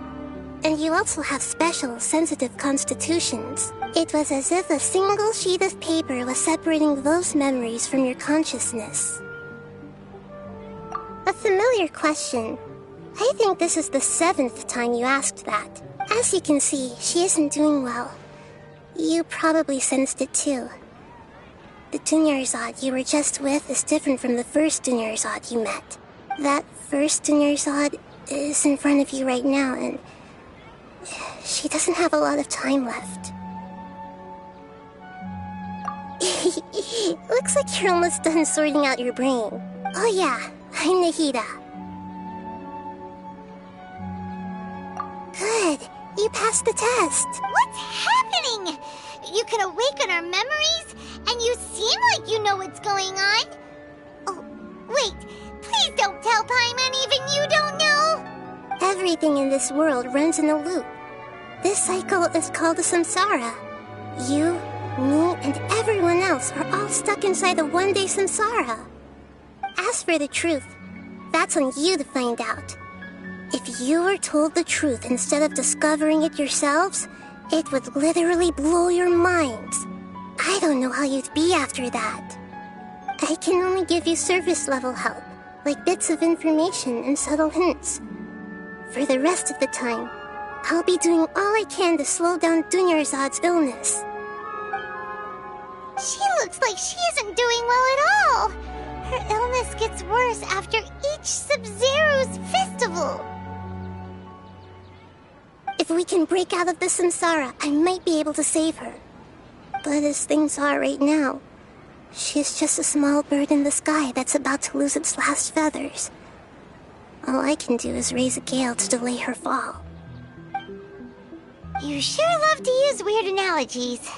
and you also have special, sensitive constitutions. It was as if a single sheet of paper was separating those memories from your consciousness. A familiar question. I think this is the 7th time you asked that. As you can see, she isn't doing well. You probably sensed it too. The Dunyarzad you were just with is different from the first Dunyarzad you met. That first Dunyarzad is in front of you right now, and she doesn't have a lot of time left. Looks like you're almost done sorting out your brain. Oh yeah, I'm Nahida. Good, you passed the test. What's happening? You can awaken our memories, and you seem like you know what's going on. Oh, wait, Please don't tell Paimon even you don't know! Everything in this world runs in a loop. This cycle is called the samsara. You, me, and everyone else are all stuck inside the one-day samsara. As for the truth, that's on you to find out. If you were told the truth instead of discovering it yourselves, it would literally blow your minds. I don't know how you'd be after that. I can only give you surface-level help, like bits of information and subtle hints. For the rest of the time, I'll be doing all I can to slow down Dunyarzad's illness. She looks like she isn't doing well at all. Her illness gets worse after each Sub-Zero's festival. If we can break out of the samsara, I might be able to save her. But as things are right now, she's just a small bird in the sky that's about to lose its last feathers. All I can do is raise a gale to delay her fall. You sure love to use weird analogies.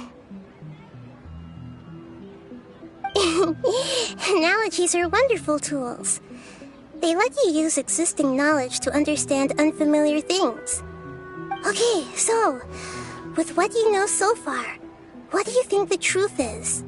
Analogies are wonderful tools. They let you use existing knowledge to understand unfamiliar things. Okay, so, with what you know so far, what do you think the truth is?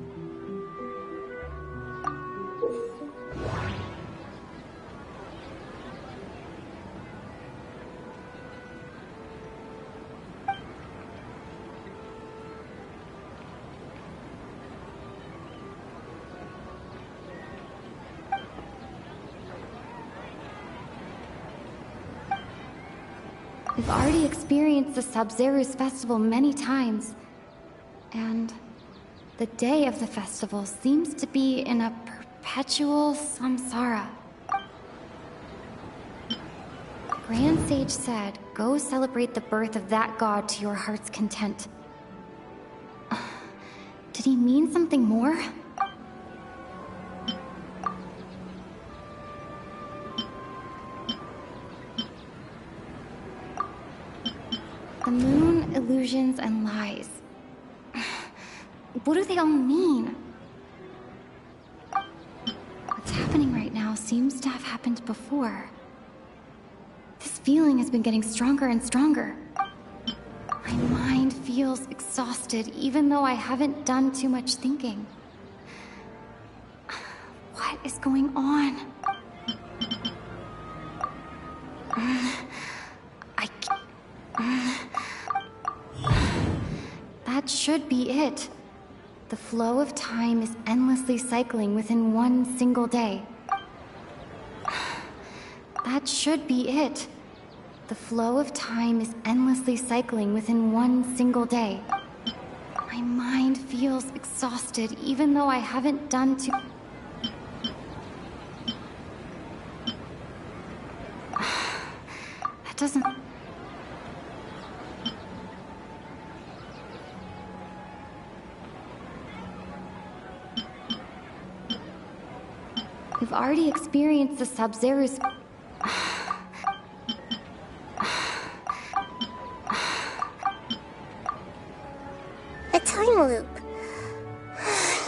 We've already experienced the Sub-Zero's festival many times, and the day of the festival seems to be in a perpetual samsara. Grand Sage said, go celebrate the birth of that god to your heart's content. Did he mean something more? The moon, illusions, and lies. What do they all mean? What's happening right now seems to have happened before. This feeling has been getting stronger and stronger. My mind feels exhausted, even though I haven't done too much thinking. What is going on? That should be it. The flow of time is endlessly cycling within one single day. That should be it. The flow of time is endlessly cycling within one single day. My mind feels exhausted, even though I haven't done too... That doesn't... We've already experienced the Sub-Zero's... A time loop.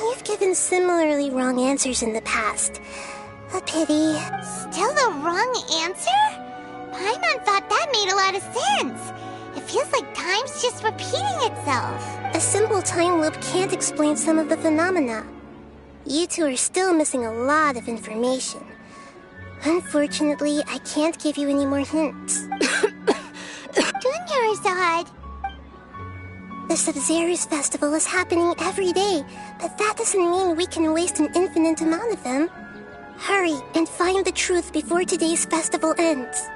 You've given similarly wrong answers in the past. A pity. Still the wrong answer? Paimon thought that made a lot of sense. It feels like time's just repeating itself. A simple time loop can't explain some of the phenomena. You two are still missing a lot of information. Unfortunately, I can't give you any more hints. Dunyarzad! The Sub-Zero's festival is happening every day, but that doesn't mean we can waste an infinite amount of them. Hurry and find the truth before today's festival ends.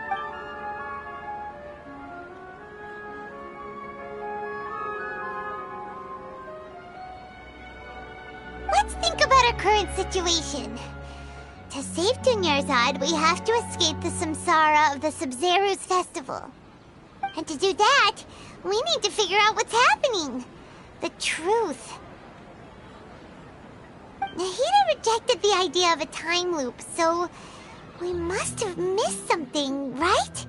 Let's think about our current situation. To save Dunyarzad, we have to escape the samsara of the Sub-Zero's festival. And to do that, we need to figure out what's happening. The truth. Nahida rejected the idea of a time loop, so we must have missed something, right?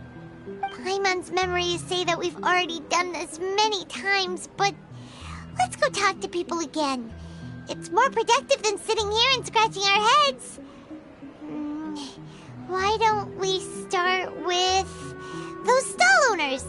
Paimon's memories say that we've already done this many times, but let's go talk to people again. It's more productive than sitting here and scratching our heads. Why don't we start with those stall owners?